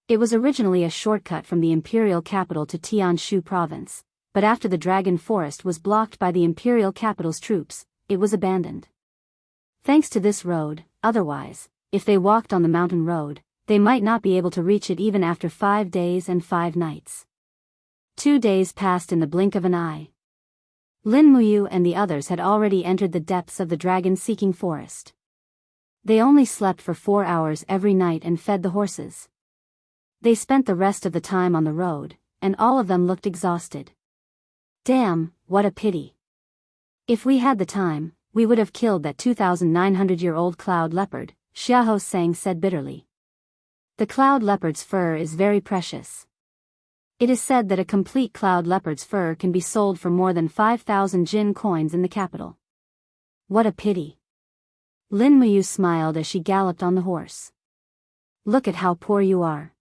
S1: It was originally a shortcut from the imperial capital to Tianshu province, but after the dragon forest was blocked by the imperial capital's troops, it was abandoned. Thanks to this road, otherwise, if they walked on the mountain road, they might not be able to reach it even after 5 days and 5 nights. 2 days passed in the blink of an eye. Lin Muyu and the others had already entered the depths of the dragon-seeking forest. They only slept for 4 hours every night and fed the horses. They spent the rest of the time on the road, and all of them looked exhausted. Damn, what a pity. If we had the time, we would have killed that 2,900-year-old cloud leopard, Xiahou Sang said bitterly. The cloud leopard's fur is very precious. It is said that a complete cloud leopard's fur can be sold for more than 5,000 jin coins in the capital. What a pity. Lin Muyu smiled as she galloped on the horse. Look at how poor you are.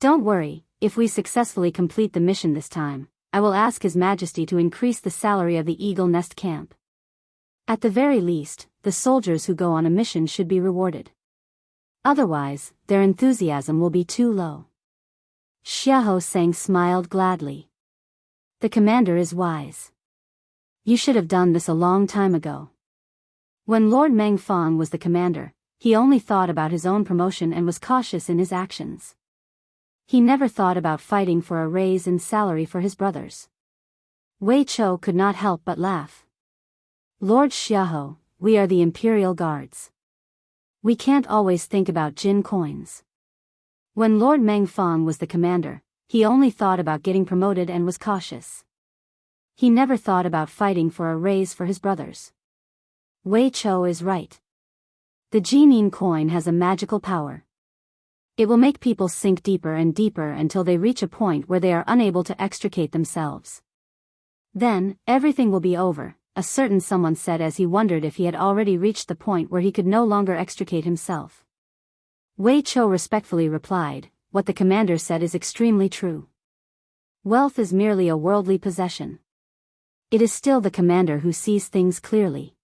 S1: Don't worry, if we successfully complete the mission this time, I will ask His Majesty to increase the salary of the Eagle Nest Camp. At the very least, the soldiers who go on a mission should be rewarded. Otherwise, their enthusiasm will be too low. Xiahou Sang smiled gladly. The commander is wise. You should have done this a long time ago. When Lord Meng Fong was the commander, he only thought about his own promotion and was cautious in his actions. He never thought about fighting for a raise in salary for his brothers. Wei Chou could not help but laugh. Lord Xiahou, we are the Imperial Guards. We can't always think about jin coins. When Lord Meng Fong was the commander, he only thought about getting promoted and was cautious. He never thought about fighting for a raise for his brothers. Wei Chou is right. The Jinin coin has a magical power. It will make people sink deeper and deeper until they reach a point where they are unable to extricate themselves. Then, everything will be over, a certain someone said as he wondered if he had already reached the point where he could no longer extricate himself. Wei Chou respectfully replied, what the commander said is extremely true. Wealth is merely a worldly possession. It is still the commander who sees things clearly.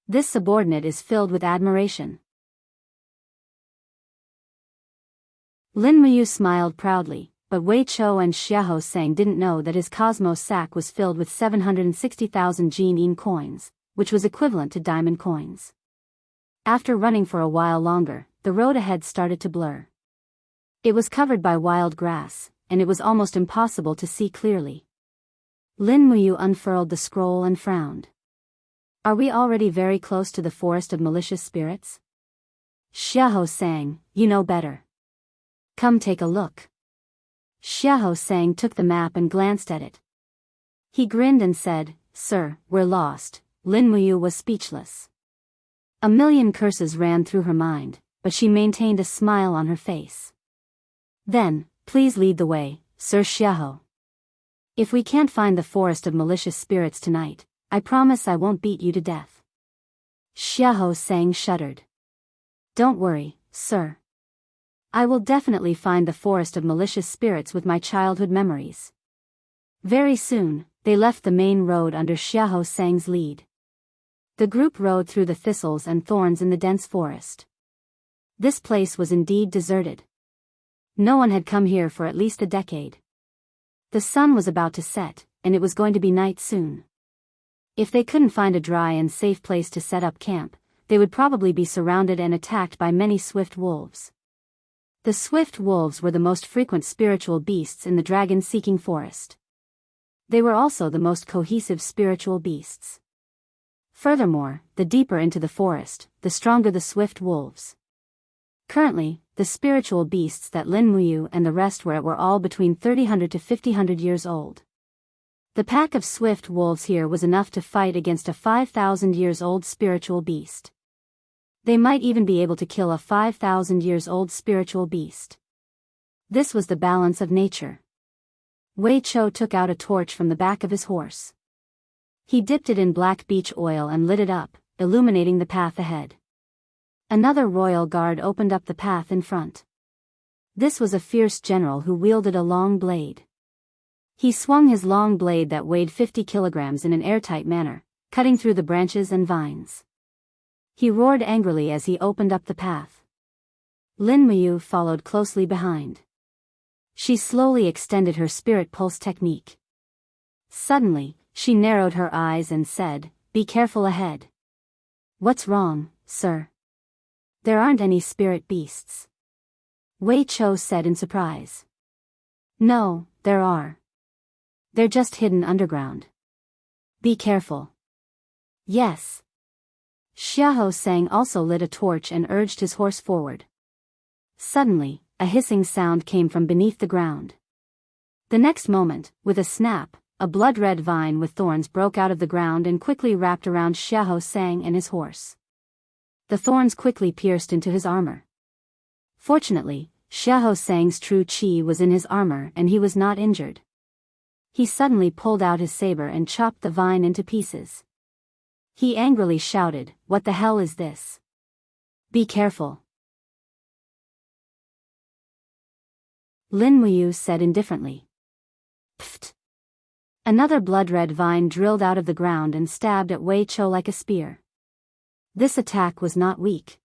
S1: This subordinate is filled with admiration. Lin Muyu smiled proudly, but Wei Chou and Xiahou Sang didn't know that his cosmos sack was filled with 760,000 Jinin coins, which was equivalent to diamond coins. After running for a while longer, the road ahead started to blur. It was covered by wild grass, and it was almost impossible to see clearly. Lin Muyu unfurled the scroll and frowned. Are we already very close to the forest of malicious spirits? Xiahou Sang, you know better. Come take a look. Xiahou Sang took the map and glanced at it. He grinned and said, Sir, we're lost. Lin Muyu was speechless. A million curses ran through her mind, but she maintained a smile on her face. Then, please lead the way, Sir Xiahou. If we can't find the forest of malicious spirits tonight, I promise I won't beat you to death. Xiahou Sang shuddered. Don't worry, sir. I will definitely find the forest of malicious spirits with my childhood memories. Very soon, they left the main road under Xiahou Sang's lead. The group rode through the thistles and thorns in the dense forest. This place was indeed deserted. No one had come here for at least a decade. The sun was about to set, and it was going to be night soon. If they couldn't find a dry and safe place to set up camp, they would probably be surrounded and attacked by many swift wolves. The swift wolves were the most frequent spiritual beasts in the dragon-seeking forest. They were also the most cohesive spiritual beasts. Furthermore, the deeper into the forest, the stronger the swift wolves. Currently, the spiritual beasts that Lin Muyu and the rest were at were all between 300 to 500 years old. The pack of swift wolves here was enough to fight against a 5,000 years old spiritual beast. They might even be able to kill a 5,000 years old spiritual beast. This was the balance of nature. Wei Chou took out a torch from the back of his horse. He dipped it in black beech oil and lit it up, illuminating the path ahead. Another royal guard opened up the path in front. This was a fierce general who wielded a long blade. He swung his long blade that weighed 50 kilograms in an airtight manner, cutting through the branches and vines. He roared angrily as he opened up the path. Lin Muyu followed closely behind. She slowly extended her spirit pulse technique. Suddenly, she narrowed her eyes and said, "Be careful ahead." "What's wrong, sir?" "There aren't any spirit beasts." Wei Chou said in surprise. "No, there are. They're just hidden underground. Be careful. Yes. Xiahou Sang also lit a torch and urged his horse forward. Suddenly, a hissing sound came from beneath the ground. The next moment, with a snap, a blood-red vine with thorns broke out of the ground and quickly wrapped around Xiahou Sang and his horse. The thorns quickly pierced into his armor. Fortunately, Xiahou Sang's true qi was in his armor and he was not injured. He suddenly pulled out his saber and chopped the vine into pieces. He angrily shouted, "What the hell is this? Be careful." Lin Muyu said indifferently. Pfft. Another blood-red vine drilled out of the ground and stabbed at Wei Chou like a spear. This attack was not weak.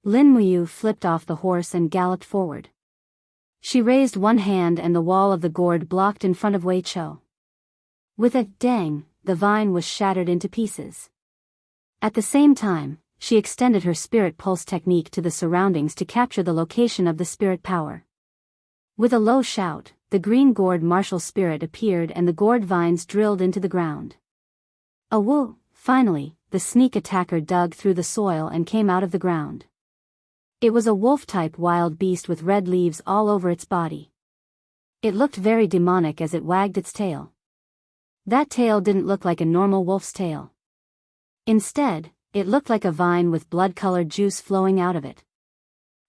S1: Lin Muyu flipped off the horse and galloped forward. She raised one hand and the wall of the gourd blocked in front of Wei Chou. With a dang, the vine was shattered into pieces. At the same time, she extended her spirit pulse technique to the surroundings to capture the location of the spirit power. With a low shout, the green gourd martial spirit appeared and the gourd vines drilled into the ground. A woo! Finally, the sneak attacker dug through the soil and came out of the ground. It was a wolf-type wild beast with red leaves all over its body. It looked very demonic as it wagged its tail. That tail didn't look like a normal wolf's tail. Instead, it looked like a vine with blood-colored juice flowing out of it.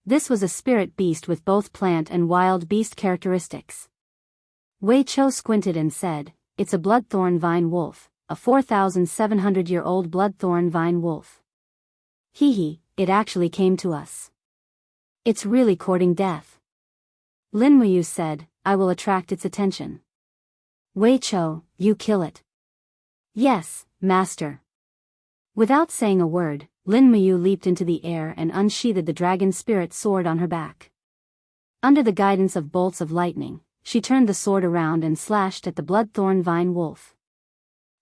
S1: This was a spirit beast with both plant and wild beast characteristics. Wei Chou squinted and said, "It's a bloodthorn vine wolf, a 4,700-year-old bloodthorn vine wolf. Hee, it actually came to us. It's really courting death." Lin Muyu said, "I will attract its attention." Wei Chou, you kill it. Yes, master. Without saying a word, Lin Muyu leaped into the air and unsheathed the dragon spirit sword on her back. Under the guidance of bolts of lightning, she turned the sword around and slashed at the bloodthorn vine wolf.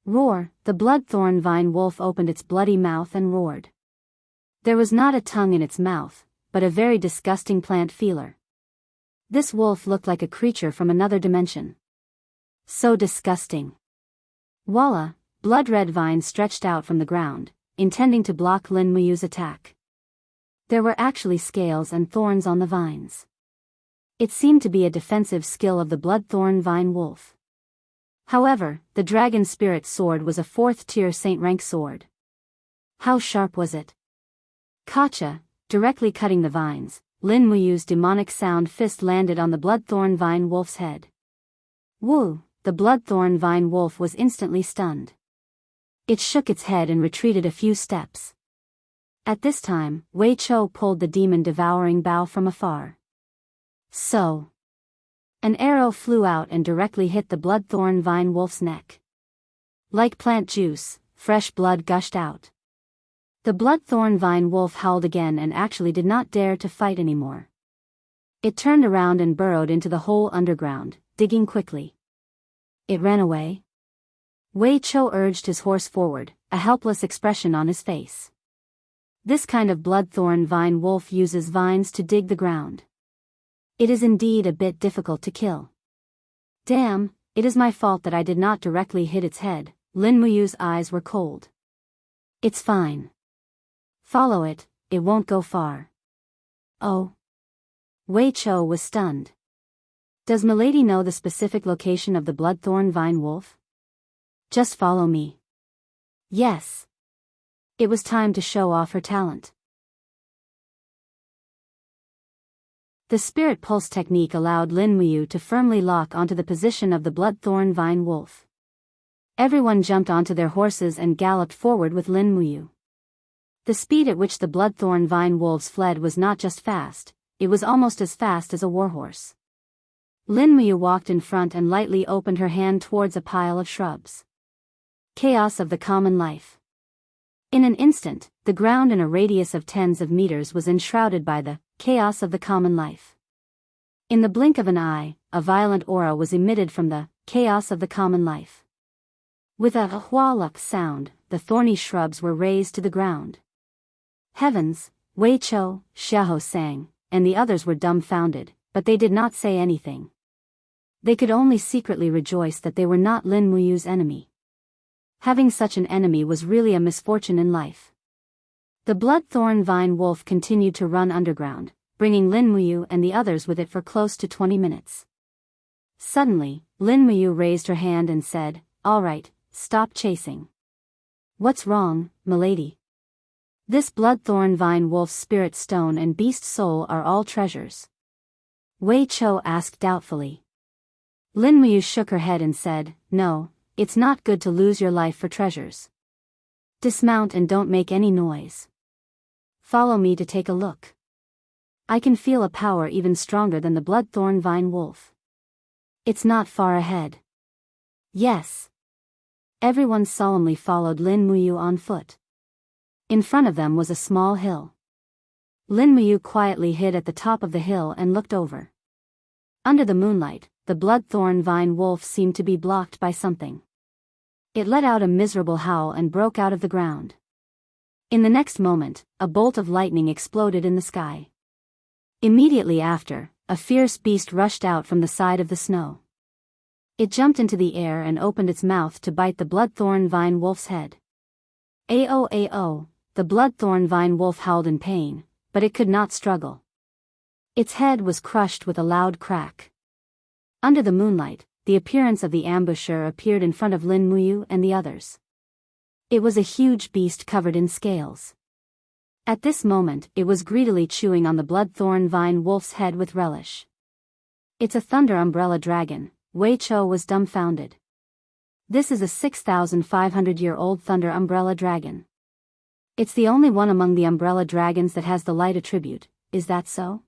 S1: Roar! The bloodthorn vine wolf opened its bloody mouth and roared. There was not a tongue in its mouth, but a very disgusting plant feeler. This wolf looked like a creature from another dimension. So disgusting. Voila! Blood-red vines stretched out from the ground, intending to block Lin Muyu's attack. There were actually scales and thorns on the vines. It seemed to be a defensive skill of the bloodthorn vine wolf. However, the dragon spirit sword was a 4th-tier saint rank sword. How sharp was it? Kacha, directly cutting the vines, Lin Muyu's demonic sound fist landed on the bloodthorn vine wolf's head. Woo! The bloodthorn vine wolf was instantly stunned. It shook its head and retreated a few steps. At this time, Wei Chou pulled the demon-devouring bow from afar. So. An arrow flew out and directly hit the bloodthorn vine wolf's neck. Like plant juice, fresh blood gushed out. The bloodthorn vine wolf howled again and actually did not dare to fight anymore. It turned around and burrowed into the hole underground, digging quickly. It ran away. Wei Chou urged his horse forward, a helpless expression on his face. This kind of bloodthorn vine wolf uses vines to dig the ground. It is indeed a bit difficult to kill. Damn, it is my fault that I did not directly hit its head. Lin Muyu's eyes were cold. It's fine. Follow it, it won't go far. Oh. Wei Chou was stunned. Does Milady know the specific location of the bloodthorn vine wolf? Just follow me. Yes. It was time to show off her talent. The spirit pulse technique allowed Lin Muyu to firmly lock onto the position of the bloodthorn vine wolf. Everyone jumped onto their horses and galloped forward with Lin Muyu. The speed at which the bloodthorn vine wolves fled was not just fast, it was almost as fast as a warhorse. Lin Muyu walked in front and lightly opened her hand towards a pile of shrubs. Chaos of the common life. In an instant, the ground in a radius of tens of meters was enshrouded by the chaos of the common life. In the blink of an eye, a violent aura was emitted from the chaos of the common life. With a hua-luck sound, the thorny shrubs were razed to the ground. Heavens, Wei Chou, Xiahou Sang, and the others were dumbfounded, but they did not say anything. They could only secretly rejoice that they were not Lin Muyu's enemy. Having such an enemy was really a misfortune in life. The bloodthorn vine wolf continued to run underground, bringing Lin Muyu and the others with it for close to 20 minutes. Suddenly, Lin Muyu raised her hand and said, "All right, stop chasing." "What's wrong, milady?" "This bloodthorn vine wolf's spirit stone and beast soul are all treasures." Wei Chou asked doubtfully. Lin Muyu shook her head and said, "No, it's not good to lose your life for treasures. Dismount and don't make any noise. Follow me to take a look. I can feel a power even stronger than the bloodthorn vine wolf. It's not far ahead." "Yes." Everyone solemnly followed Lin Muyu on foot. In front of them was a small hill. Lin Muyu quietly hid at the top of the hill and looked over. Under the moonlight, the bloodthorn vine wolf seemed to be blocked by something. It let out a miserable howl and broke out of the ground. In the next moment, a bolt of lightning exploded in the sky. Immediately after, a fierce beast rushed out from the side of the snow. It jumped into the air and opened its mouth to bite the bloodthorn vine wolf's head. "Ao ao," the bloodthorn vine wolf howled in pain, but it could not struggle. Its head was crushed with a loud crack. Under the moonlight, the appearance of the ambusher appeared in front of Lin Muyu and the others. It was a huge beast covered in scales. At this moment, it was greedily chewing on the bloodthorn vine wolf's head with relish. "It's a thunder umbrella dragon." Wei Chou was dumbfounded. "This is a 6,500-year-old thunder umbrella dragon. It's the only one among the umbrella dragons that has the light attribute, is that so?"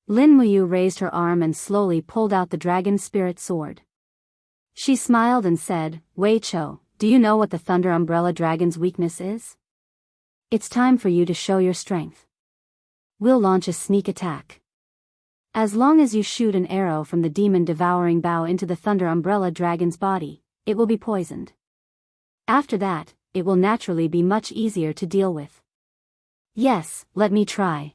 S1: Lin Muyu raised her arm and slowly pulled out the dragon spirit sword. She smiled and said, "Wei Chou, do you know what the thunder umbrella dragon's weakness is? It's time for you to show your strength. We'll launch a sneak attack. As long as you shoot an arrow from the demon-devouring bow into the thunder umbrella dragon's body, it will be poisoned. After that, it will naturally be much easier to deal with." "Yes, let me try."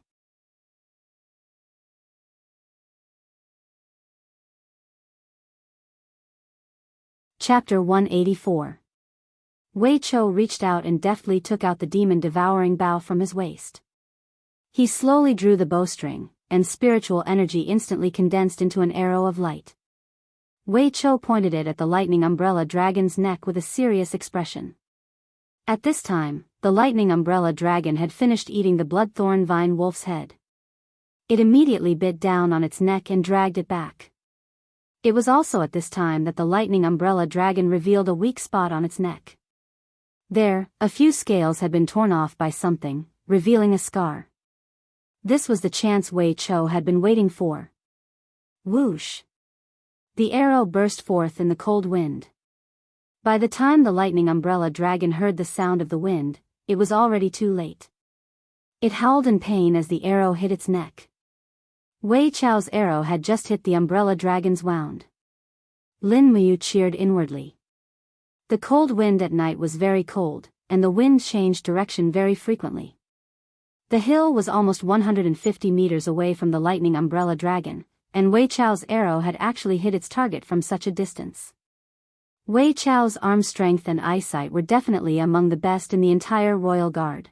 S1: Chapter 184. Wei Chou reached out and deftly took out the demon-devouring bow from his waist. He slowly drew the bowstring, and spiritual energy instantly condensed into an arrow of light. Wei Chou pointed it at the lightning umbrella dragon's neck with a serious expression. At this time, the lightning umbrella dragon had finished eating the bloodthorn vine wolf's head. It immediately bit down on its neck and dragged it back. It was also at this time that the lightning umbrella dragon revealed a weak spot on its neck. There, a few scales had been torn off by something, revealing a scar. This was the chance Wei Chou had been waiting for. Whoosh! The arrow burst forth in the cold wind. By the time the lightning umbrella dragon heard the sound of the wind, it was already too late. It howled in pain as the arrow hit its neck. Wei Chou's arrow had just hit the umbrella dragon's wound. Lin Muyu cheered inwardly. The cold wind at night was very cold, and the wind changed direction very frequently. The hill was almost 150 meters away from the lightning umbrella dragon, and Wei Chou's arrow had actually hit its target from such a distance. Wei Chou's arm strength and eyesight were definitely among the best in the entire Royal Guard.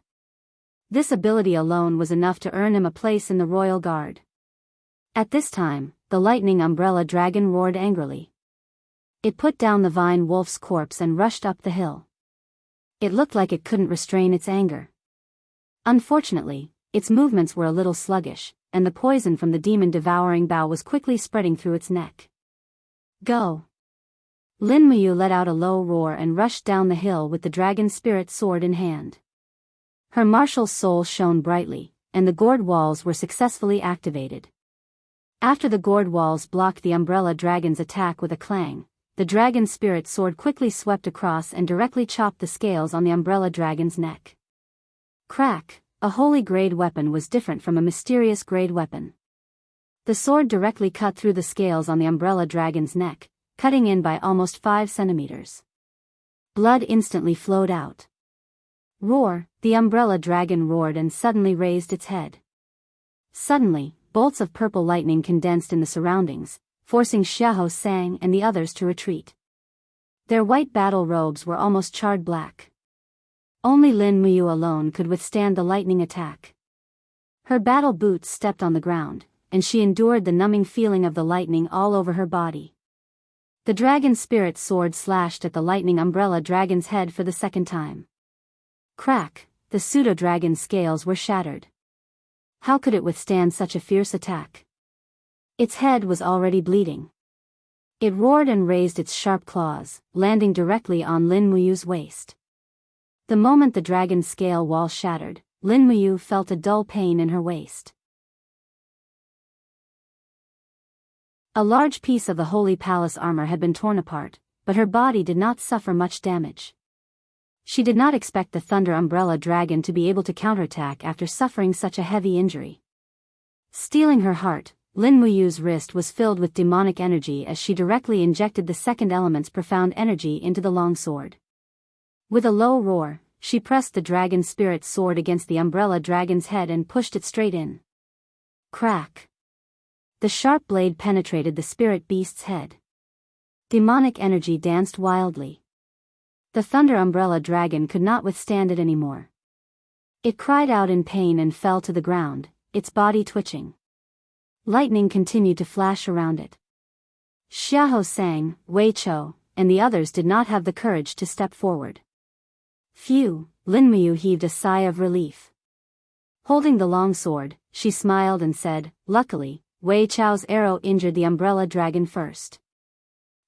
S1: This ability alone was enough to earn him a place in the Royal Guard. At this time, the lightning umbrella dragon roared angrily. It put down the vine wolf's corpse and rushed up the hill. It looked like it couldn't restrain its anger. Unfortunately, its movements were a little sluggish, and the poison from the demon-devouring bow was quickly spreading through its neck. "Go!" Lin Muyu let out a low roar and rushed down the hill with the dragon spirit sword in hand. Her martial soul shone brightly, and the gourd walls were successfully activated. After the gourd walls blocked the umbrella dragon's attack with a clang, the dragon spirit sword quickly swept across and directly chopped the scales on the umbrella dragon's neck. Crack! A holy grade weapon was different from a mysterious grade weapon. The sword directly cut through the scales on the umbrella dragon's neck, cutting in by almost 5 centimeters. Blood instantly flowed out. Roar! The umbrella dragon roared and suddenly raised its head. Suddenly, bolts of purple lightning condensed in the surroundings, forcing Xiahou Sang and the others to retreat. Their white battle robes were almost charred black. Only Lin Muyu alone could withstand the lightning attack. Her battle boots stepped on the ground, and she endured the numbing feeling of the lightning all over her body. The dragon spirit sword slashed at the lightning umbrella dragon's head for the second time. Crack, the pseudo-dragon's scales were shattered. How could it withstand such a fierce attack? Its head was already bleeding. It roared and raised its sharp claws, landing directly on Lin Muyu's waist. The moment the dragon's scale wall shattered, Lin Muyu felt a dull pain in her waist. A large piece of the Holy Palace armor had been torn apart, but her body did not suffer much damage. She did not expect the Thunder Umbrella Dragon to be able to counterattack after suffering such a heavy injury. Stealing her heart, Lin Muyu's wrist was filled with demonic energy as she directly injected the second element's profound energy into the longsword. With a low roar, she pressed the dragon spirit's sword against the umbrella dragon's head and pushed it straight in. Crack! The sharp blade penetrated the spirit beast's head. Demonic energy danced wildly. The Thunder Umbrella Dragon could not withstand it anymore. It cried out in pain and fell to the ground, its body twitching. Lightning continued to flash around it. Xiahou Sang, Wei Chou, and the others did not have the courage to step forward. Phew, Lin Muyu heaved a sigh of relief. Holding the long sword, she smiled and said, "Luckily, Wei Chou's arrow injured the umbrella dragon first.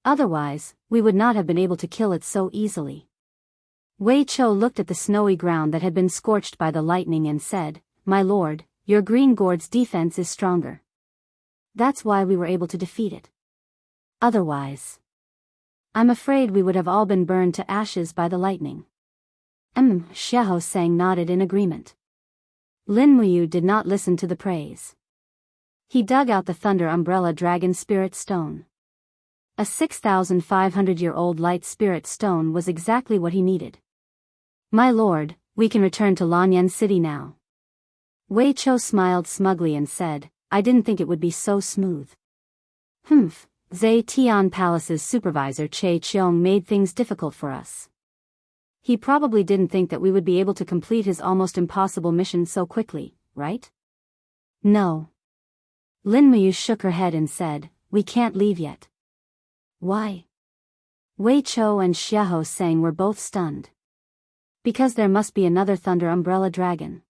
S1: Otherwise, we would not have been able to kill it so easily." Wei Chou looked at the snowy ground that had been scorched by the lightning and said, "My lord, your green gourd's defense is stronger. That's why we were able to defeat it. Otherwise, I'm afraid we would have all been burned to ashes by the lightning." Xiahou Sang nodded in agreement. Lin Muyu did not listen to the praise. He dug out the Thunder Umbrella Dragon Spirit Stone. A 6,500-year-old light spirit stone was exactly what he needed. "My lord, we can return to Lanyan City now." Wei Chou smiled smugly and said, "I didn't think it would be so smooth." Zhe Tian Palace's supervisor Che Cheong made things difficult for us. He probably didn't think that we would be able to complete his almost impossible mission so quickly, right? No. Lin Muyu shook her head and said, "We can't leave yet." "Why?" Wei Chou and Xiahou Sang were both stunned. "Because there must be another Thunder Umbrella Dragon."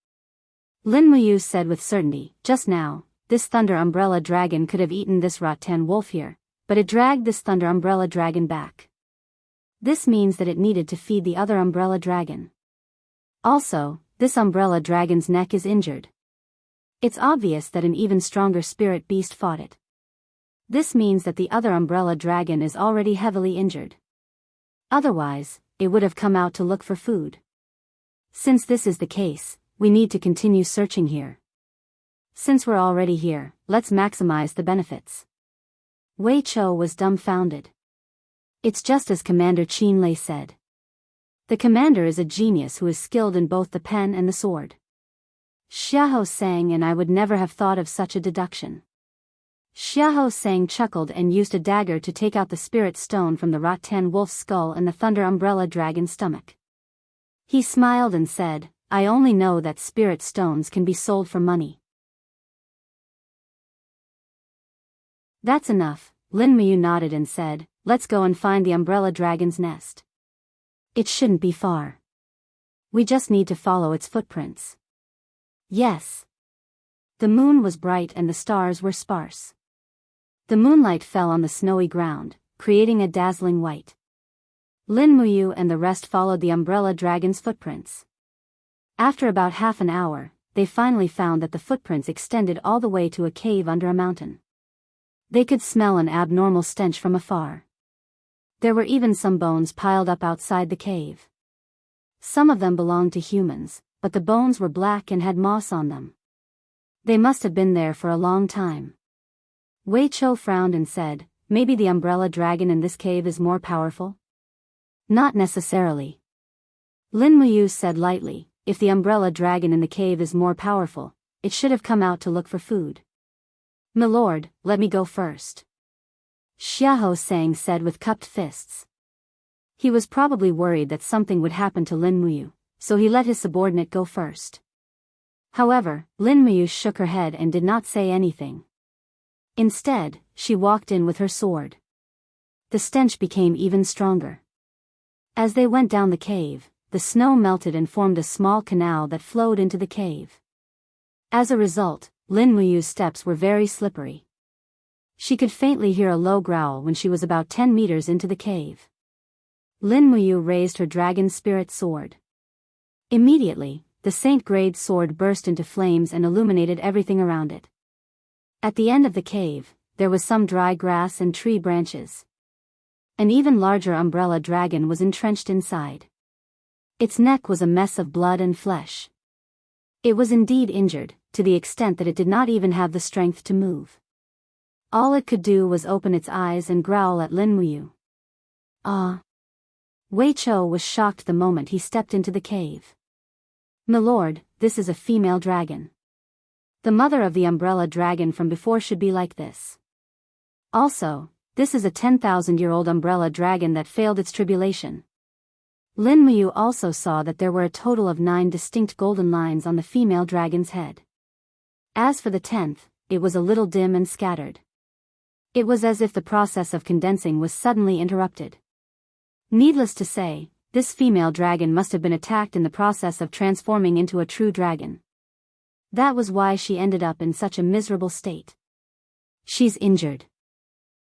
S1: Lin Muyu said with certainty, "Just now, this Thunder Umbrella Dragon could have eaten this Rattan wolf here, but it dragged this Thunder Umbrella Dragon back. This means that it needed to feed the other Umbrella Dragon. Also, this Umbrella Dragon's neck is injured. It's obvious that an even stronger spirit beast fought it. This means that the other Umbrella Dragon is already heavily injured. Otherwise, it would have come out to look for food. Since this is the case, we need to continue searching here. Since we're already here, let's maximize the benefits." Wei Chou was dumbfounded. "It's just as Commander Qin Lei said. The commander is a genius who is skilled in both the pen and the sword. Xiahou Sang and I would never have thought of such a deduction." Xiahou Sang chuckled and used a dagger to take out the spirit stone from the Rattan wolf's skull and the Thunder Umbrella Dragon's stomach. He smiled and said, "I only know that spirit stones can be sold for money." "That's enough," Lin Muyu nodded and said, "Let's go and find the Umbrella Dragon's nest. It shouldn't be far. We just need to follow its footprints." Yes. The moon was bright and the stars were sparse. The moonlight fell on the snowy ground, creating a dazzling white. Lin Muyu and the rest followed the Umbrella Dragon's footprints. After about half an hour, they finally found that the footprints extended all the way to a cave under a mountain. They could smell an abnormal stench from afar. There were even some bones piled up outside the cave. Some of them belonged to humans, but the bones were black and had moss on them. They must have been there for a long time. Wei Chou frowned and said, "Maybe the Umbrella Dragon in this cave is more powerful?" "Not necessarily." Lin Muyu said lightly, "If the Umbrella Dragon in the cave is more powerful, it should have come out to look for food." "Milord, let me go first." Xiahou Sang said with cupped fists. He was probably worried that something would happen to Lin Muyu, so he let his subordinate go first. However, Lin Muyu shook her head and did not say anything. Instead, she walked in with her sword. The stench became even stronger. As they went down the cave, the snow melted and formed a small canal that flowed into the cave. As a result, Lin Muyu's steps were very slippery. She could faintly hear a low growl when she was about 10 meters into the cave. Lin Muyu raised her dragon spirit sword. Immediately, the saint-grade sword burst into flames and illuminated everything around it. At the end of the cave, there was some dry grass and tree branches. An even larger umbrella dragon was entrenched inside. Its neck was a mess of blood and flesh. It was indeed injured, to the extent that it did not even have the strength to move. All it could do was open its eyes and growl at Lin Muyu. Ah! Wei Chou was shocked the moment he stepped into the cave. "Milord, this is a female dragon. The mother of the umbrella dragon from before should be like this. Also, this is a 10,000-year-old umbrella dragon that failed its tribulation." Lin Muyu also saw that there were a total of 9 distinct golden lines on the female dragon's head. As for the 10th, it was a little dim and scattered. It was as if the process of condensing was suddenly interrupted. Needless to say, this female dragon must have been attacked in the process of transforming into a true dragon. That was why she ended up in such a miserable state. She's injured.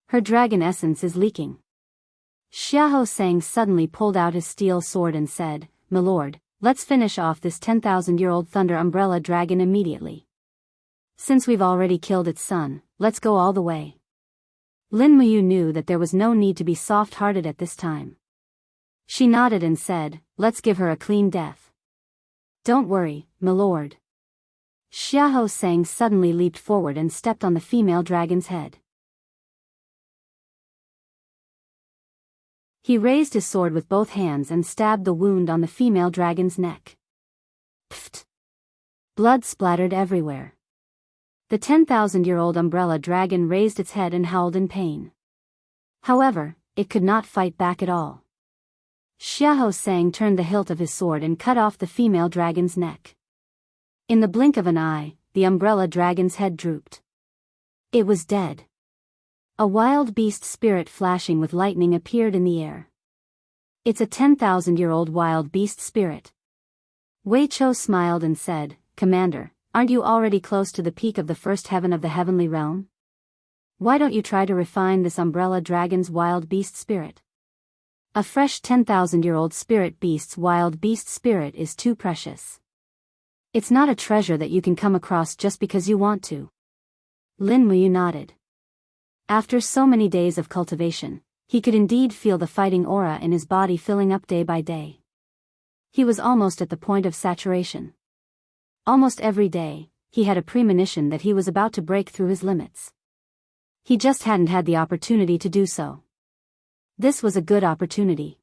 S1: Her dragon essence is leaking. Xiahou Sang suddenly pulled out his steel sword and said, "Milord, let's finish off this 10,000-year-old thunder umbrella dragon immediately. Since we've already killed its son, let's go all the way." Lin Muyu knew that there was no need to be soft-hearted at this time. She nodded and said, "Let's give her a clean death." "Don't worry, milord." Xiahou Sang suddenly leaped forward and stepped on the female dragon's head. He raised his sword with both hands and stabbed the wound on the female dragon's neck. Pfft! Blood splattered everywhere. The 10,000-year-old umbrella dragon raised its head and howled in pain. However, it could not fight back at all. Xiahou Sang turned the hilt of his sword and cut off the female dragon's neck. In the blink of an eye, the umbrella dragon's head drooped. It was dead. A wild beast spirit flashing with lightning appeared in the air. "It's a 10,000-year-old wild beast spirit." Wei Chou smiled and said, "Commander, aren't you already close to the peak of the first heaven of the heavenly realm? Why don't you try to refine this umbrella dragon's wild beast spirit? A fresh 10,000-year-old spirit beast's wild beast spirit is too precious. It's not a treasure that you can come across just because you want to." Lin Muyu nodded. After so many days of cultivation, he could indeed feel the fighting aura in his body filling up day by day. He was almost at the point of saturation. Almost every day, he had a premonition that he was about to break through his limits. He just hadn't had the opportunity to do so. This was a good opportunity.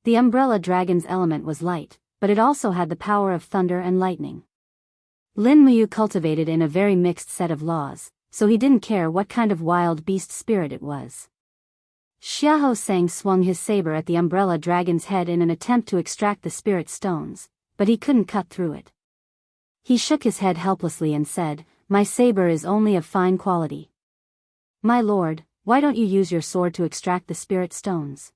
S1: The umbrella dragon's element was light, but it also had the power of thunder and lightning. Lin Muyu cultivated in a very mixed set of laws, so he didn't care what kind of wild beast spirit it was. Xiahou Sang swung his saber at the umbrella dragon's head in an attempt to extract the spirit stones, but he couldn't cut through it. He shook his head helplessly and said, "My saber is only of fine quality." "My lord, why don't you use your sword to extract the spirit stones?"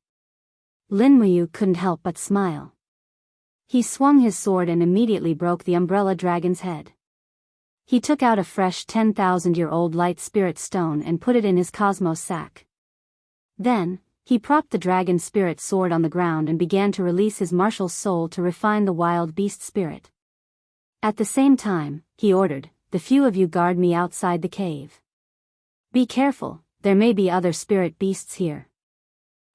S1: Lin Muyu couldn't help but smile. He swung his sword and immediately broke the umbrella dragon's head. He took out a fresh 10,000-year-old light spirit stone and put it in his cosmos sack. Then, he propped the dragon spirit sword on the ground and began to release his martial soul to refine the wild beast spirit. At the same time, he ordered, "The few of you guard me outside the cave. Be careful, there may be other spirit beasts here."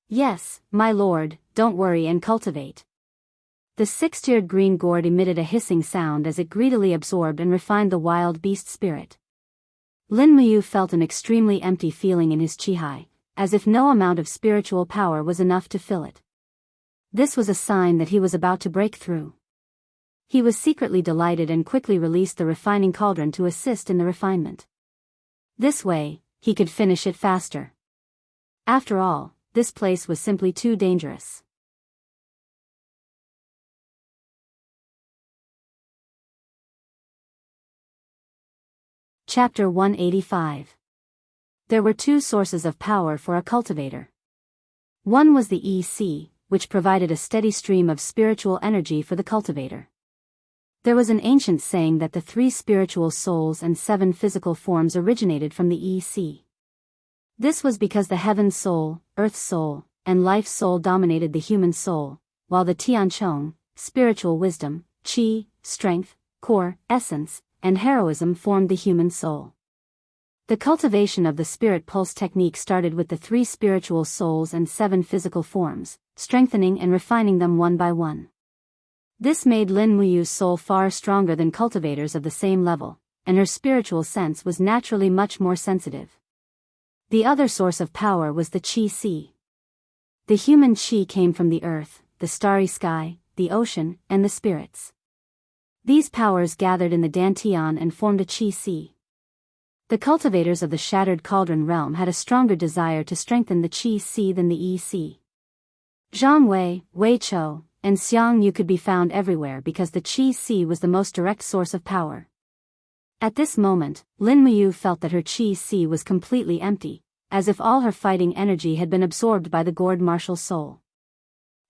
S1: "Yes, my lord, don't worry and cultivate." The six-tiered green gourd emitted a hissing sound as it greedily absorbed and refined the wild beast spirit. Lin Muyu felt an extremely empty feeling in his chi, as if no amount of spiritual power was enough to fill it. This was a sign that he was about to break through. He was secretly delighted and quickly released the refining cauldron to assist in the refinement. This way, he could finish it faster. After all, this place was simply too dangerous. Chapter 185. There were two sources of power for a cultivator. One was the EC, which provided a steady stream of spiritual energy for the cultivator. There was an ancient saying that the 3 spiritual souls and 7 physical forms originated from the EC. This was because the heaven soul, earth soul, and life soul dominated the human soul, while the Tianchong, spiritual wisdom, qi, strength, core, essence, and heroism formed the human soul. The cultivation of the spirit pulse technique started with the 3 spiritual souls and 7 physical forms, strengthening and refining them one by one. This made Lin Muyu's soul far stronger than cultivators of the same level, and her spiritual sense was naturally much more sensitive. The other source of power was the qi. The human qi came from the earth, the starry sky, the ocean, and the spirits. These powers gathered in the dantian and formed a qi. The cultivators of the Shattered Cauldron realm had a stronger desire to strengthen the qi than the EC. Zhang Wei, Wei Chou, and Xiang Yu could be found everywhere because the qi was the most direct source of power. At this moment, Lin Muyu felt that her qi was completely empty, as if all her fighting energy had been absorbed by the gourd martial soul.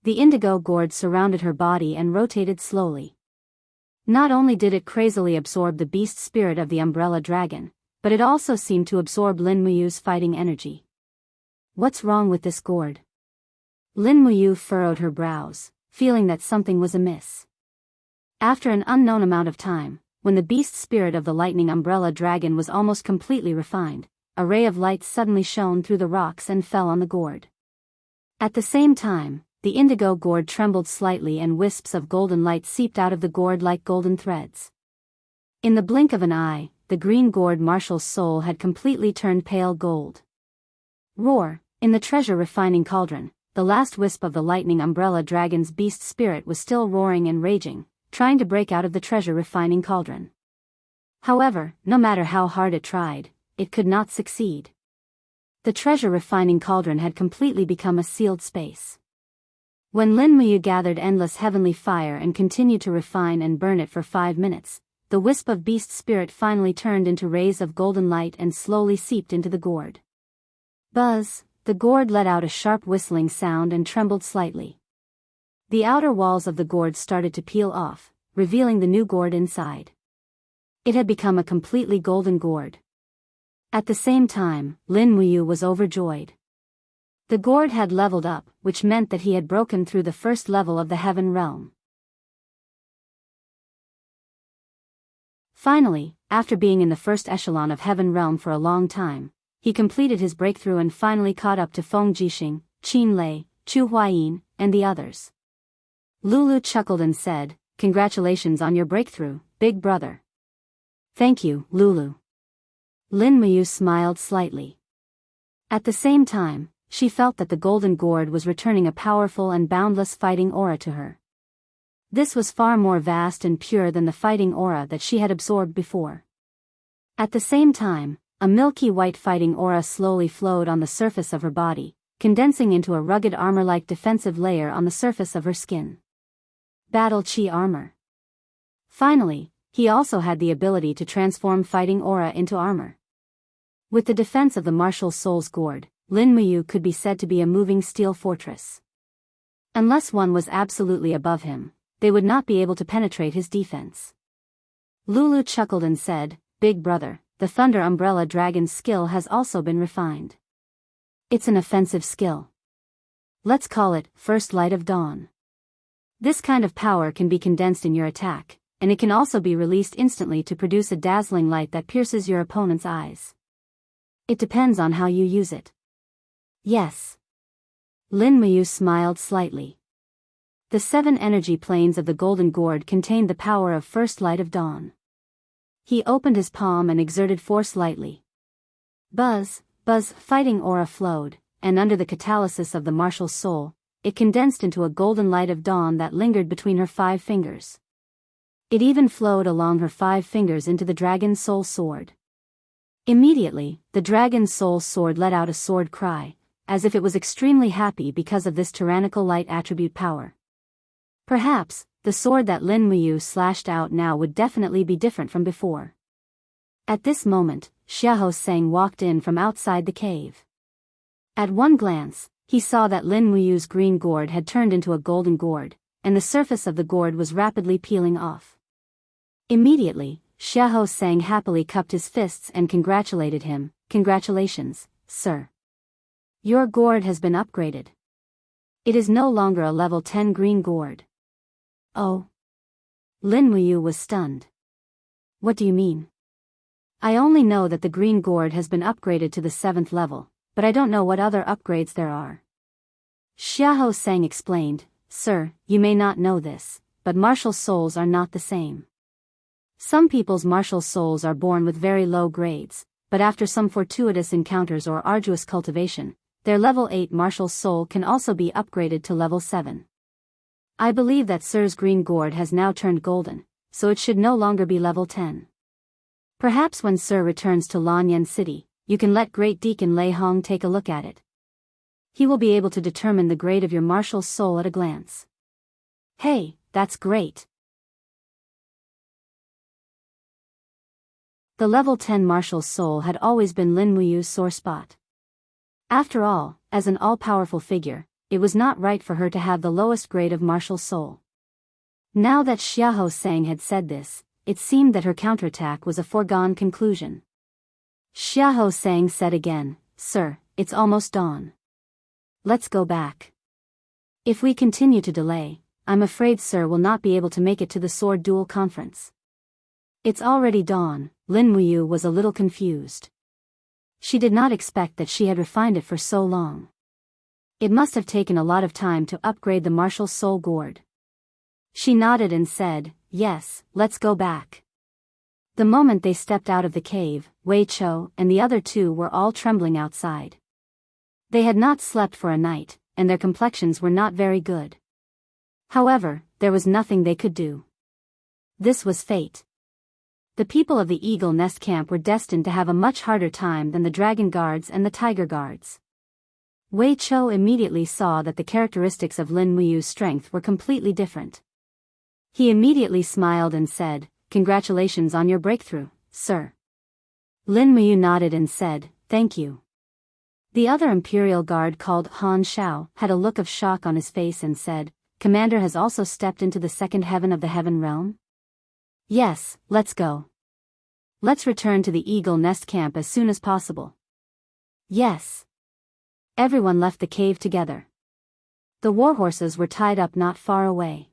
S1: The indigo gourd surrounded her body and rotated slowly. Not only did it crazily absorb the beast spirit of the umbrella dragon, but it also seemed to absorb Lin Muyu's fighting energy. What's wrong with this gourd? Lin Muyu furrowed her brows, feeling that something was amiss. After an unknown amount of time, when the beast spirit of the lightning umbrella dragon was almost completely refined, a ray of light suddenly shone through the rocks and fell on the gourd. At the same time, the indigo gourd trembled slightly and wisps of golden light seeped out of the gourd like golden threads. In the blink of an eye, the green gourd marshal's soul had completely turned pale gold. Roar! In the treasure refining cauldron, the last wisp of the lightning umbrella dragon's beast spirit was still roaring and raging, trying to break out of the treasure refining cauldron. However, no matter how hard it tried, it could not succeed. The treasure refining cauldron had completely become a sealed space. When Lin Muyu gathered endless heavenly fire and continued to refine and burn it for 5 minutes, the wisp of beast spirit finally turned into rays of golden light and slowly seeped into the gourd. Buzz! The gourd let out a sharp whistling sound and trembled slightly. The outer walls of the gourd started to peel off, revealing the new gourd inside. It had become a completely golden gourd. At the same time, Lin Muyu was overjoyed. The gourd had leveled up, which meant that he had broken through the first level of the heaven realm. Finally, after being in the first echelon of heaven realm for a long time, he completed his breakthrough and finally caught up to Feng Jixing, Qin Lei, Chu Huayin, and the others. Lulu chuckled and said, "Congratulations on your breakthrough, big brother." "Thank you, Lulu." Lin Muyu smiled slightly. At the same time, she felt that the golden gourd was returning a powerful and boundless fighting aura to her. This was far more vast and pure than the fighting aura that she had absorbed before. At the same time, a milky white fighting aura slowly flowed on the surface of her body, condensing into a rugged armor-like defensive layer on the surface of her skin. Battle Chi armor. Finally, he also had the ability to transform fighting aura into armor. With the defense of the martial soul's gourd, Lin Muyu could be said to be a moving steel fortress. Unless one was absolutely above him, they would not be able to penetrate his defense. Lulu chuckled and said, "Big brother, the Thunder Umbrella Dragon's skill has also been refined. It's an offensive skill. Let's call it First Light of Dawn. This kind of power can be condensed in your attack, and it can also be released instantly to produce a dazzling light that pierces your opponent's eyes. It depends on how you use it." "Yes." Lin Muyu smiled slightly. The 7 energy planes of the golden gourd contained the power of First Light of Dawn. He opened his palm and exerted force lightly. Buzz, buzz, fighting aura flowed, and under the catalysis of the martial soul, it condensed into a golden light of dawn that lingered between her 5 fingers. It even flowed along her 5 fingers into the dragon's soul sword. Immediately, the dragon's soul sword let out a sword cry, as if it was extremely happy because of this tyrannical light attribute power. Perhaps, the sword that Lin Muyu slashed out now would definitely be different from before. At this moment, Xiahou Sang walked in from outside the cave. At one glance, he saw that Lin Muyu's green gourd had turned into a golden gourd, and the surface of the gourd was rapidly peeling off. Immediately, Xiahou Sang happily cupped his fists and congratulated him. "Congratulations, sir. Your gourd has been upgraded. It is no longer a level 10 green gourd." "Oh." Lin Muyu was stunned. "What do you mean?" "I only know that the green gourd has been upgraded to the 7th level, but I don't know what other upgrades there are." Xiahou Sang explained, "Sir, you may not know this, but martial souls are not the same. Some people's martial souls are born with very low grades, but after some fortuitous encounters or arduous cultivation, their level 8 martial soul can also be upgraded to level 7. I believe that Sir's green gourd has now turned golden, so it should no longer be level 10. Perhaps when Sir returns to Lanyan City, you can let Great Deacon Lei Hong take a look at it. He will be able to determine the grade of your martial soul at a glance." "Hey, that's great." The level 10 martial soul had always been Lin Muyu's sore spot. After all, as an all-powerful figure, it was not right for her to have the lowest grade of martial soul. Now that Xiahou Sang had said this, it seemed that her counterattack was a foregone conclusion. Xiahou Sang said again, "Sir, it's almost dawn. Let's go back. If we continue to delay, I'm afraid Sir will not be able to make it to the sword duel conference." "It's already dawn." Lin Muyu was a little confused. She did not expect that she had refined it for so long. It must have taken a lot of time to upgrade the martial soul gourd. She nodded and said, "Yes, let's go back." The moment they stepped out of the cave, Wei Chou and the other two were all trembling outside. They had not slept for a night, and their complexions were not very good. However, there was nothing they could do. This was fate. The people of the Eagle Nest camp were destined to have a much harder time than the Dragon Guards and the Tiger Guards. Wei Chou immediately saw that the characteristics of Lin Muyu's strength were completely different. He immediately smiled and said, "Congratulations on your breakthrough, sir." Lin Muyu nodded and said, "Thank you." The other Imperial Guard called Han Shao had a look of shock on his face and said, "Commander has also stepped into the second heaven of the Heaven Realm?" "Yes, let's go. Let's return to the Eagle Nest camp as soon as possible." "Yes." Everyone left the cave together. The warhorses were tied up not far away.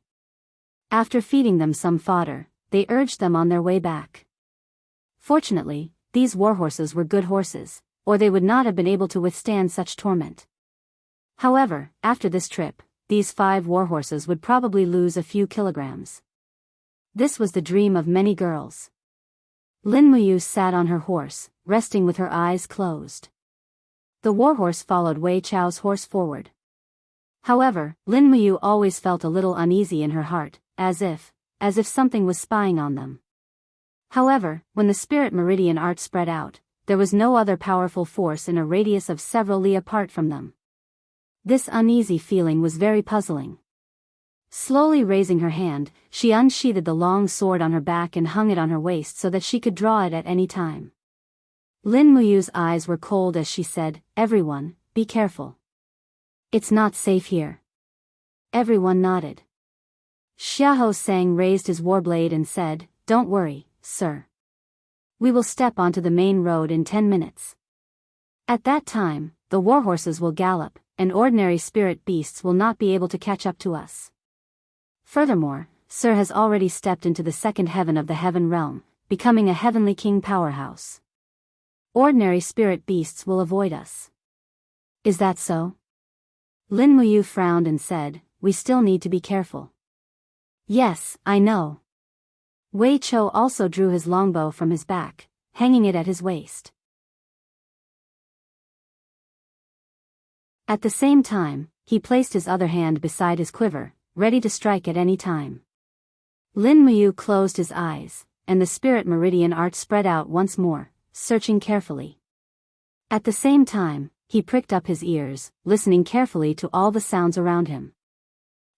S1: After feeding them some fodder, they urged them on their way back. Fortunately, these warhorses were good horses, or they would not have been able to withstand such torment. However, after this trip, these 5 warhorses would probably lose a few kilograms. This was the dream of many girls. Lin Muyu sat on her horse, resting with her eyes closed. The warhorse followed Wei Chou's horse forward. However, Lin Muyu always felt a little uneasy in her heart, as if something was spying on them. However, when the spirit meridian arc spread out, there was no other powerful force in a radius of several li apart from them. This uneasy feeling was very puzzling. Slowly raising her hand, she unsheathed the long sword on her back and hung it on her waist so that she could draw it at any time. Lin Muyu's eyes were cold as she said, "Everyone, be careful. It's not safe here." Everyone nodded. Xiahou Sang raised his warblade and said, "Don't worry, sir. We will step onto the main road in 10 minutes. At that time, the warhorses will gallop, and ordinary spirit beasts will not be able to catch up to us. Furthermore, Sir has already stepped into the second heaven of the Heaven Realm, becoming a heavenly king powerhouse. Ordinary spirit beasts will avoid us." "Is that so?" Lin Muyu frowned and said, "We still need to be careful." "Yes, I know." Wei Chou also drew his longbow from his back, hanging it at his waist. At the same time, he placed his other hand beside his quiver, ready to strike at any time. Lin Muyu closed his eyes, and the spirit meridian arc spread out once more, searching carefully. At the same time, he pricked up his ears, listening carefully to all the sounds around him.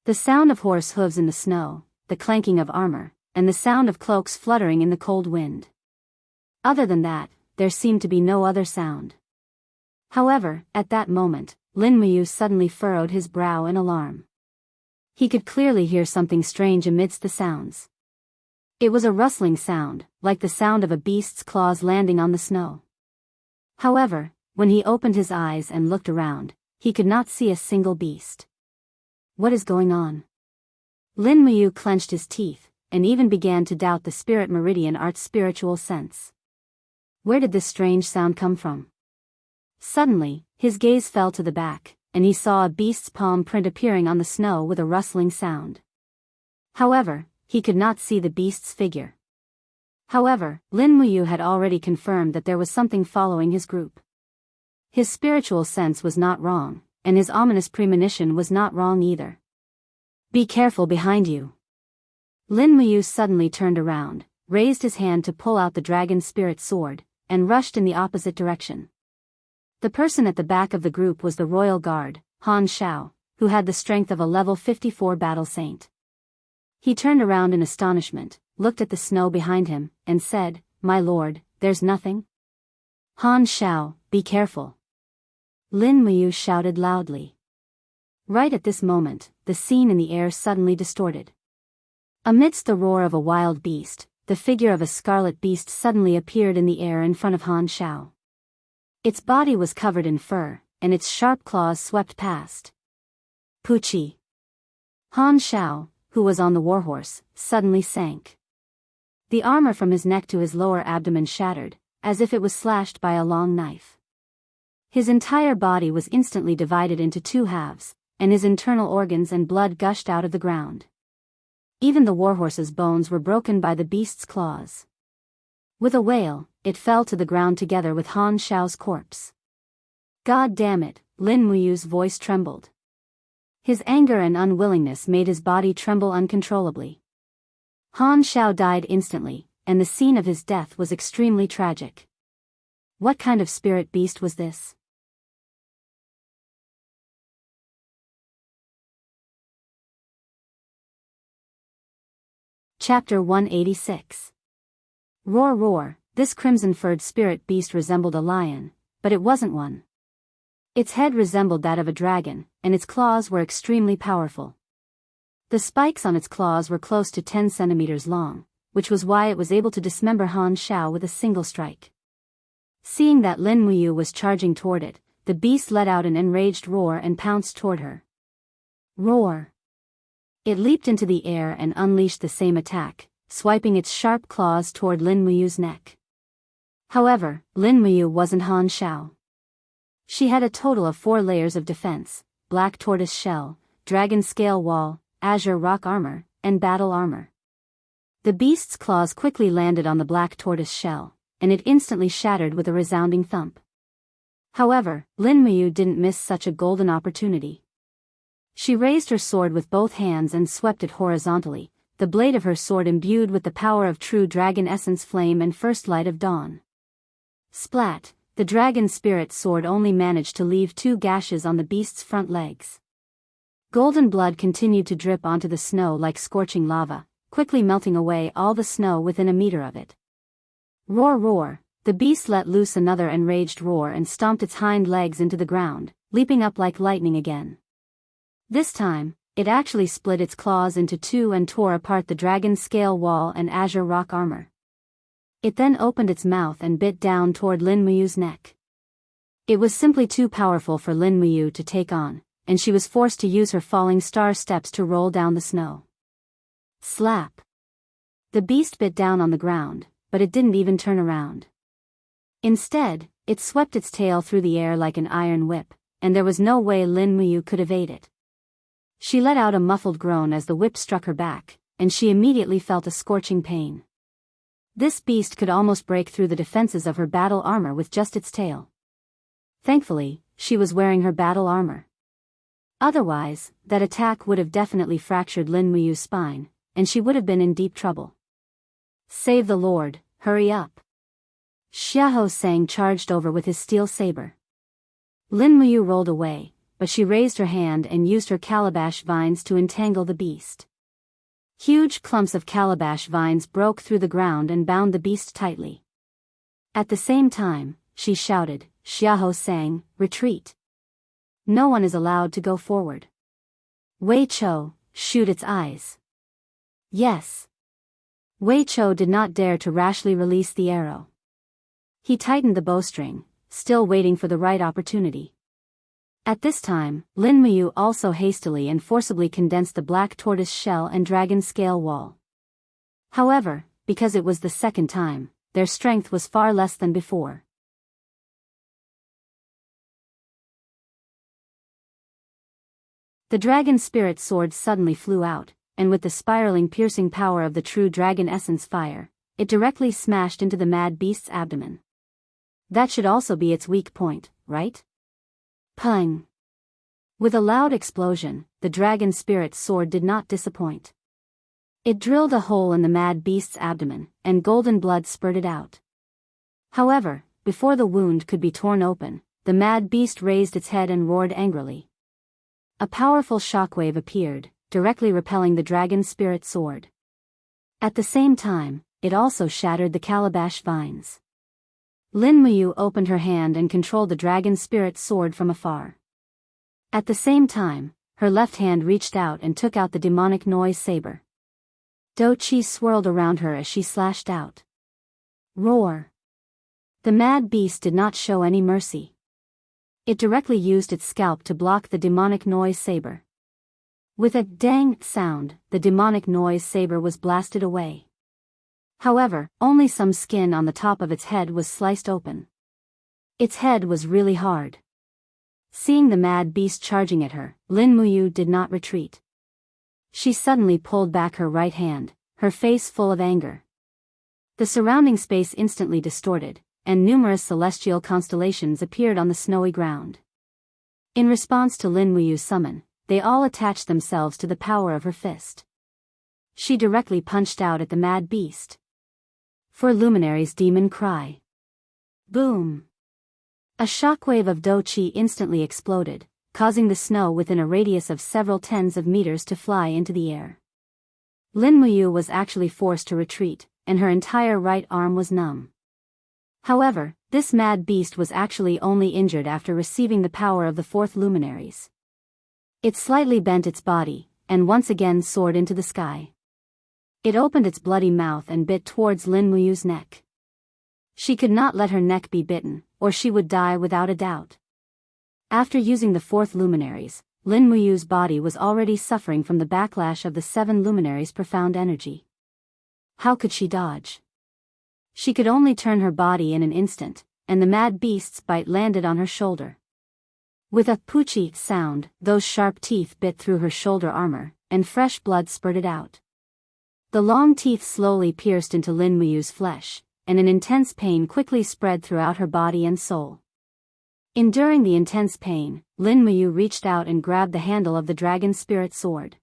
S1: The sound of horse hooves in the snow, the clanking of armor, and the sound of cloaks fluttering in the cold wind. Other than that, there seemed to be no other sound. However, at that moment, Lin Muyu suddenly furrowed his brow in alarm. He could clearly hear something strange amidst the sounds. It was a rustling sound, like the sound of a beast's claws landing on the snow. However, when he opened his eyes and looked around, he could not see a single beast. What is going on? Lin Muyu clenched his teeth, and even began to doubt the spirit meridian art's spiritual sense. Where did this strange sound come from? Suddenly, his gaze fell to the back, and he saw a beast's palm print appearing on the snow with a rustling sound. However, he could not see the beast's figure. However, Lin Muyu had already confirmed that there was something following his group. His spiritual sense was not wrong, and his ominous premonition was not wrong either. Be careful behind you. Lin Muyu suddenly turned around, raised his hand to pull out the dragon spirit sword, and rushed in the opposite direction. The person at the back of the group was the royal guard, Han Shao, who had the strength of a level 54 battle saint. He turned around in astonishment, looked at the snow behind him, and said, "My lord, there's nothing?" Han Shao, be careful. Lin Muyu shouted loudly. Right at this moment, the scene in the air suddenly distorted. Amidst the roar of a wild beast, the figure of a scarlet beast suddenly appeared in the air in front of Han Shao. Its body was covered in fur, and its sharp claws swept past. Puchi. Han Shao, who was on the warhorse, suddenly sank. The armor from his neck to his lower abdomen shattered, as if it was slashed by a long knife. His entire body was instantly divided into two halves, and his internal organs and blood gushed out of the ground. Even the warhorse's bones were broken by the beast's claws. With a wail, it fell to the ground together with Han Shao's corpse. God damn it, Lin Muyu's voice trembled. His anger and unwillingness made his body tremble uncontrollably. Han Shao died instantly, and the scene of his death was extremely tragic. What kind of spirit beast was this? Chapter 186. Roar roar, this crimson-furred spirit beast resembled a lion, but it wasn't one. Its head resembled that of a dragon, and its claws were extremely powerful. The spikes on its claws were close to 10 centimeters long, which was why it was able to dismember Han Shao with a single strike. Seeing that Lin Muyu was charging toward it, the beast let out an enraged roar and pounced toward her. Roar! It leaped into the air and unleashed the same attack, swiping its sharp claws toward Lin Muyu's neck. However, Lin Muyu wasn't Han Shao. She had a total of 4 layers of defense: black tortoise shell, dragon scale wall, azure rock armor, and battle armor. The beast's claws quickly landed on the black tortoise shell, and it instantly shattered with a resounding thump. However, Lin Muyu didn't miss such a golden opportunity. She raised her sword with both hands and swept it horizontally, the blade of her sword imbued with the power of true dragon essence flame and first light of dawn. Splat! The dragon spirit sword only managed to leave 2 gashes on the beast's front legs. Golden blood continued to drip onto the snow like scorching lava, quickly melting away all the snow within a meter of it. Roar roar! The beast let loose another enraged roar and stomped its hind legs into the ground, leaping up like lightning again. This time, it actually split its claws into 2 and tore apart the dragon scale wall and azure rock armor. It then opened its mouth and bit down toward Lin Muyu's neck. It was simply too powerful for Lin Muyu to take on, and she was forced to use her falling star steps to roll down the snow. Slap! The beast bit down on the ground, but it didn't even turn around. Instead, it swept its tail through the air like an iron whip, and there was no way Lin Muyu could evade it. She let out a muffled groan as the whip struck her back, and she immediately felt a scorching pain. This beast could almost break through the defenses of her battle armor with just its tail. Thankfully, she was wearing her battle armor. Otherwise, that attack would have definitely fractured Lin Muyu's spine, and she would have been in deep trouble. Save the Lord, hurry up! Xiahou Sang charged over with his steel saber. Lin Muyu rolled away, but she raised her hand and used her calabash vines to entangle the beast. Huge clumps of calabash vines broke through the ground and bound the beast tightly. At the same time, she shouted, "Xiahou sang, retreat. No one is allowed to go forward. Wei Chou, shoot its eyes." Yes. Wei Chou did not dare to rashly release the arrow. He tightened the bowstring, still waiting for the right opportunity. At this time, Lin Muyu also hastily and forcibly condensed the black tortoise shell and dragon scale wall. However, because it was the second time, their strength was far less than before. The dragon spirit sword suddenly flew out, and with the spiraling piercing power of the true dragon essence fire, it directly smashed into the mad beast's abdomen. That should also be its weak point, right? Pung! With a loud explosion, the dragon spirit's sword did not disappoint. It drilled a hole in the mad beast's abdomen, and golden blood spurted out. However, before the wound could be torn open, the mad beast raised its head and roared angrily. A powerful shockwave appeared, directly repelling the dragon spirit sword. At the same time, it also shattered the calabash vines. Lin Muyu opened her hand and controlled the dragon spirit sword from afar. At the same time, her left hand reached out and took out the demonic noise saber. Do Chi swirled around her as she slashed out. Roar! The mad beast did not show any mercy. It directly used its scalp to block the demonic noise saber. With a dang sound, the demonic noise saber was blasted away. However, only some skin on the top of its head was sliced open. Its head was really hard. Seeing the mad beast charging at her, Lin Muyu did not retreat. She suddenly pulled back her right hand, her face full of anger. The surrounding space instantly distorted, and numerous celestial constellations appeared on the snowy ground. In response to Lin Muyu's summon, they all attached themselves to the power of her fist. She directly punched out at the mad beast. For Luminary's demon cry. Boom! A shockwave of Do Chi instantly exploded, causing the snow within a radius of several tens of meters to fly into the air. Lin Muyu was actually forced to retreat, and her entire right arm was numb. However, this mad beast was actually only injured after receiving the power of the fourth luminaries. It slightly bent its body, and once again soared into the sky. It opened its bloody mouth and bit towards Lin Muyu's neck. She could not let her neck be bitten, or she would die without a doubt. After using the fourth luminaries, Lin Muyu's body was already suffering from the backlash of the seven luminaries' profound energy. How could she dodge? She could only turn her body in an instant, and the mad beast's bite landed on her shoulder. With a poochie sound, those sharp teeth bit through her shoulder armor, and fresh blood spurted out. The long teeth slowly pierced into Lin Muyu's flesh, and an intense pain quickly spread throughout her body and soul. Enduring the intense pain, Lin Muyu reached out and grabbed the handle of the dragon spirit sword.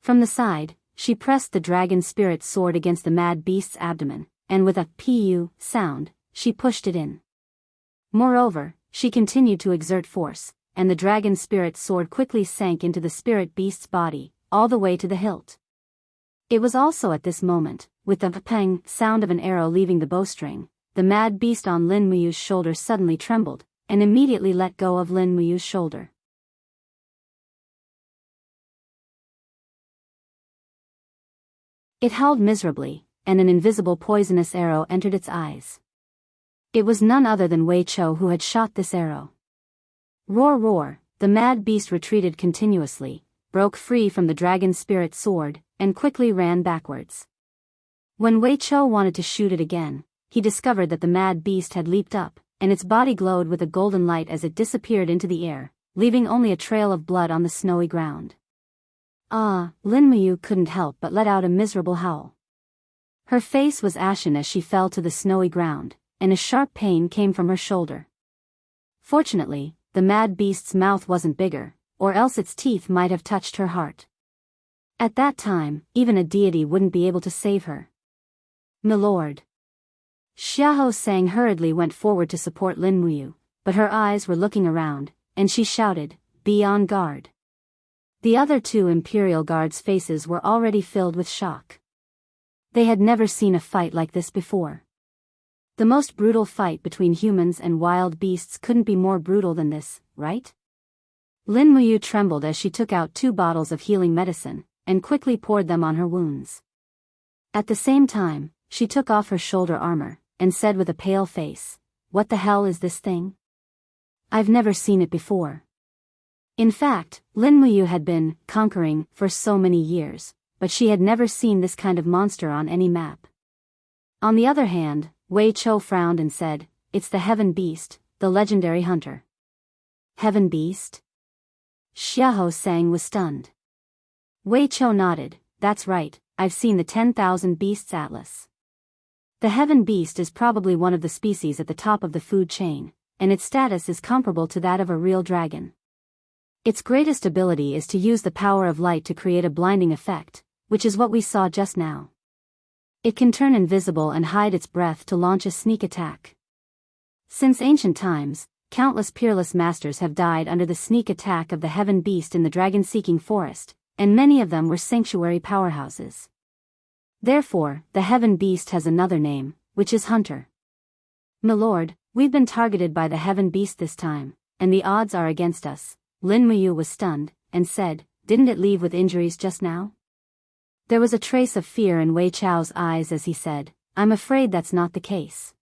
S1: From the side, she pressed the dragon spirit sword against the mad beast's abdomen, and with a pu sound, she pushed it in. Moreover, she continued to exert force, and the dragon spirit sword quickly sank into the spirit beast's body, all the way to the hilt. It was also at this moment, with the pang sound of an arrow leaving the bowstring, the mad beast on Lin Muyu's shoulder suddenly trembled, and immediately let go of Lin Muyu's shoulder. It howled miserably, and an invisible poisonous arrow entered its eyes. It was none other than Wei Chou who had shot this arrow. Roar roar, the mad beast retreated continuously, broke free from the dragon spirit sword, and quickly ran backwards. When Wei Chou wanted to shoot it again, he discovered that the mad beast had leaped up, and its body glowed with a golden light as it disappeared into the air, leaving only a trail of blood on the snowy ground. Ah, Lin Muyu couldn't help but let out a miserable howl. Her face was ashen as she fell to the snowy ground, and a sharp pain came from her shoulder. Fortunately, the mad beast's mouth wasn't bigger, or else its teeth might have touched her heart. At that time, even a deity wouldn't be able to save her. "Milord." Xiahou Sang hurriedly went forward to support Lin Muyu, but her eyes were looking around, and she shouted, "Be on guard." The other two Imperial Guards' faces were already filled with shock. They had never seen a fight like this before. The most brutal fight between humans and wild beasts couldn't be more brutal than this, right? Lin Muyu trembled as she took out 2 bottles of healing medicine, and quickly poured them on her wounds. At the same time, she took off her shoulder armor, and said with a pale face, "What the hell is this thing? I've never seen it before." In fact, Lin Muyu had been conquering for so many years, but she had never seen this kind of monster on any map. On the other hand, Wei Chou frowned and said, "It's the Heaven Beast, the legendary hunter." Heaven Beast? Xiahou Sang was stunned. Wei Chou nodded, "That's right, I've seen the 10,000 Beasts Atlas. The Heaven Beast is probably one of the species at the top of the food chain, and its status is comparable to that of a real dragon. Its greatest ability is to use the power of light to create a blinding effect, which is what we saw just now. It can turn invisible and hide its breath to launch a sneak attack. Since ancient times, countless peerless masters have died under the sneak attack of the Heaven Beast in the dragon-seeking forest, and many of them were sanctuary powerhouses. Therefore, the Heaven Beast has another name, which is Hunter. "Milord, we've been targeted by the Heaven Beast this time, and the odds are against us." Lin Muyu was stunned, and said, "Didn't it leave with injuries just now?" There was a trace of fear in Wei Chou's eyes as he said, "I'm afraid that's not the case.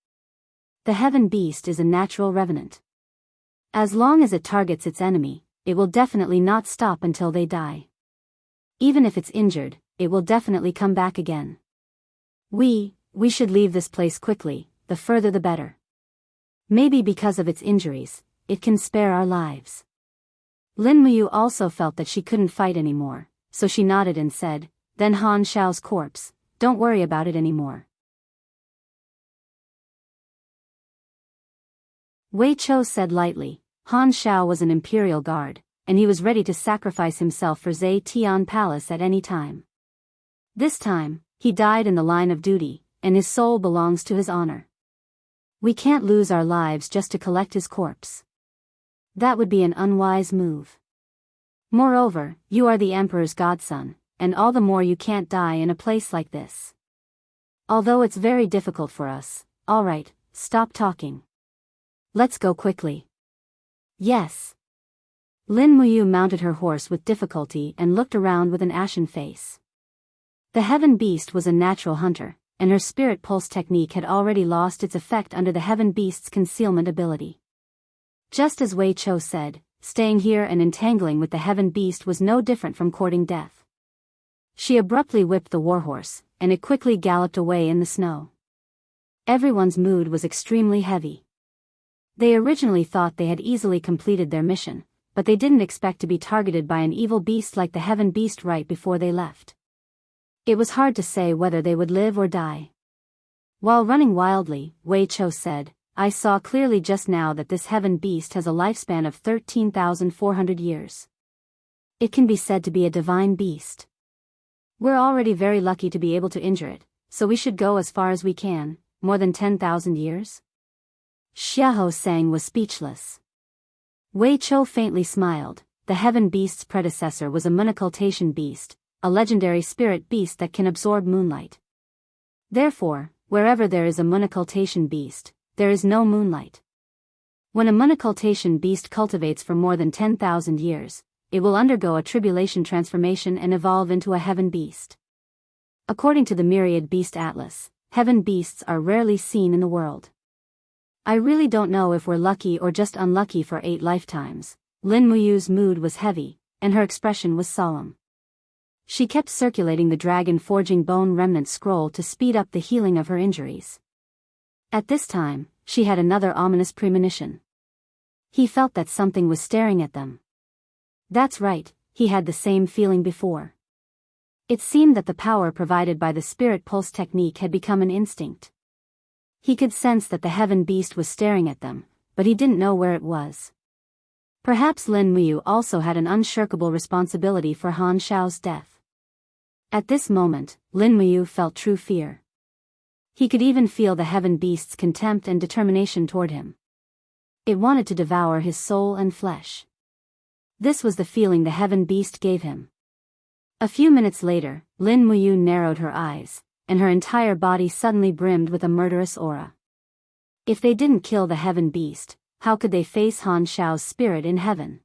S1: The Heaven Beast is a natural revenant. As long as it targets its enemy, it will definitely not stop until they die. Even if it's injured, it will definitely come back again. We should leave this place quickly, the further the better. Maybe because of its injuries, it can spare our lives." Lin Muyu also felt that she couldn't fight anymore, so she nodded and said, "Then Han Shao's corpse, don't worry about it anymore." Wei Chou said lightly, Han Shao was an Imperial Guard, and he was ready to sacrifice himself for Zhe Tian Palace at any time. This time, he died in the line of duty, and his soul belongs to his honor. We can't lose our lives just to collect his corpse. That would be an unwise move. Moreover, you are the Emperor's godson, and all the more you can't die in a place like this. Although it's very difficult for us, alright, stop talking. Let's go quickly. Yes. Lin Muyu mounted her horse with difficulty and looked around with an ashen face. The Heaven Beast was a natural hunter, and her spirit pulse technique had already lost its effect under the Heaven Beast's concealment ability. Just as Wei Chou said, staying here and entangling with the Heaven Beast was no different from courting death. She abruptly whipped the warhorse, and it quickly galloped away in the snow. Everyone's mood was extremely heavy. They originally thought they had easily completed their mission, but they didn't expect to be targeted by an evil beast like the Heaven Beast right before they left. It was hard to say whether they would live or die. While running wildly, Wei Chou said, "I saw clearly just now that this Heaven Beast has a lifespan of 13,400 years. It can be said to be a divine beast. We're already very lucky to be able to injure it, so we should go as far as we can, more than 10,000 years?" Xiahou Sang was speechless. Wei Chou faintly smiled. The Heaven Beast's predecessor was a monocultation beast, a legendary spirit beast that can absorb moonlight. Therefore, wherever there is a monocultation beast, there is no moonlight. When a monocultation beast cultivates for more than 10,000 years, it will undergo a tribulation transformation and evolve into a Heaven Beast. According to the Myriad Beast Atlas, Heaven Beasts are rarely seen in the world. I really don't know if we're lucky or just unlucky for 8 lifetimes. Lin Muyu's mood was heavy, and her expression was solemn. She kept circulating the dragon forging bone remnant scroll to speed up the healing of her injuries. At this time, she had another ominous premonition. He felt that something was staring at them. That's right, he had the same feeling before. It seemed that the power provided by the spirit pulse technique had become an instinct. He could sense that the Heaven Beast was staring at them, but he didn't know where it was. Perhaps Lin Muyu also had an unshirkable responsibility for Han Shao's death. At this moment, Lin Muyu felt true fear. He could even feel the Heaven Beast's contempt and determination toward him. It wanted to devour his soul and flesh. This was the feeling the heaven beast gave him. A few minutes later, Lin Muyu narrowed her eyes, and her entire body suddenly brimmed with a murderous aura. If they didn't kill the heaven beast, how could they face Han Shao's spirit in heaven?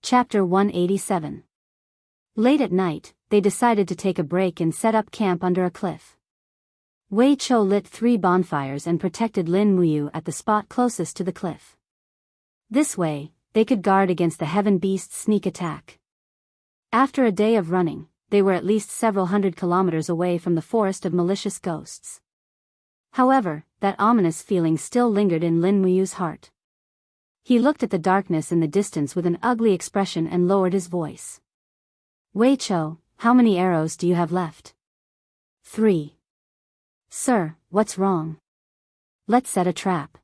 S1: Chapter 187. Late at night, they decided to take a break and set up camp under a cliff. Wei Chou lit 3 bonfires and protected Lin Muyu at the spot closest to the cliff. This way, they could guard against the heaven beast's sneak attack. After a day of running, they were at least several hundred kilometers away from the forest of malicious ghosts. However, that ominous feeling still lingered in Lin Muyu's heart. He looked at the darkness in the distance with an ugly expression and lowered his voice. Wei Chou, how many arrows do you have left? 3. Sir, what's wrong? Let's set a trap.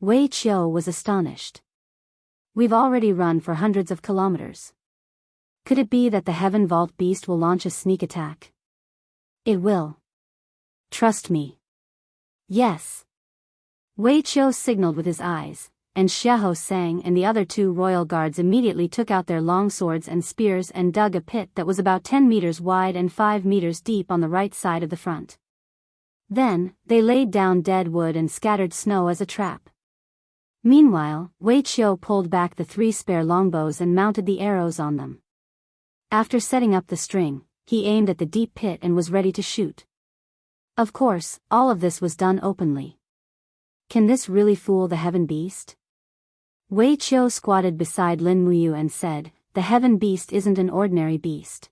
S1: Wei Chou was astonished. We've already run for hundreds of kilometers. Could it be that the Heaven Vault Beast will launch a sneak attack? It will. Trust me. Yes. Wei Chou signaled with his eyes, and Xiahou Sang and the other 2 royal guards immediately took out their long swords and spears and dug a pit that was about 10 meters wide and 5 meters deep on the right side of the front. Then, they laid down dead wood and scattered snow as a trap. Meanwhile, Wei Chou pulled back the 3 spare longbows and mounted the arrows on them. After setting up the string, he aimed at the deep pit and was ready to shoot. Of course, all of this was done openly. Can this really fool the heaven beast? Wei Chou squatted beside Lin Muyu and said, the heaven beast isn't an ordinary beast.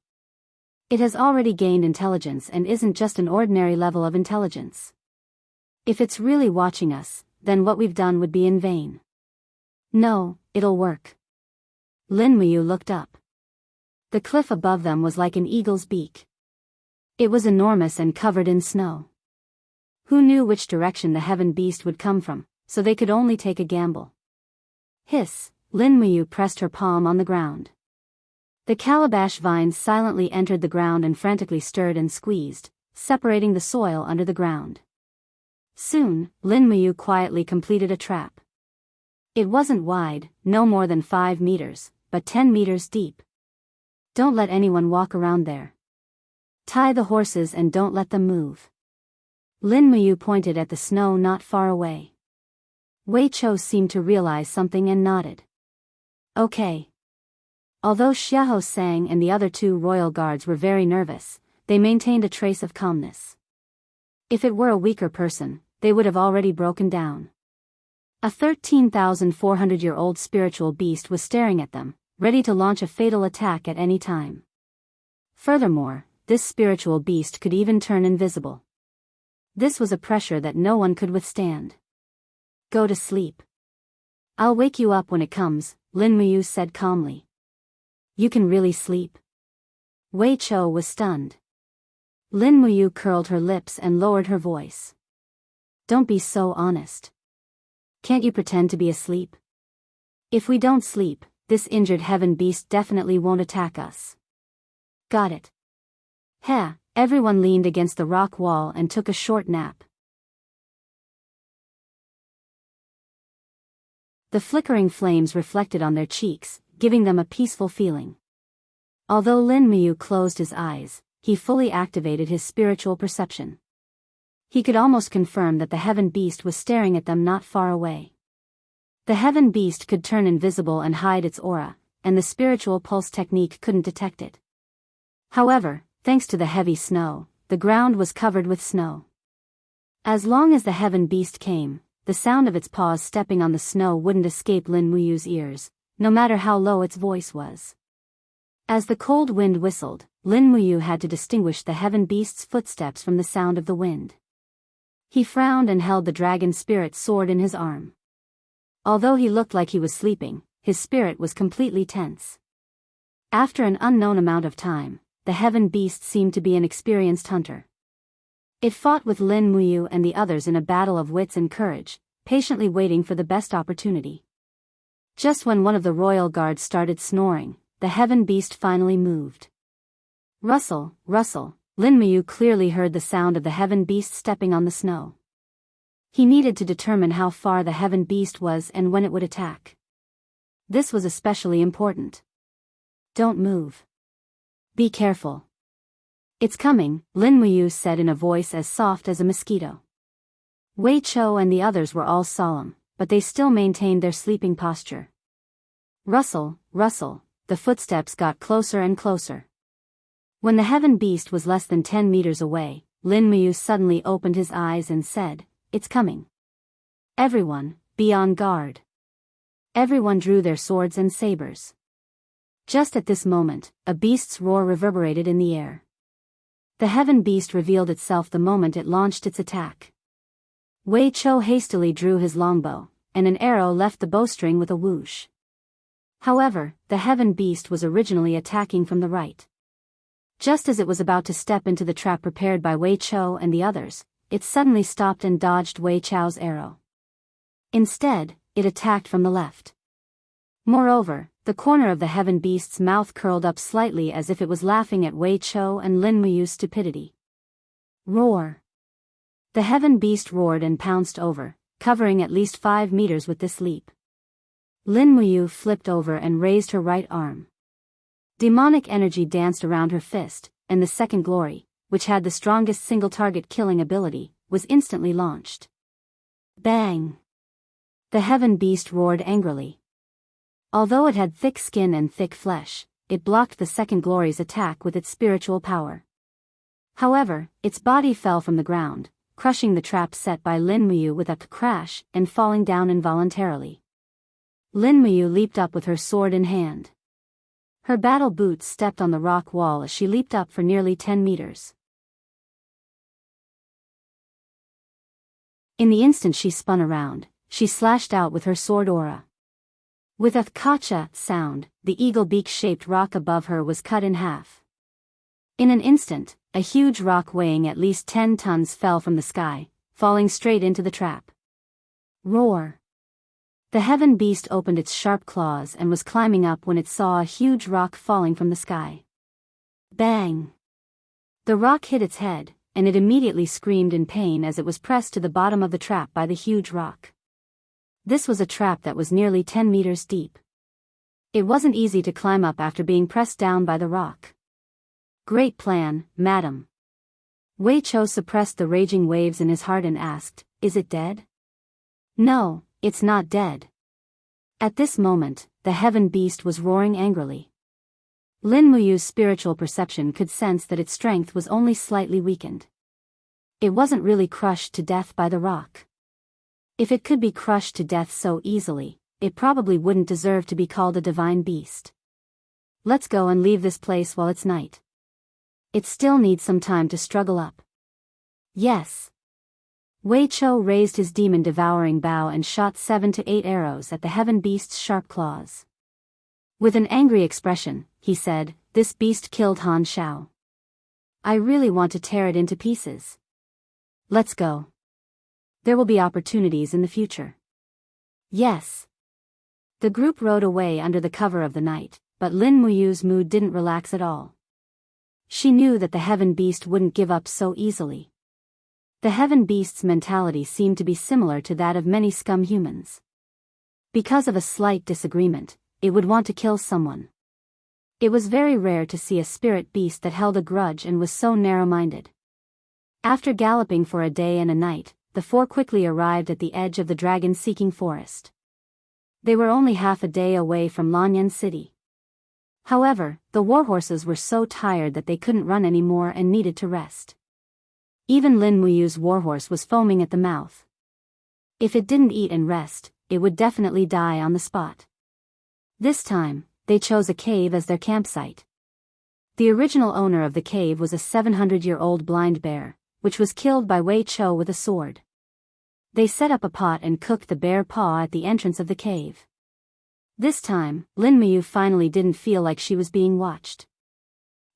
S1: It has already gained intelligence and isn't just an ordinary level of intelligence. If it's really watching us, then what we've done would be in vain. No, it'll work. Lin Muyu looked up. The cliff above them was like an eagle's beak. It was enormous and covered in snow. Who knew which direction the heaven beast would come from, so they could only take a gamble. Hiss, Lin Muyu pressed her palm on the ground. The calabash vines silently entered the ground and frantically stirred and squeezed, separating the soil under the ground. Soon, Lin Muyu quietly completed a trap. It wasn't wide, no more than 5 meters, but 10 meters deep. Don't let anyone walk around there. Tie the horses and don't let them move. Lin Muyu pointed at the snow not far away. Wei Chou seemed to realize something and nodded. Okay. Although Xiahou Sang and the other 2 royal guards were very nervous, they maintained a trace of calmness. If it were a weaker person, they would have already broken down. A 13,400-year-old spiritual beast was staring at them, ready to launch a fatal attack at any time. Furthermore, this spiritual beast could even turn invisible. This was a pressure that no one could withstand. Go to sleep. I'll wake you up when it comes, Lin Muyu said calmly. You can really sleep? Wei Chou was stunned. Lin Muyu curled her lips and lowered her voice. Don't be so honest. Can't you pretend to be asleep? If we don't sleep, this injured heaven beast definitely won't attack us. Got it. Heh, everyone leaned against the rock wall and took a short nap. The flickering flames reflected on their cheeks, giving them a peaceful feeling. Although Lin Muyu closed his eyes, he fully activated his spiritual perception. He could almost confirm that the heaven beast was staring at them not far away. The heaven beast could turn invisible and hide its aura, and the spiritual pulse technique couldn't detect it. However, thanks to the heavy snow, the ground was covered with snow. As long as the heaven beast came, the sound of its paws stepping on the snow wouldn't escape Lin Muyu's ears, no matter how low its voice was. As the cold wind whistled, Lin Muyu had to distinguish the heaven beast's footsteps from the sound of the wind. He frowned and held the dragon spirit sword in his arm. Although he looked like he was sleeping, his spirit was completely tense. After an unknown amount of time, the heaven beast seemed to be an experienced hunter. It fought with Lin Muyu and the others in a battle of wits and courage, patiently waiting for the best opportunity. Just when one of the royal guards started snoring, the heaven beast finally moved. Rustle, rustle. Lin Muyu clearly heard the sound of the heaven beast stepping on the snow. He needed to determine how far the heaven beast was and when it would attack. This was especially important. Don't move. Be careful. It's coming, Lin Muyu said in a voice as soft as a mosquito. Wei Chou and the others were all solemn, but they still maintained their sleeping posture. Rustle, rustle, the footsteps got closer and closer. When the heaven beast was less than 10 meters away, Lin Muyu suddenly opened his eyes and said, "It's coming. Everyone, be on guard." Everyone drew their swords and sabers. Just at this moment, a beast's roar reverberated in the air. The heaven beast revealed itself the moment it launched its attack. Wei Chou hastily drew his longbow, and an arrow left the bowstring with a whoosh. However, the heaven beast was originally attacking from the right. Just as it was about to step into the trap prepared by Wei Chou and the others, it suddenly stopped and dodged Wei Chou's arrow. Instead, it attacked from the left. Moreover, the corner of the heaven beast's mouth curled up slightly as if it was laughing at Wei Chou and Lin Muyu's stupidity. Roar! The heaven beast roared and pounced over, covering at least 5 meters with this leap. Lin Muyu flipped over and raised her right arm. Demonic energy danced around her fist, and the second glory, which had the strongest single-target killing ability, was instantly launched. Bang! The heaven beast roared angrily. Although it had thick skin and thick flesh, it blocked the second glory's attack with its spiritual power. However, its body fell from the ground, crushing the trap set by Lin Muyu with a crash and falling down involuntarily. Lin Muyu leaped up with her sword in hand. Her battle boots stepped on the rock wall as she leaped up for nearly 10 meters. In the instant she spun around, she slashed out with her sword aura. With a kacha sound, the eagle beak-shaped rock above her was cut in half. In an instant, a huge rock weighing at least 10 tons fell from the sky, falling straight into the trap. Roar! The heaven beast opened its sharp claws and was climbing up when it saw a huge rock falling from the sky. Bang! The rock hit its head, and it immediately screamed in pain as it was pressed to the bottom of the trap by the huge rock. This was a trap that was nearly 10 meters deep. It wasn't easy to climb up after being pressed down by the rock. Great plan, madam. Wei Chou suppressed the raging waves in his heart and asked, "Is it dead?" "No, it's not dead." At this moment, the heaven beast was roaring angrily. Lin Muyu's spiritual perception could sense that its strength was only slightly weakened. It wasn't really crushed to death by the rock. If it could be crushed to death so easily, it probably wouldn't deserve to be called a divine beast. Let's go and leave this place while it's night. It still needs some time to struggle up. Yes. Wei Chou raised his demon-devouring bow and shot 7 to 8 arrows at the heaven beast's sharp claws. With an angry expression, he said, "This beast killed Han Shao. I really want to tear it into pieces. Let's go. There will be opportunities in the future." Yes. The group rode away under the cover of the night, but Lin Muyu's mood didn't relax at all. She knew that the heaven beast wouldn't give up so easily. The heaven beast's mentality seemed to be similar to that of many scum humans. Because of a slight disagreement, it would want to kill someone. It was very rare to see a spirit beast that held a grudge and was so narrow-minded. After galloping for a day and a night, the four quickly arrived at the edge of the dragon-seeking forest. They were only half a day away from Lanyan City. However, the warhorses were so tired that they couldn't run anymore and needed to rest. Even Lin Muyu's warhorse was foaming at the mouth. If it didn't eat and rest, it would definitely die on the spot. This time, they chose a cave as their campsite. The original owner of the cave was a 700-year-old blind bear, which was killed by Wei Chou with a sword. They set up a pot and cooked the bear paw at the entrance of the cave. This time, Lin Muyu finally didn't feel like she was being watched.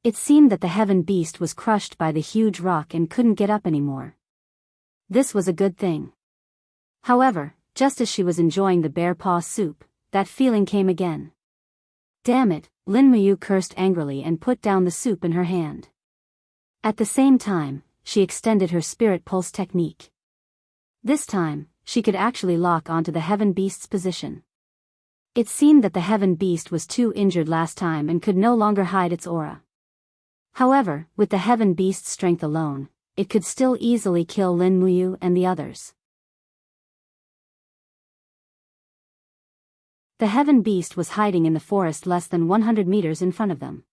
S1: It seemed that the heaven beast was crushed by the huge rock and couldn't get up anymore. This was a good thing. However, just as she was enjoying the bear paw soup, that feeling came again. Damn it, Lin Muyu cursed angrily and put down the soup in her hand. At the same time, she extended her spirit pulse technique. This time, she could actually lock onto the Heaven Beast's position. It seemed that the Heaven Beast was too injured last time and could no longer hide its aura. However, with the Heaven Beast's strength alone, it could still easily kill Lin Muyu and the others. The Heaven Beast was hiding in the forest less than 100 meters in front of them.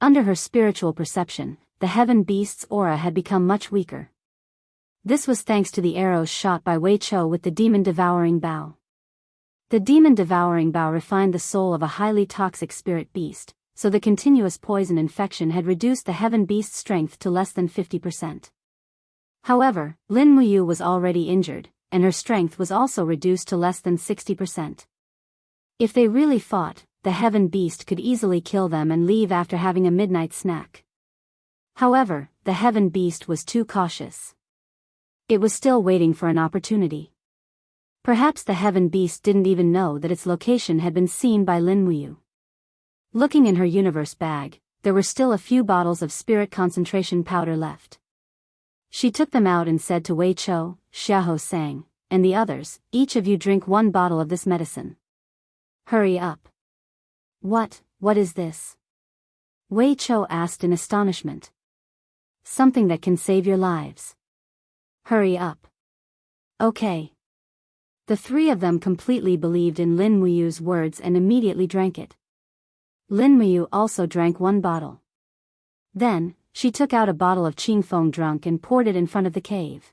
S1: Under her spiritual perception, the Heaven Beast's aura had become much weaker. This was thanks to the arrows shot by Wei Chou with the demon-devouring bow. The demon-devouring bow refined the soul of a highly toxic spirit beast, so the continuous poison infection had reduced the Heaven Beast's strength to less than 50%. However, Lin Muyu was already injured, and her strength was also reduced to less than 60%. If they really fought, the Heaven Beast could easily kill them and leave after having a midnight snack. However, the Heaven Beast was too cautious. It was still waiting for an opportunity. Perhaps the Heaven Beast didn't even know that its location had been seen by Lin Muyu. Looking in her universe bag, there were still a few bottles of spirit concentration powder left. She took them out and said to Wei Chou, Xiahou Sang, and the others, each of you drink 1 bottle of this medicine. Hurry up. What is this? Wei Chou asked in astonishment. Something that can save your lives. Hurry up. Okay. The 3 of them completely believed in Lin Muyu's words and immediately drank it. Lin Muyu also drank 1 bottle. Then, she took out a bottle of Qingfeng drunk and poured it in front of the cave.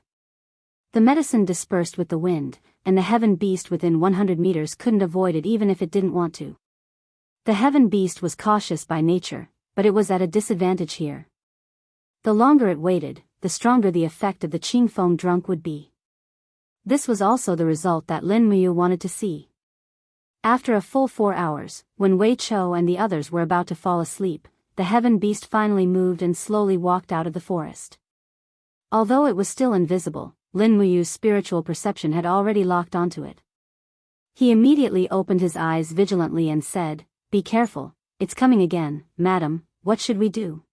S1: The medicine dispersed with the wind, and the Heaven Beast within 100 meters couldn't avoid it even if it didn't want to. The Heaven Beast was cautious by nature, but it was at a disadvantage here. The longer it waited, the stronger the effect of the Qingfeng drunk would be. This was also the result that Lin Muyu wanted to see. After a full 4 hours, when Wei Chou and the others were about to fall asleep, the Heaven Beast finally moved and slowly walked out of the forest. Although it was still invisible, Lin Muyu's spiritual perception had already locked onto it. He immediately opened his eyes vigilantly and said, "Be careful, it's coming again, madam, what should we do?"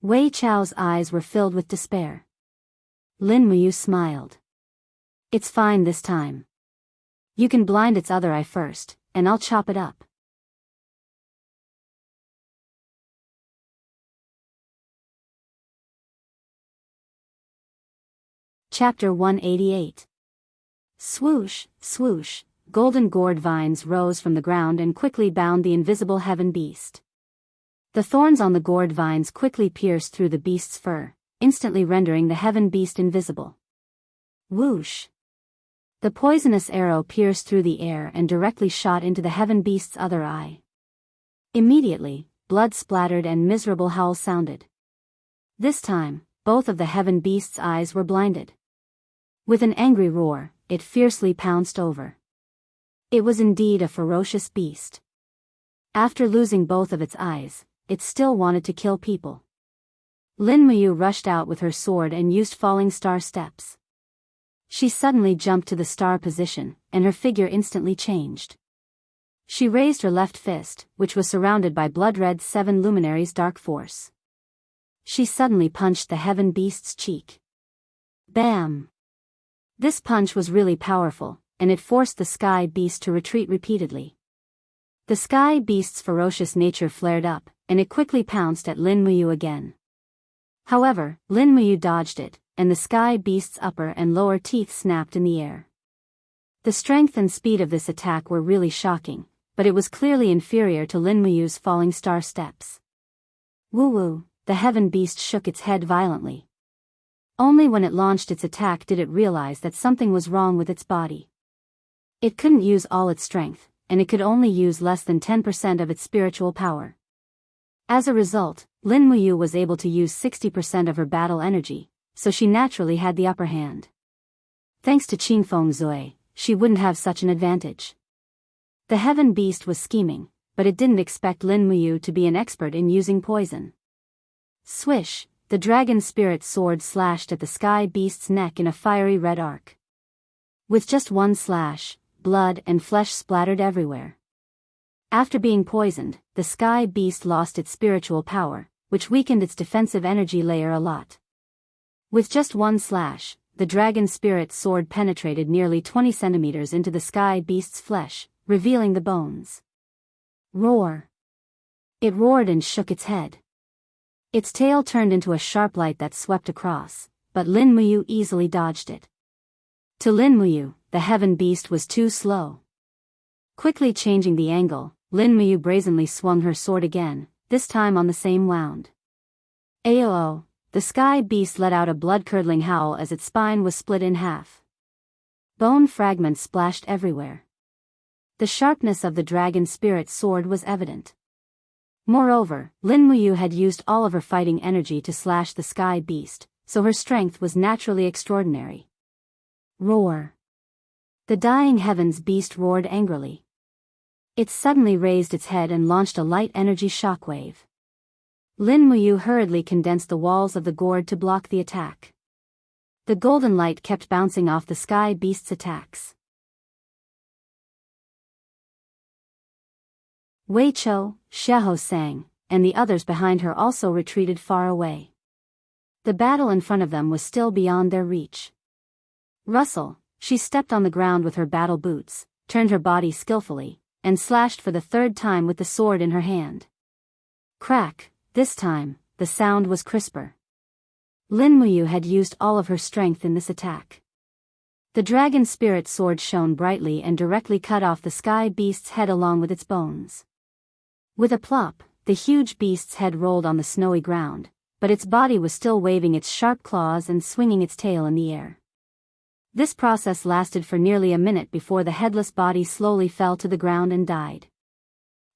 S1: Wei Chou's eyes were filled with despair. Lin Muyu smiled. "It's fine this time. You can blind its other eye first, and I'll chop it up." Chapter 188. Swoosh, swoosh, golden gourd vines rose from the ground and quickly bound the invisible Heaven Beast. The thorns on the gourd vines quickly pierced through the beast's fur, instantly rendering the Heaven Beast invisible. Whoosh! The poisonous arrow pierced through the air and directly shot into the Heaven Beast's other eye. Immediately, blood splattered and miserable howls sounded. This time, both of the Heaven Beast's eyes were blinded. With an angry roar, it fiercely pounced over. It was indeed a ferocious beast. After losing both of its eyes, it still wanted to kill people. Lin Muyu rushed out with her sword and used falling star steps. She suddenly jumped to the star position, and her figure instantly changed. She raised her left fist, which was surrounded by blood-red 7 luminaries dark force. She suddenly punched the Heaven Beast's cheek. Bam! This punch was really powerful, and it forced the Sky Beast to retreat repeatedly. The Sky Beast's ferocious nature flared up, and it quickly pounced at Lin Muyu again. However, Lin Muyu dodged it, and the Sky Beast's upper and lower teeth snapped in the air. The strength and speed of this attack were really shocking, but it was clearly inferior to Lin Muyu's falling star steps. Woo-woo, the Heaven Beast shook its head violently. Only when it launched its attack did it realize that something was wrong with its body. It couldn't use all its strength, and it could only use less than 10% of its spiritual power. As a result, Lin Muyu was able to use 60% of her battle energy, so she naturally had the upper hand. Thanks to Qingfeng Zui, she wouldn't have such an advantage. The Heaven Beast was scheming, but it didn't expect Lin Muyu to be an expert in using poison. Swish! The dragon spirit sword slashed at the Sky Beast's neck in a fiery red arc. With just one slash, blood and flesh splattered everywhere. After being poisoned, the sky beast lost its spiritual power, which weakened its defensive energy layer a lot. With just one slash, the dragon spirit's sword penetrated nearly 20 centimeters into the sky beast's flesh, revealing the bones. Roar! It roared and shook its head. Its tail turned into a sharp light that swept across, but Lin Muyu easily dodged it. To Lin Muyu, the heaven beast was too slow. Quickly changing the angle, Lin Muyu brazenly swung her sword again, this time on the same wound. Aoo! The sky beast let out a blood-curdling howl as its spine was split in half. Bone fragments splashed everywhere. The sharpness of the dragon spirit's sword was evident. Moreover, Lin Muyu had used all of her fighting energy to slash the sky beast, so her strength was naturally extraordinary. Roar! The dying heavens beast roared angrily. It suddenly raised its head and launched a light energy shockwave. Lin Muyu hurriedly condensed the walls of the gourd to block the attack. The golden light kept bouncing off the sky beast's attacks. Wei Chou, Xiahou sang, and the others behind her also retreated far away. The battle in front of them was still beyond their reach. Rustle, she stepped on the ground with her battle boots, turned her body skillfully, and slashed for the third time with the sword in her hand. Crack! This time, the sound was crisper. Lin Muyu had used all of her strength in this attack. The dragon spirit sword shone brightly and directly cut off the sky beast's head along with its bones. With a plop, the huge beast's head rolled on the snowy ground, but its body was still waving its sharp claws and swinging its tail in the air. This process lasted for nearly a minute before the headless body slowly fell to the ground and died.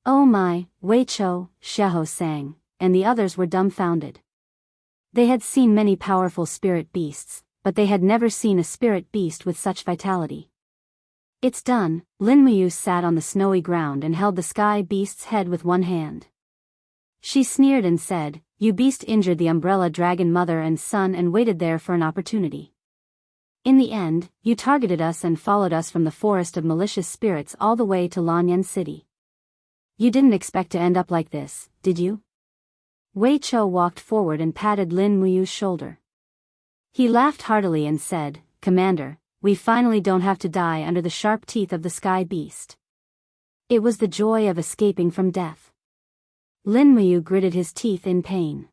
S1: Oh my, Wei Chou, Xiahou sang, and the others were dumbfounded. They had seen many powerful spirit beasts, but they had never seen a spirit beast with such vitality. It's done. Lin Muyu sat on the snowy ground and held the sky beast's head with one hand. She sneered and said, "You beast injured the umbrella dragon mother and son and waited there for an opportunity. In the end, you targeted us and followed us from the forest of malicious spirits all the way to Lanyan City. You didn't expect to end up like this, did you?" Wei Chou walked forward and patted Lin Muyu's shoulder. He laughed heartily and said, "Commander, we finally don't have to die under the sharp teeth of the sky beast." It was the joy of escaping from death. Lin Muyu gritted his teeth in pain.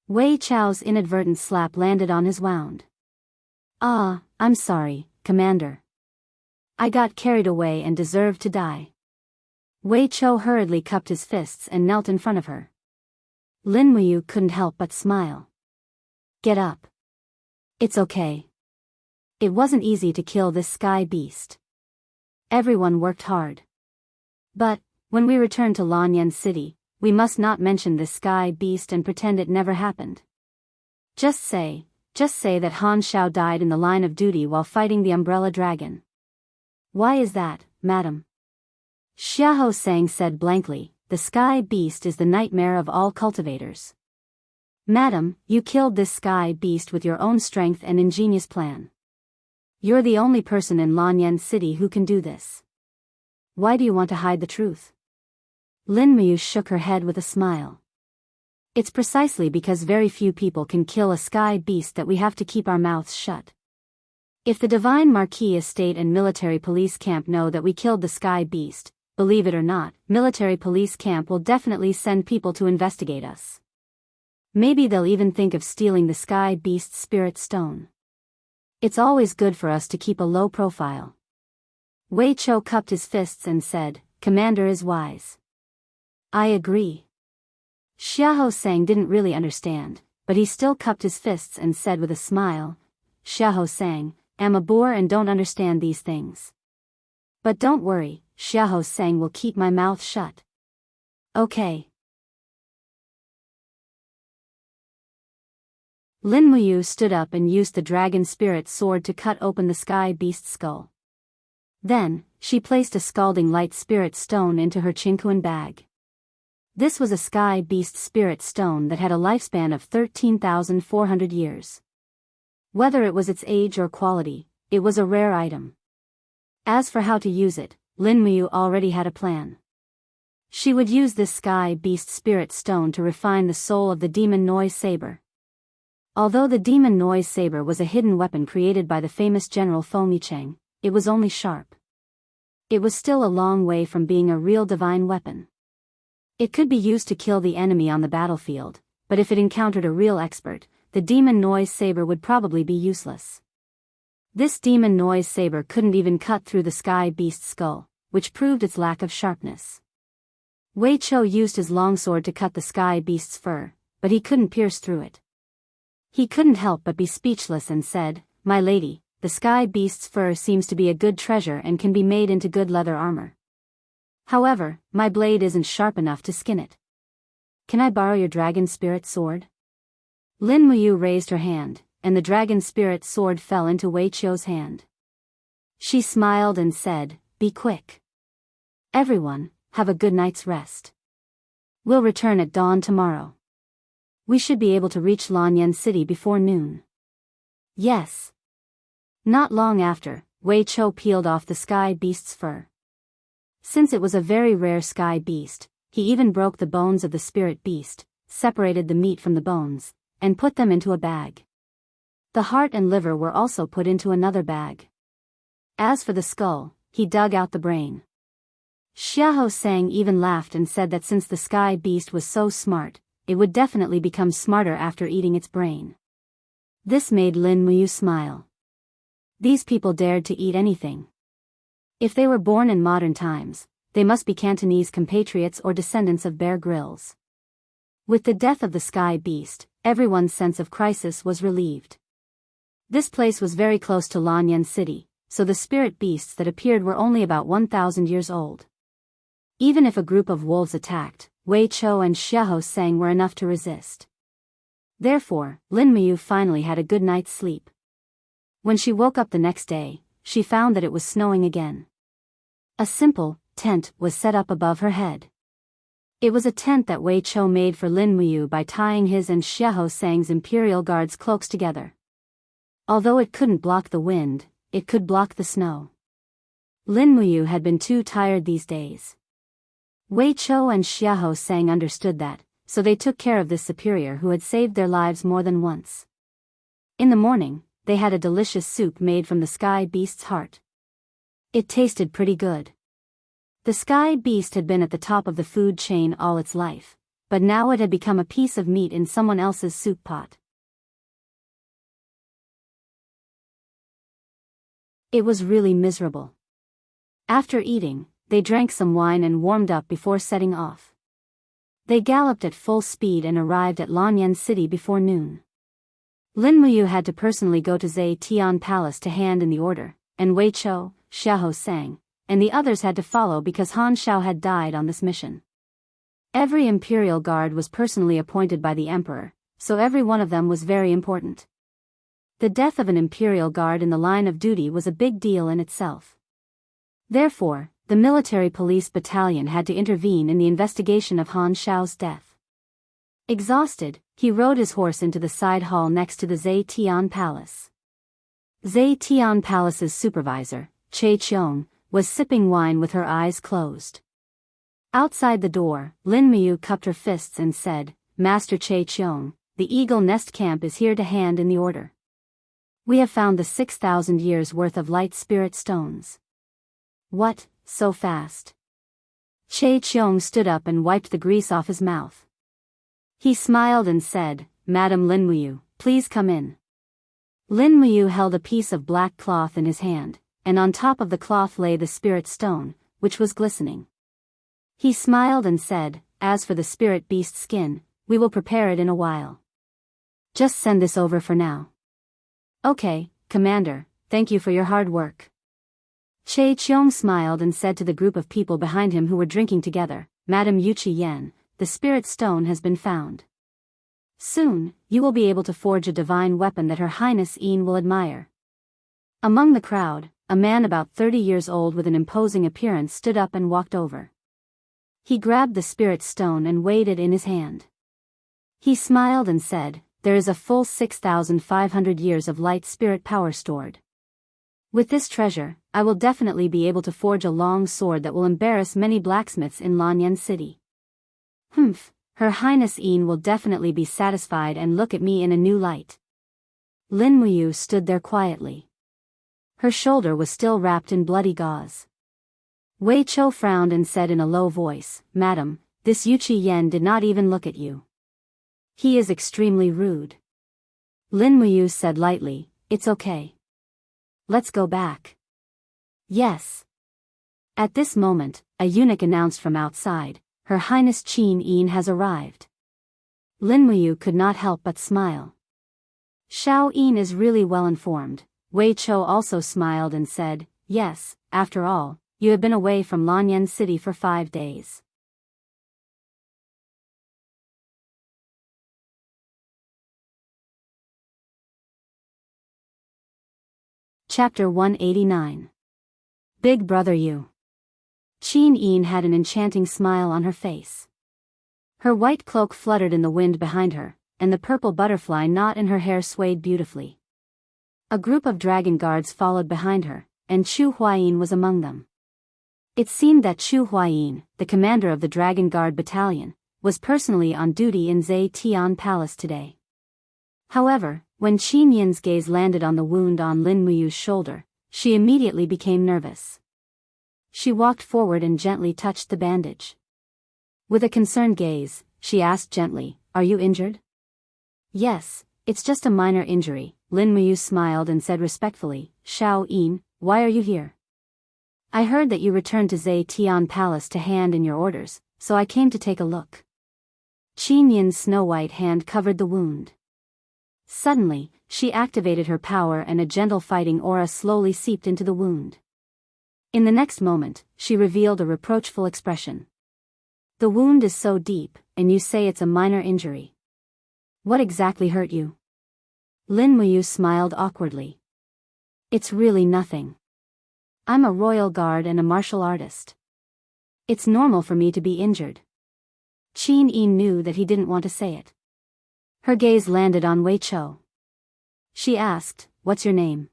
S1: Wei Chou's inadvertent slap landed on his wound. "Ah, I'm sorry, Commander. I got carried away and deserved to die." Wei Chou hurriedly cupped his fists and knelt in front of her. Lin Muyu couldn't help but smile. "Get up. It's okay. It wasn't easy to kill this sky beast. Everyone worked hard. But, when we return to Lanyan City, we must not mention this sky beast and pretend it never happened. Just say that Han Xiao died in the line of duty while fighting the Umbrella Dragon." "Why is that, madam?" Xiahou Sang said blankly, "The sky beast is the nightmare of all cultivators. Madam, you killed this sky beast with your own strength and ingenious plan. You're the only person in Lanyan City who can do this. Why do you want to hide the truth?" Lin Muyu shook her head with a smile. "It's precisely because very few people can kill a sky beast that we have to keep our mouths shut. If the Divine Marquis Estate and military police camp know that we killed the sky beast, believe it or not, military police camp will definitely send people to investigate us. Maybe they'll even think of stealing the sky beast's spirit stone. It's always good for us to keep a low profile." Wei Chou cupped his fists and said, "Commander is wise. I agree." Xiahou Sang didn't really understand, but he still cupped his fists and said with a smile, "Xiahou Sang, I'm a boor and don't understand these things. But don't worry, Xiahou Sang will keep my mouth shut. Okay." Lin Muyu stood up and used the dragon spirit sword to cut open the sky beast's skull. Then, she placed a scalding light spirit stone into her Qingquan bag. This was a sky beast spirit stone that had a lifespan of 13,400 years. Whether it was its age or quality, it was a rare item. As for how to use it, Lin Muyu already had a plan. She would use this sky beast spirit stone to refine the soul of the demon noise saber. Although the demon noise saber was a hidden weapon created by the famous general Feng Cheng, it was only sharp. It was still a long way from being a real divine weapon. It could be used to kill the enemy on the battlefield, but if it encountered a real expert, the demon noise saber would probably be useless. This demon noise saber couldn't even cut through the sky beast's skull, which proved its lack of sharpness. Wei Chou used his longsword to cut the sky beast's fur, but he couldn't pierce through it. He couldn't help but be speechless and said, "My lady, the sky beast's fur seems to be a good treasure and can be made into good leather armor. However, my blade isn't sharp enough to skin it. Can I borrow your dragon spirit sword?" Lin Muyu raised her hand, and the dragon spirit sword fell into Wei Chou's hand. She smiled and said, "Be quick. Everyone, have a good night's rest. We'll return at dawn tomorrow. We should be able to reach Lanyan City before noon." "Yes." Not long after, Wei Chou peeled off the sky beast's fur. Since it was a very rare sky beast, he even broke the bones of the spirit beast, separated the meat from the bones, and put them into a bag. The heart and liver were also put into another bag. As for the skull, he dug out the brain. Xiahou Sang even laughed and said that since the sky beast was so smart, it would definitely become smarter after eating its brain. This made Lin Muyu smile. These people dared to eat anything. If they were born in modern times, they must be Cantonese compatriots or descendants of Bear Grylls. With the death of the sky beast, everyone's sense of crisis was relieved. This place was very close to Lanyan City, so the spirit beasts that appeared were only about 1,000 years old. Even if a group of wolves attacked, Wei Chou and Xiahou Sang were enough to resist. Therefore, Lin Muyu finally had a good night's sleep. When she woke up the next day, she found that it was snowing again. A simple tent was set up above her head. It was a tent that Wei Chou made for Lin Muyu by tying his and Xiahou Sang's Imperial Guard's cloaks together. Although it couldn't block the wind, it could block the snow. Lin Muyu had been too tired these days. Wei Chou and Xiahou Sang understood that, so they took care of this superior who had saved their lives more than once. In the morning, they had a delicious soup made from the sky beast's heart. It tasted pretty good. The sky beast had been at the top of the food chain all its life, but now it had become a piece of meat in someone else's soup pot. It was really miserable. After eating, they drank some wine and warmed up before setting off. They galloped at full speed and arrived at Lanyan City before noon. Lin Muyu had to personally go to Zhe Tian Palace to hand in the order, and Wei Chou, Xiahou Sang, and the others had to follow because Han Shao had died on this mission. Every Imperial Guard was personally appointed by the Emperor, so every one of them was very important. The death of an Imperial Guard in the line of duty was a big deal in itself. Therefore, the military police battalion had to intervene in the investigation of Han Shao's death. Exhausted, he rode his horse into the side hall next to the Zhe Tian Palace. Zhe Tian Palace's supervisor, Che Qiong, was sipping wine with her eyes closed. Outside the door, Lin Muyu cupped her fists and said, "Master Che Qiong, the Eagle Nest Camp is here to hand in the order. We have found the 6,000 years worth of light spirit stones." "What, so fast?" Che Qiong stood up and wiped the grease off his mouth. He smiled and said, "Madam Lin Muyu, please come in." Lin Muyu held a piece of black cloth in his hand, and on top of the cloth lay the spirit stone, which was glistening. He smiled and said, "As for the spirit beast skin, we will prepare it in a while. Just send this over for now." "Okay, Commander, thank you for your hard work." Che Qiong smiled and said to the group of people behind him who were drinking together, "Madam Yuchi Yen, the spirit stone has been found. Soon, you will be able to forge a divine weapon that Her Highness Yin will admire." Among the crowd, a man about 30 years old with an imposing appearance stood up and walked over. He grabbed the spirit stone and weighed it in his hand. He smiled and said, "There is a full 6,500 years of light spirit power stored. With this treasure, I will definitely be able to forge a long sword that will embarrass many blacksmiths in Lanyan City. Humph, Her Highness Een will definitely be satisfied and look at me in a new light. Lin Muyu stood there quietly. Her shoulder was still wrapped in bloody gauze. Wei Chou frowned and said in a low voice, "Madam, this Yu Qi Yen did not even look at you. He is extremely rude." Lin Muyu said lightly, "It's okay. Let's go back." "Yes." At this moment, a eunuch announced from outside, "Her Highness Qin Een has arrived." Lin Muyu could not help but smile. Xiao Een is really well informed. Wei Chou also smiled and said, "Yes, after all, you have been away from Lanyan City for 5 days. Chapter 189. Big Brother Yu. Qin Een had an enchanting smile on her face. Her white cloak fluttered in the wind behind her, and the purple butterfly knot in her hair swayed beautifully. A group of dragon guards followed behind her, and Chu Huayin was among them. It seemed that Chu Huayin, the commander of the Dragon Guard Battalion, was personally on duty in Zhe Tian Palace today. However, when Qin Yin's gaze landed on the wound on Lin Muyu's shoulder, she immediately became nervous. She walked forward and gently touched the bandage. With a concerned gaze, she asked gently, "Are you injured?" "Yes, it's just a minor injury," Lin Muyu smiled and said respectfully, "Xiao Een, why are you here?" "I heard that you returned to Zhe Tian Palace to hand in your orders, so I came to take a look." Qin Yin's snow-white hand covered the wound. Suddenly, she activated her power and a gentle fighting aura slowly seeped into the wound. In the next moment, she revealed a reproachful expression. "The wound is so deep, and you say it's a minor injury. What exactly hurt you?" Lin Muyu smiled awkwardly. "It's really nothing. I'm a royal guard and a martial artist. It's normal for me to be injured." Qin Een knew that he didn't want to say it. Her gaze landed on Wei Chou. She asked, "What's your name?"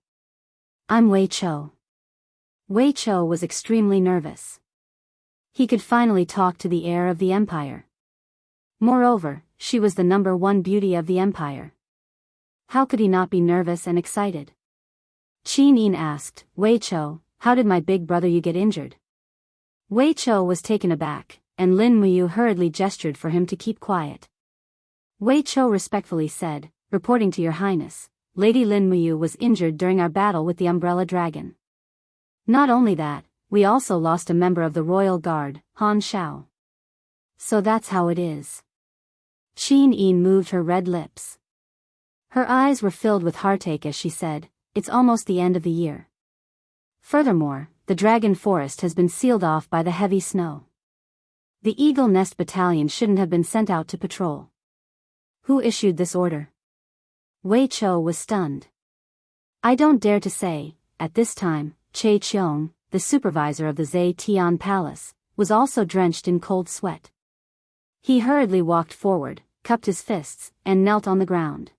S1: "I'm Wei Chou." Wei Chou was extremely nervous. He could finally talk to the heir of the empire. Moreover, she was the #1 beauty of the empire. How could he not be nervous and excited? Qin Een asked, "Wei Chou, how did my big brother Yu get injured?" Wei Chou was taken aback, and Lin Muyu hurriedly gestured for him to keep quiet. Wei Chou respectfully said, "Reporting to your highness, Lady Lin Muyu was injured during our battle with the Umbrella Dragon. Not only that, we also lost a member of the royal guard, Han Xiao. So that's how it is." Qin Een moved her red lips. Her eyes were filled with heartache as she said, "It's almost the end of the year. Furthermore, the dragon forest has been sealed off by the heavy snow. The Eagle Nest Battalion shouldn't have been sent out to patrol. Who issued this order?" Wei Chou was stunned. "I don't dare to say." At this time, Che Qiong, the supervisor of the Zhe Tian Palace, was also drenched in cold sweat. He hurriedly walked forward, cupped his fists, and knelt on the ground.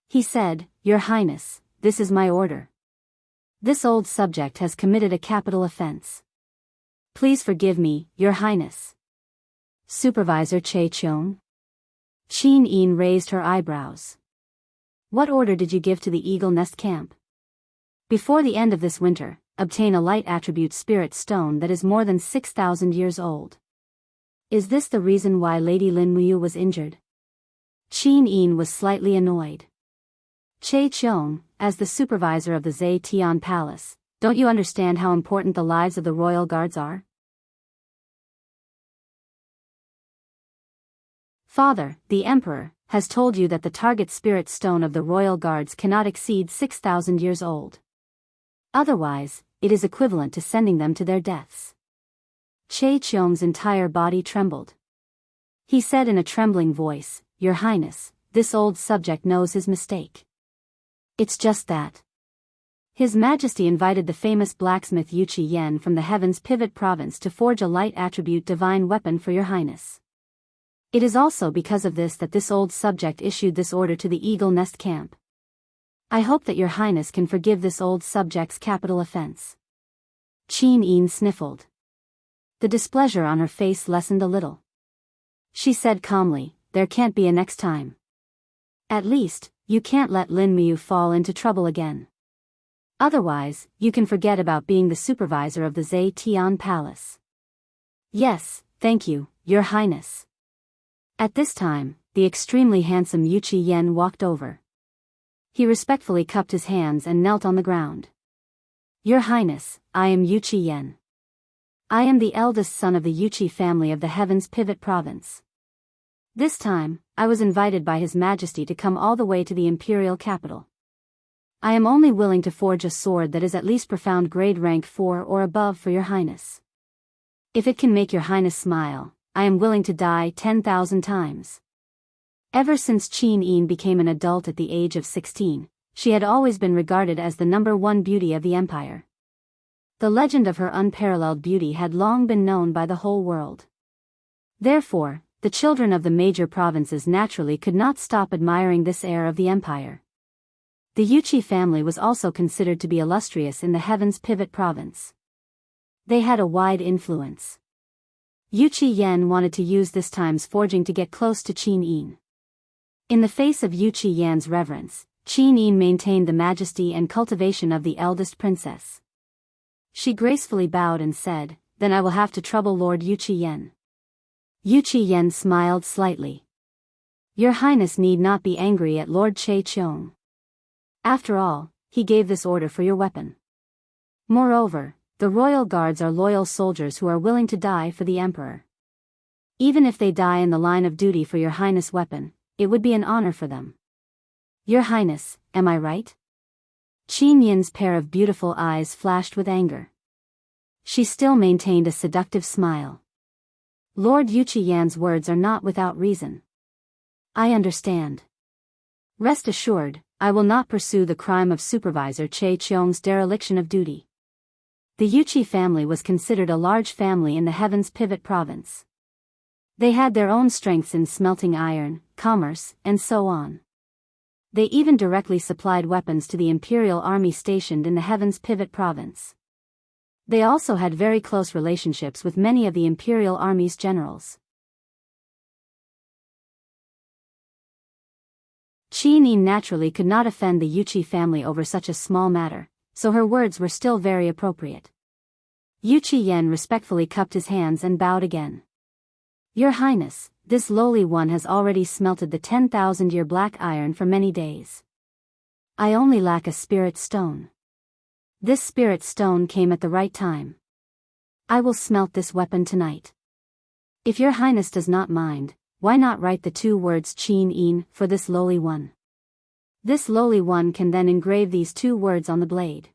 S1: He said, "Your Highness, this is my order. This old subject has committed a capital offense. Please forgive me, Your Highness." "Supervisor Che Qiong?" Qin Een raised her eyebrows. "What order did you give to the Eagle Nest camp?" "Before the end of this winter, obtain a light attribute spirit stone that is more than 6,000 years old." "Is this the reason why Lady Lin Muyu was injured?" Qin Een was slightly annoyed. "Che Qiong, as the supervisor of the Zhe Tian Palace, don't you understand how important the lives of the royal guards are?" "Father, the Emperor, has told you that the target spirit stone of the royal guards cannot exceed 6,000 years old. Otherwise, it is equivalent to sending them to their deaths." Che Qiong's entire body trembled. He said in a trembling voice, "Your Highness, this old subject knows his mistake. It's just that His Majesty invited the famous blacksmith Yu Qi Yen from the Heaven's Pivot Province to forge a light attribute divine weapon for your Highness. It is also because of this that this old subject issued this order to the Eagle Nest camp. I hope that your highness can forgive this old subject's capital offense. Qin Yin sniffled. The displeasure on her face lessened a little. She said calmly, there can't be a next time. At least, you can't let Lin Miyu fall into trouble again. Otherwise, you can forget about being the supervisor of the Zetian Palace. Yes, thank you, your highness. At this time, the extremely handsome Yu Qi Yen walked over. He respectfully cupped his hands and knelt on the ground. Your highness, I am Yu Qi Yen. I am the eldest son of the Yu Qi family of the Heaven's Pivot Province. This time, I was invited by His Majesty to come all the way to the imperial capital. I am only willing to forge a sword that is at least profound grade rank 4 or above for your highness. If it can make your highness smile, I am willing to die 10,000 times. Ever since Qin Yin became an adult at the age of 16, she had always been regarded as the #1 beauty of the empire. The legend of her unparalleled beauty had long been known by the whole world. Therefore, the children of the major provinces naturally could not stop admiring this heir of the empire. The Yu Qi family was also considered to be illustrious in the Heaven's Pivot Province. They had a wide influence. Yu Qi Yen wanted to use this time's forging to get close to Qin Yin. In the face of Yu Qi Yan's reverence, Qin Yin maintained the majesty and cultivation of the eldest princess. She gracefully bowed and said, "Then I will have to trouble Lord Yu Qi Yen." Yu Qi Yen smiled slightly. Your highness need not be angry at Lord Che Cheong. After all, he gave this order for your weapon. Moreover, the royal guards are loyal soldiers who are willing to die for the emperor. Even if they die in the line of duty for your highness' weapon, it would be an honor for them. Your highness, am I right? Qin Yin's pair of beautiful eyes flashed with anger. She still maintained a seductive smile. Lord Yu Qi Yan's words are not without reason. I understand. Rest assured, I will not pursue the crime of Supervisor Che Cheong's dereliction of duty. The Yu Qi family was considered a large family in the Heaven's Pivot Province. They had their own strengths in smelting iron, commerce, and so on. They even directly supplied weapons to the imperial army stationed in the Heaven's Pivot Province. They also had very close relationships with many of the imperial army's generals. Qin Yin naturally could not offend the Yu Qi family over such a small matter, so her words were still very appropriate. Yu Qi Yen respectfully cupped his hands and bowed again. Your highness, this lowly one has already smelted the 10,000-year black iron for many days. I only lack a spirit stone. This spirit stone came at the right time. I will smelt this weapon tonight. If your highness does not mind, why not write the 2 words Qin Yin for this lowly one? This lowly one can then engrave these 2 words on the blade.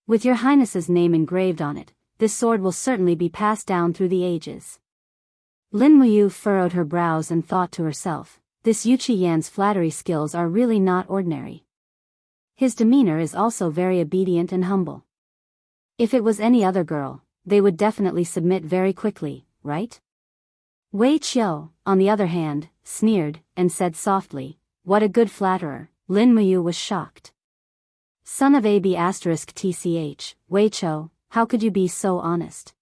S1: With your highness's name engraved on it, this sword will certainly be passed down through the ages. Lin Muyu furrowed her brows and thought to herself, this Yu Qi Yan's flattery skills are really not ordinary. His demeanor is also very obedient and humble. If it was any other girl, they would definitely submit very quickly, right? Wei Qiu, on the other hand, sneered, and said softly, what a good flatterer. Lin Muyu was shocked. Son of AB****, Wei Qiu, how could you be so honest?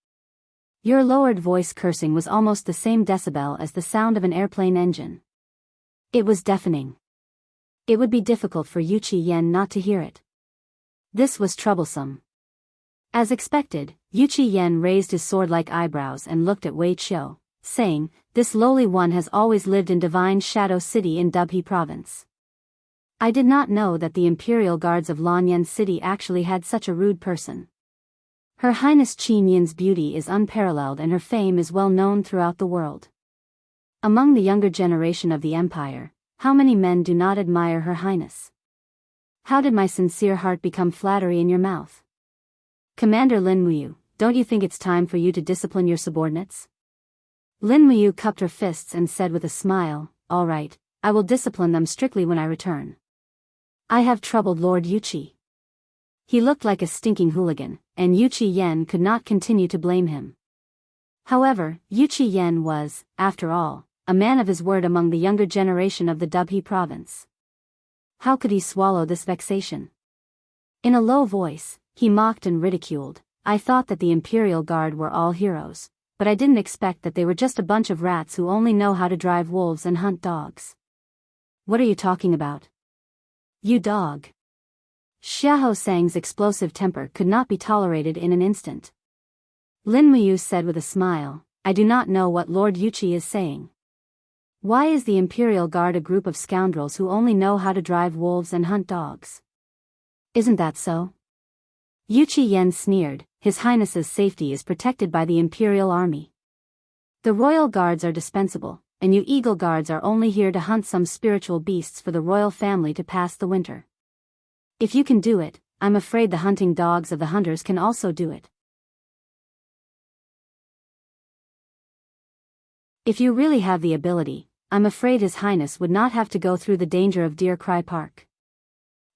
S1: Your lowered voice cursing was almost the same decibel as the sound of an airplane engine. It was deafening. It would be difficult for Yu Qi Yen not to hear it. This was troublesome. As expected, Yu Qi Yen raised his sword-like eyebrows and looked at Wei Qiu, saying, this lowly one has always lived in Divine Shadow City in Dubhe Province. I did not know that the Imperial Guards of Lanyan City actually had such a rude person. Her Highness Qin Yin's beauty is unparalleled and her fame is well known throughout the world. Among the younger generation of the Empire, how many men do not admire Her Highness? How did my sincere heart become flattery in your mouth? Commander Lin Muyu, don't you think it's time for you to discipline your subordinates? Lin Muyu cupped her fists and said with a smile, all right, I will discipline them strictly when I return. I have troubled Lord Yu Qi. He looked like a stinking hooligan, and Yu Qi Yen could not continue to blame him. However, Yu Qi Yen was, after all, a man of his word among the younger generation of the Dubhe province. How could he swallow this vexation? In a low voice, he mocked and ridiculed. I thought that the Imperial Guard were all heroes, but I didn't expect that they were just a bunch of rats who only know how to drive wolves and hunt dogs. What are you talking about? You dog. Xiahou Sang's explosive temper could not be tolerated in an instant. Lin Muyu said with a smile, I do not know what Lord Yuqi is saying. Why is the Imperial Guard a group of scoundrels who only know how to drive wolves and hunt dogs? Isn't that so? Yuqi Yen sneered, His Highness's safety is protected by the Imperial Army. The Royal Guards are dispensable, and you Eagle Guards are only here to hunt some spiritual beasts for the royal family to pass the winter. If you can do it, I'm afraid the hunting dogs of the hunters can also do it. If you really have the ability, I'm afraid His Highness would not have to go through the danger of Deer Cry Park.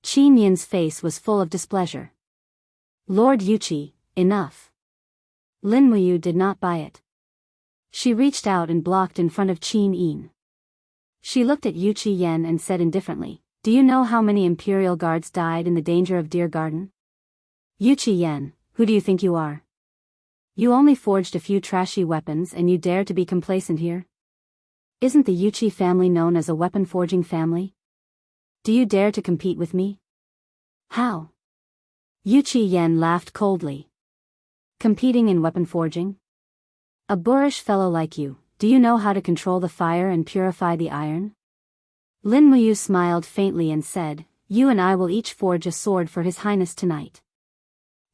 S1: Qin Yin's face was full of displeasure. Lord Yuqi, enough. Lin Muyu did not buy it. She reached out and blocked in front of Qin Yin. She looked at Yuqi Yen and said indifferently, Do you know how many Imperial Guards died in the danger of Deer Garden? Yuqi Yen, who do you think you are? You only forged a few trashy weapons and you dare to be complacent here? Isn't the Yuqi family known as a weapon-forging family? Do you dare to compete with me? How? Yuqi Yen laughed coldly. Competing in weapon forging? A boorish fellow like you, do you know how to control the fire and purify the iron? Lin Muyu smiled faintly and said, You and I will each forge a sword for His Highness tonight.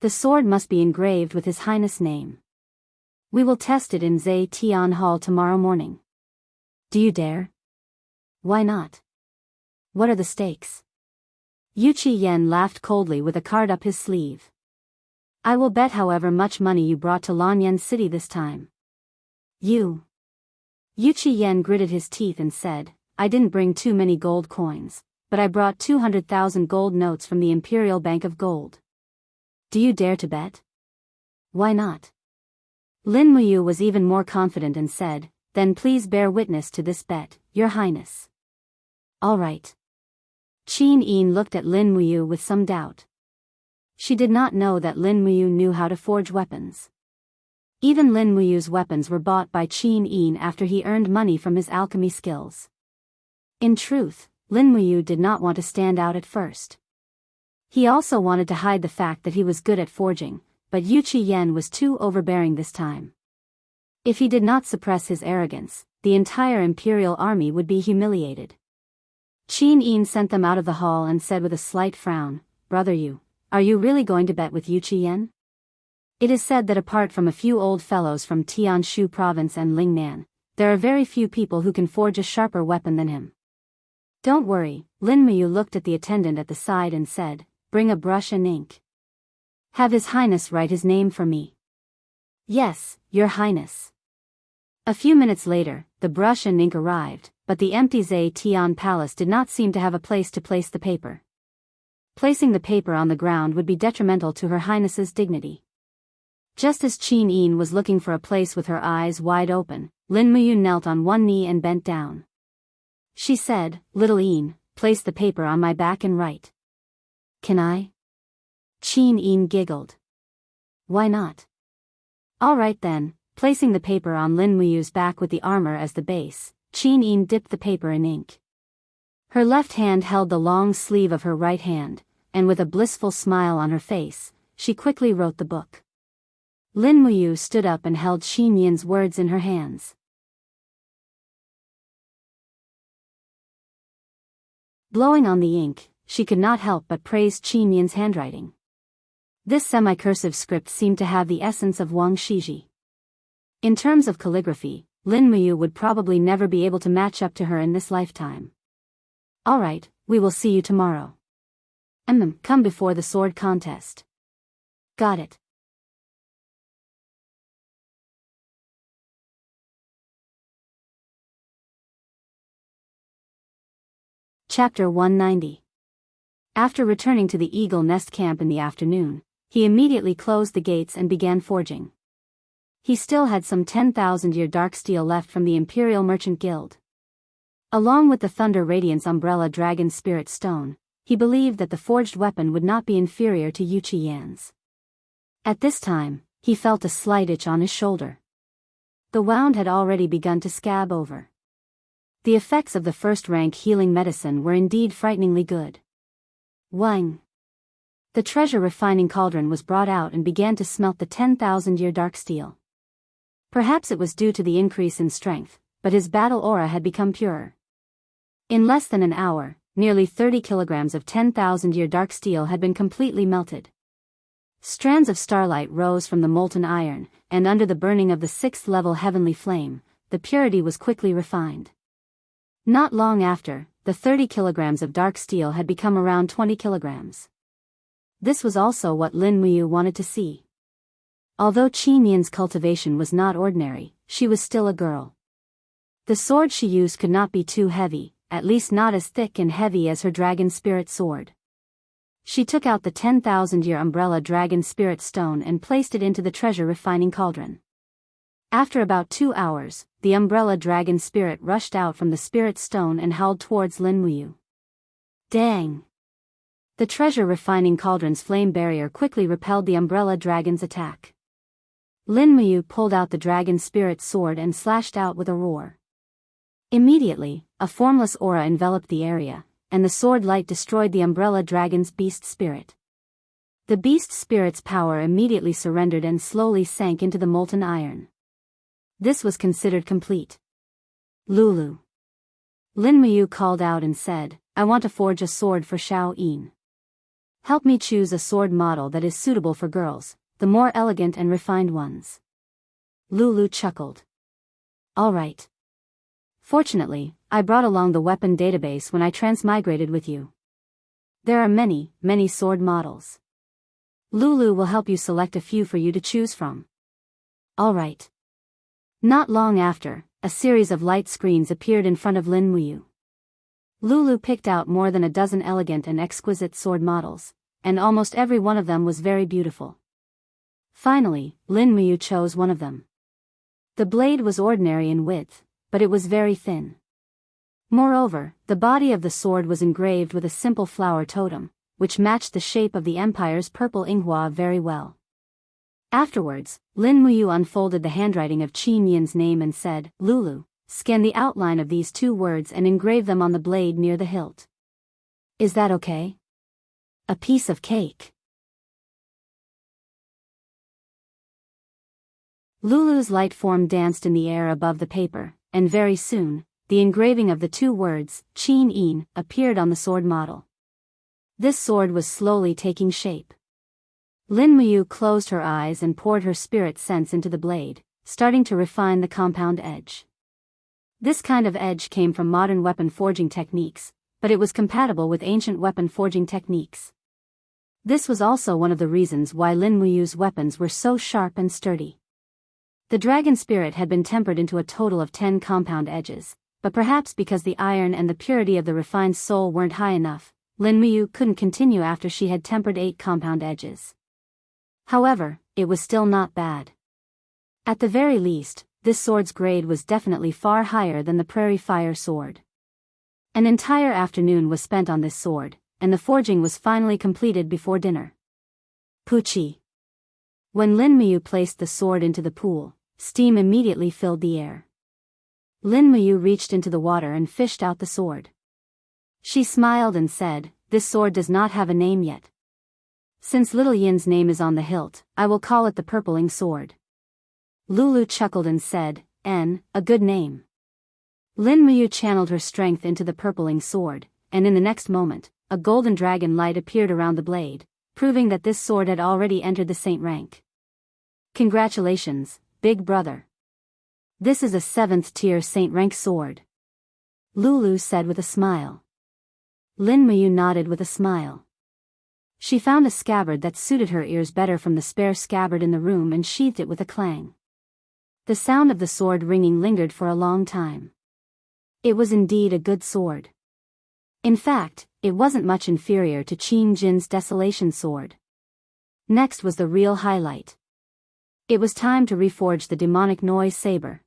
S1: The sword must be engraved with His Highness' name. We will test it in Zhe Tian Hall tomorrow morning. Do you dare? Why not? What are the stakes? Yuqi Yen laughed coldly with a card up his sleeve. I will bet however much money you brought to Lanyan City this time. You. Yuqi Yen gritted his teeth and said, I didn't bring too many gold coins, but I brought 200,000 gold notes from the Imperial Bank of Gold. Do you dare to bet? Why not? Lin Muyu was even more confident and said, Then please bear witness to this bet, Your Highness. All right. Qin Yin looked at Lin Muyu with some doubt. She did not know that Lin Muyu knew how to forge weapons. Even Lin Muyu's weapons were bought by Qin Yin after he earned money from his alchemy skills. In truth, Lin Muyu did not want to stand out at first. He also wanted to hide the fact that he was good at forging, but Yuqi Yen was too overbearing this time. If he did not suppress his arrogance, the entire Imperial Army would be humiliated. Qin Yin sent them out of the hall and said with a slight frown, Brother Yu, are you really going to bet with Yuqi Yen? It is said that apart from a few old fellows from Tianshu province and Lingnan, there are very few people who can forge a sharper weapon than him. Don't worry, Lin Muyu looked at the attendant at the side and said, Bring a brush and ink. Have His Highness write his name for me. Yes, Your Highness. A few minutes later, the brush and ink arrived, but the empty Zhe Tian Palace did not seem to have a place to place the paper. Placing the paper on the ground would be detrimental to Her Highness's dignity. Just as Qin Yin was looking for a place with her eyes wide open, Lin Muyu knelt on one knee and bent down. She said, Little Yin, place the paper on my back and write. Can I? Qin Yin giggled. Why not? All right then, placing the paper on Lin Muyu's back with the armor as the base, Qin Yin dipped the paper in ink. Her left hand held the long sleeve of her right hand, and with a blissful smile on her face, she quickly wrote the book. Lin Muyu stood up and held Qin Yin's words in her hands. Blowing on the ink, she could not help but praise Qin Yin's handwriting. This semi-cursive script seemed to have the essence of Wang Shiji. In terms of calligraphy, Lin Muyu would probably never be able to match up to her in this lifetime. All right, we will see you tomorrow. Come before the sword contest. Got it. Chapter 190. After returning to the Eagle Nest camp in the afternoon, he immediately closed the gates and began forging. He still had some 10,000-year dark steel left from the Imperial Merchant Guild. Along with the Thunder Radiance Umbrella Dragon Spirit Stone, he believed that the forged weapon would not be inferior to Yu Qian's. At this time, he felt a slight itch on his shoulder. The wound had already begun to scab over. The effects of the first-rank healing medicine were indeed frighteningly good. Wang. The treasure refining cauldron was brought out and began to smelt the 10,000-year dark steel. Perhaps it was due to the increase in strength, but his battle aura had become purer. In less than an hour, nearly 30 kilograms of 10,000-year dark steel had been completely melted. Strands of starlight rose from the molten iron, and under the burning of the 6th-level heavenly flame, the purity was quickly refined. Not long after, the 30 kilograms of dark steel had become around 20 kilograms. This was also what Lin Muyu wanted to see. Although Qin Yin's cultivation was not ordinary, she was still a girl. The sword she used could not be too heavy, at least not as thick and heavy as her dragon spirit sword. She took out the 10,000-year umbrella dragon spirit stone and placed it into the treasure refining cauldron. After about 2 hours, the umbrella dragon spirit rushed out from the spirit stone and howled towards Lin Muyu. Dang! The treasure refining cauldron's flame barrier quickly repelled the umbrella dragon's attack. Lin Muyu pulled out the dragon spirit sword and slashed out with a roar. Immediately, a formless aura enveloped the area, and the sword light destroyed the umbrella dragon's beast spirit. The beast spirit's power immediately surrendered and slowly sank into the molten iron. This was considered complete. Lulu. Lin Muyu called out and said, "I want to forge a sword for Xiao Yin. Help me choose a sword model that is suitable for girls, the more elegant and refined ones." Lulu chuckled. "All right. Fortunately, I brought along the weapon database when I transmigrated with you. There are many, many sword models. Lulu will help you select a few for you to choose from." "All right." Not long after, a series of light screens appeared in front of Lin Muyu. Lulu picked out more than a dozen elegant and exquisite sword models, and almost every one of them was very beautiful. Finally, Lin Muyu chose one of them. The blade was ordinary in width, but it was very thin. Moreover, the body of the sword was engraved with a simple flower totem, which matched the shape of the empire's purple Yinghua very well. Afterwards, Lin Muyu unfolded the handwriting of Qin Yin's name and said, "Lulu, scan the outline of these 2 words and engrave them on the blade near the hilt. Is that okay?" "A piece of cake." Lulu's light form danced in the air above the paper, and very soon, the engraving of the 2 words, Qin Yin, appeared on the sword model. This sword was slowly taking shape. Lin Muyu closed her eyes and poured her spirit sense into the blade, starting to refine the compound edge. This kind of edge came from modern weapon forging techniques, but it was compatible with ancient weapon forging techniques. This was also one of the reasons why Lin Muyu's weapons were so sharp and sturdy. The dragon spirit had been tempered into a total of 10 compound edges, but perhaps because the iron and the purity of the refined soul weren't high enough, Lin Muyu couldn't continue after she had tempered 8 compound edges. However, it was still not bad. At the very least, this sword's grade was definitely far higher than the Prairie Fire sword. An entire afternoon was spent on this sword, and the forging was finally completed before dinner. Puchi. When Lin Muyu placed the sword into the pool, steam immediately filled the air. Lin Muyu reached into the water and fished out the sword. She smiled and said, "This sword does not have a name yet. Since Little Yin's name is on the hilt, I will call it the Purpling Sword." Lulu chuckled and said, "A good name." Lin Muyu channeled her strength into the purpling sword, and in the next moment, a golden dragon light appeared around the blade, proving that this sword had already entered the saint rank. "Congratulations, big brother. This is a 7th tier saint rank sword," Lulu said with a smile. Lin Muyu nodded with a smile. She found a scabbard that suited her ears better from the spare scabbard in the room and sheathed it with a clang. The sound of the sword ringing lingered for a long time. It was indeed a good sword. In fact, it wasn't much inferior to Qin Jin's Desolation sword. Next was the real highlight. It was time to reforge the demonic noise saber.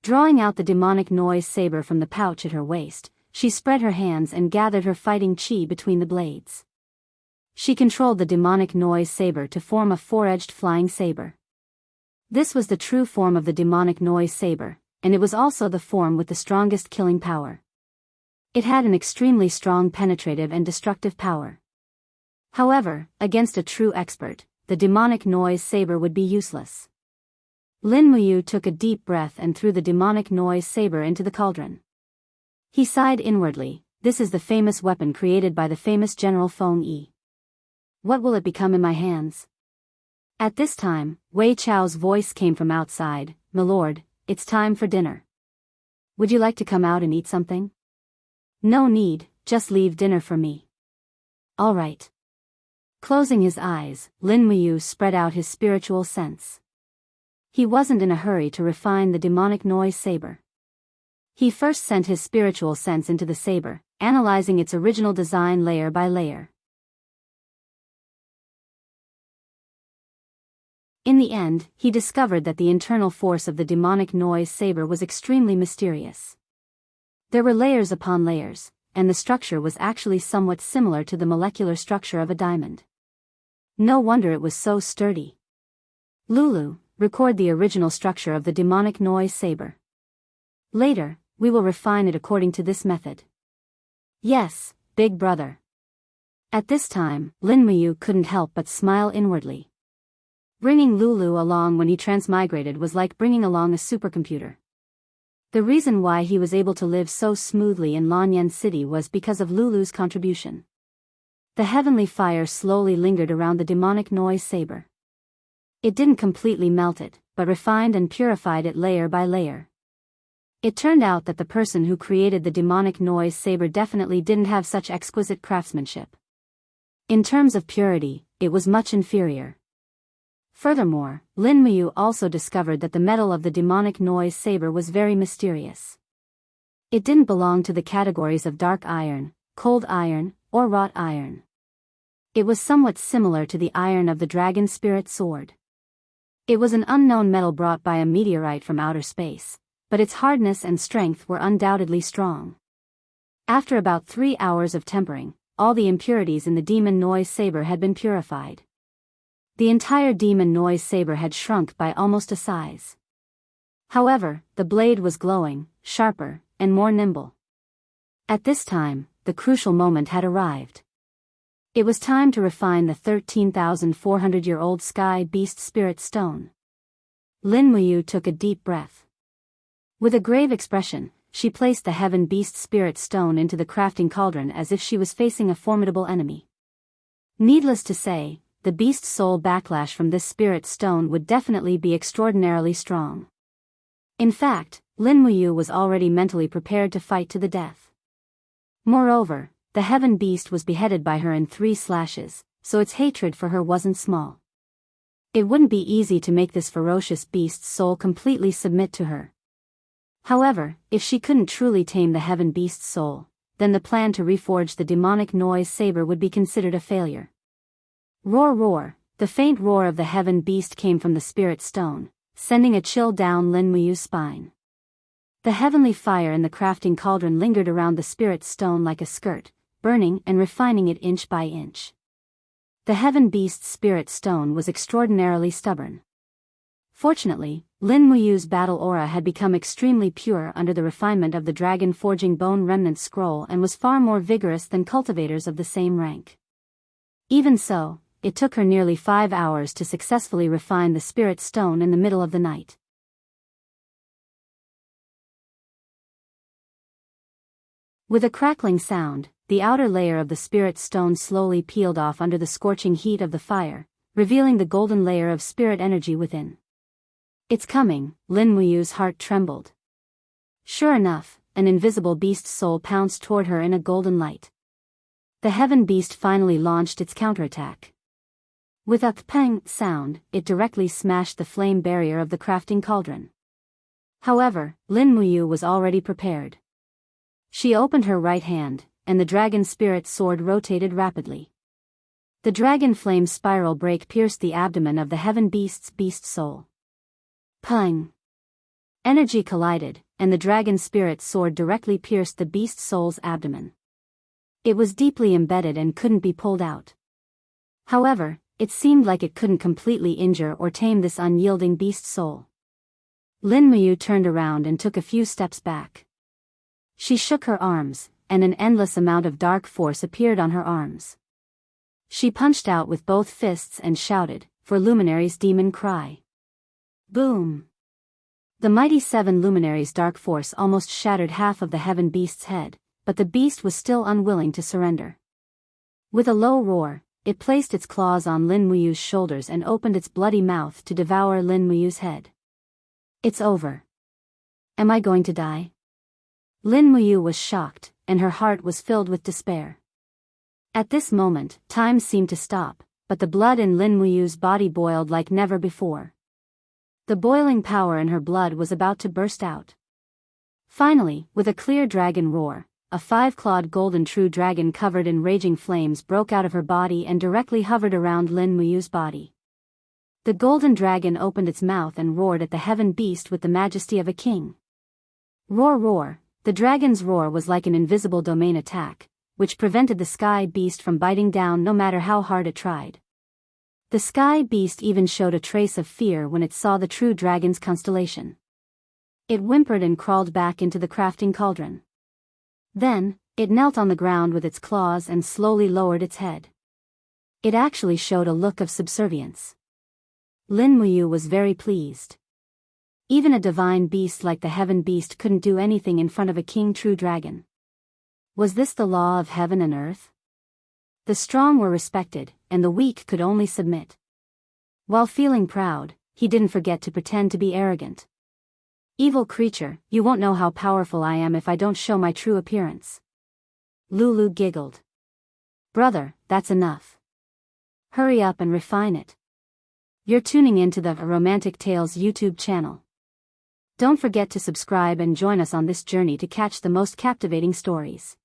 S1: Drawing out the demonic noise saber from the pouch at her waist, she spread her hands and gathered her fighting chi between the blades. She controlled the demonic noise saber to form a four-edged flying saber. This was the true form of the demonic noise saber, and it was also the form with the strongest killing power. It had an extremely strong penetrative and destructive power. However, against a true expert, the demonic noise saber would be useless. Lin Muyu took a deep breath and threw the demonic noise saber into the cauldron. He sighed inwardly. This is the famous weapon created by the famous General Feng Yi. What will it become in my hands? At this time, Wei Chao's voice came from outside. "My lord, it's time for dinner. Would you like to come out and eat something?" "No need, just leave dinner for me." "All right." Closing his eyes, Lin Muyu spread out his spiritual sense. He wasn't in a hurry to refine the demonic noise saber. He first sent his spiritual sense into the saber, analyzing its original design layer by layer. In the end, he discovered that the internal force of the demonic noise saber was extremely mysterious. There were layers upon layers, and the structure was actually somewhat similar to the molecular structure of a diamond. No wonder it was so sturdy. Lulu, record the original structure of the demonic noise saber. Later, we will refine it according to this method. Yes, big brother. At this time, Lin Muyu couldn't help but smile inwardly. Bringing Lulu along when he transmigrated was like bringing along a supercomputer. The reason why he was able to live so smoothly in Lanyan City was because of Lulu's contribution. The heavenly fire slowly lingered around the demonic noise saber. It didn't completely melt it, but refined and purified it layer by layer. It turned out that the person who created the demonic noise saber definitely didn't have such exquisite craftsmanship. In terms of purity, it was much inferior. Furthermore, Lin Muyu also discovered that the metal of the demonic noise saber was very mysterious. It didn't belong to the categories of dark iron, cold iron, or wrought iron. It was somewhat similar to the iron of the dragon spirit sword. It was an unknown metal brought by a meteorite from outer space, but its hardness and strength were undoubtedly strong. After about 3 hours of tempering, all the impurities in the demon noise saber had been purified. The entire demon noise saber had shrunk by almost a size. However, the blade was glowing, sharper, and more nimble. At this time, the crucial moment had arrived. It was time to refine the 13,400-year-old sky beast spirit stone. Lin Muyu took a deep breath. With a grave expression, she placed the heaven beast spirit stone into the crafting cauldron as if she was facing a formidable enemy. Needless to say, the beast soul backlash from this spirit stone would definitely be extraordinarily strong. In fact, Lin Muyu was already mentally prepared to fight to the death. Moreover, the heaven beast was beheaded by her in 3 slashes, so its hatred for her wasn't small. It wouldn't be easy to make this ferocious beast's soul completely submit to her. However, if she couldn't truly tame the heaven beast's soul, then the plan to reforge the demonic noise saber would be considered a failure. Roar roar, the faint roar of the heaven beast came from the spirit stone, sending a chill down Lin Muyu's spine. The heavenly fire in the crafting cauldron lingered around the spirit stone like a skirt, burning and refining it inch by inch. The heaven beast's spirit stone was extraordinarily stubborn. Fortunately, Lin Muyu's battle aura had become extremely pure under the refinement of the dragon forging bone remnant scroll and was far more vigorous than cultivators of the same rank. Even so, it took her nearly 5 hours to successfully refine the spirit stone in the middle of the night. With a crackling sound, the outer layer of the spirit stone slowly peeled off under the scorching heat of the fire, revealing the golden layer of spirit energy within. "It's coming," Lin Muyu's heart trembled. Sure enough, an invisible beast soul pounced toward her in a golden light. The heaven beast finally launched its counterattack. With a pang sound, it directly smashed the flame barrier of the crafting cauldron. However, Lin Muyu was already prepared. She opened her right hand, and the dragon spirit sword rotated rapidly. The dragon flame spiral break pierced the abdomen of the heaven beast's beast soul. Pang! Energy collided, and the dragon's spirit sword directly pierced the beast's soul's abdomen. It was deeply embedded and couldn't be pulled out. However, it seemed like it couldn't completely injure or tame this unyielding beast's soul. Lin Muyu turned around and took a few steps back. She shook her arms, and an endless amount of dark force appeared on her arms. She punched out with both fists and shouted, "For Luminary's demon cry." Boom! The mighty 7 Luminaries' dark force almost shattered half of the heaven beast's head, but the beast was still unwilling to surrender. With a low roar, it placed its claws on Lin Muyu's shoulders and opened its bloody mouth to devour Lin Muyu's head. It's over. Am I going to die? Lin Muyu was shocked, and her heart was filled with despair. At this moment, time seemed to stop, but the blood in Lin Muyu's body boiled like never before. The boiling power in her blood was about to burst out. Finally, with a clear dragon roar, a 5-clawed golden true dragon covered in raging flames broke out of her body and directly hovered around Lin Muyu's body. The golden dragon opened its mouth and roared at the heaven beast with the majesty of a king. Roar roar, the dragon's roar was like an invisible domain attack, which prevented the sky beast from biting down no matter how hard it tried. The sky beast even showed a trace of fear when it saw the true dragon's constellation. It whimpered and crawled back into the crafting cauldron. Then, it knelt on the ground with its claws and slowly lowered its head. It actually showed a look of subservience. Lin Muyu was very pleased. Even a divine beast like the heaven beast couldn't do anything in front of a king true dragon. Was this the law of heaven and earth? The strong were respected, and the weak could only submit. While feeling proud, he didn't forget to pretend to be arrogant. Evil creature, you won't know how powerful I am if I don't show my true appearance. Lulu giggled. Brother, that's enough. Hurry up and refine it. You're tuning into the Romantic Tales YouTube channel. Don't forget to subscribe and join us on this journey to catch the most captivating stories.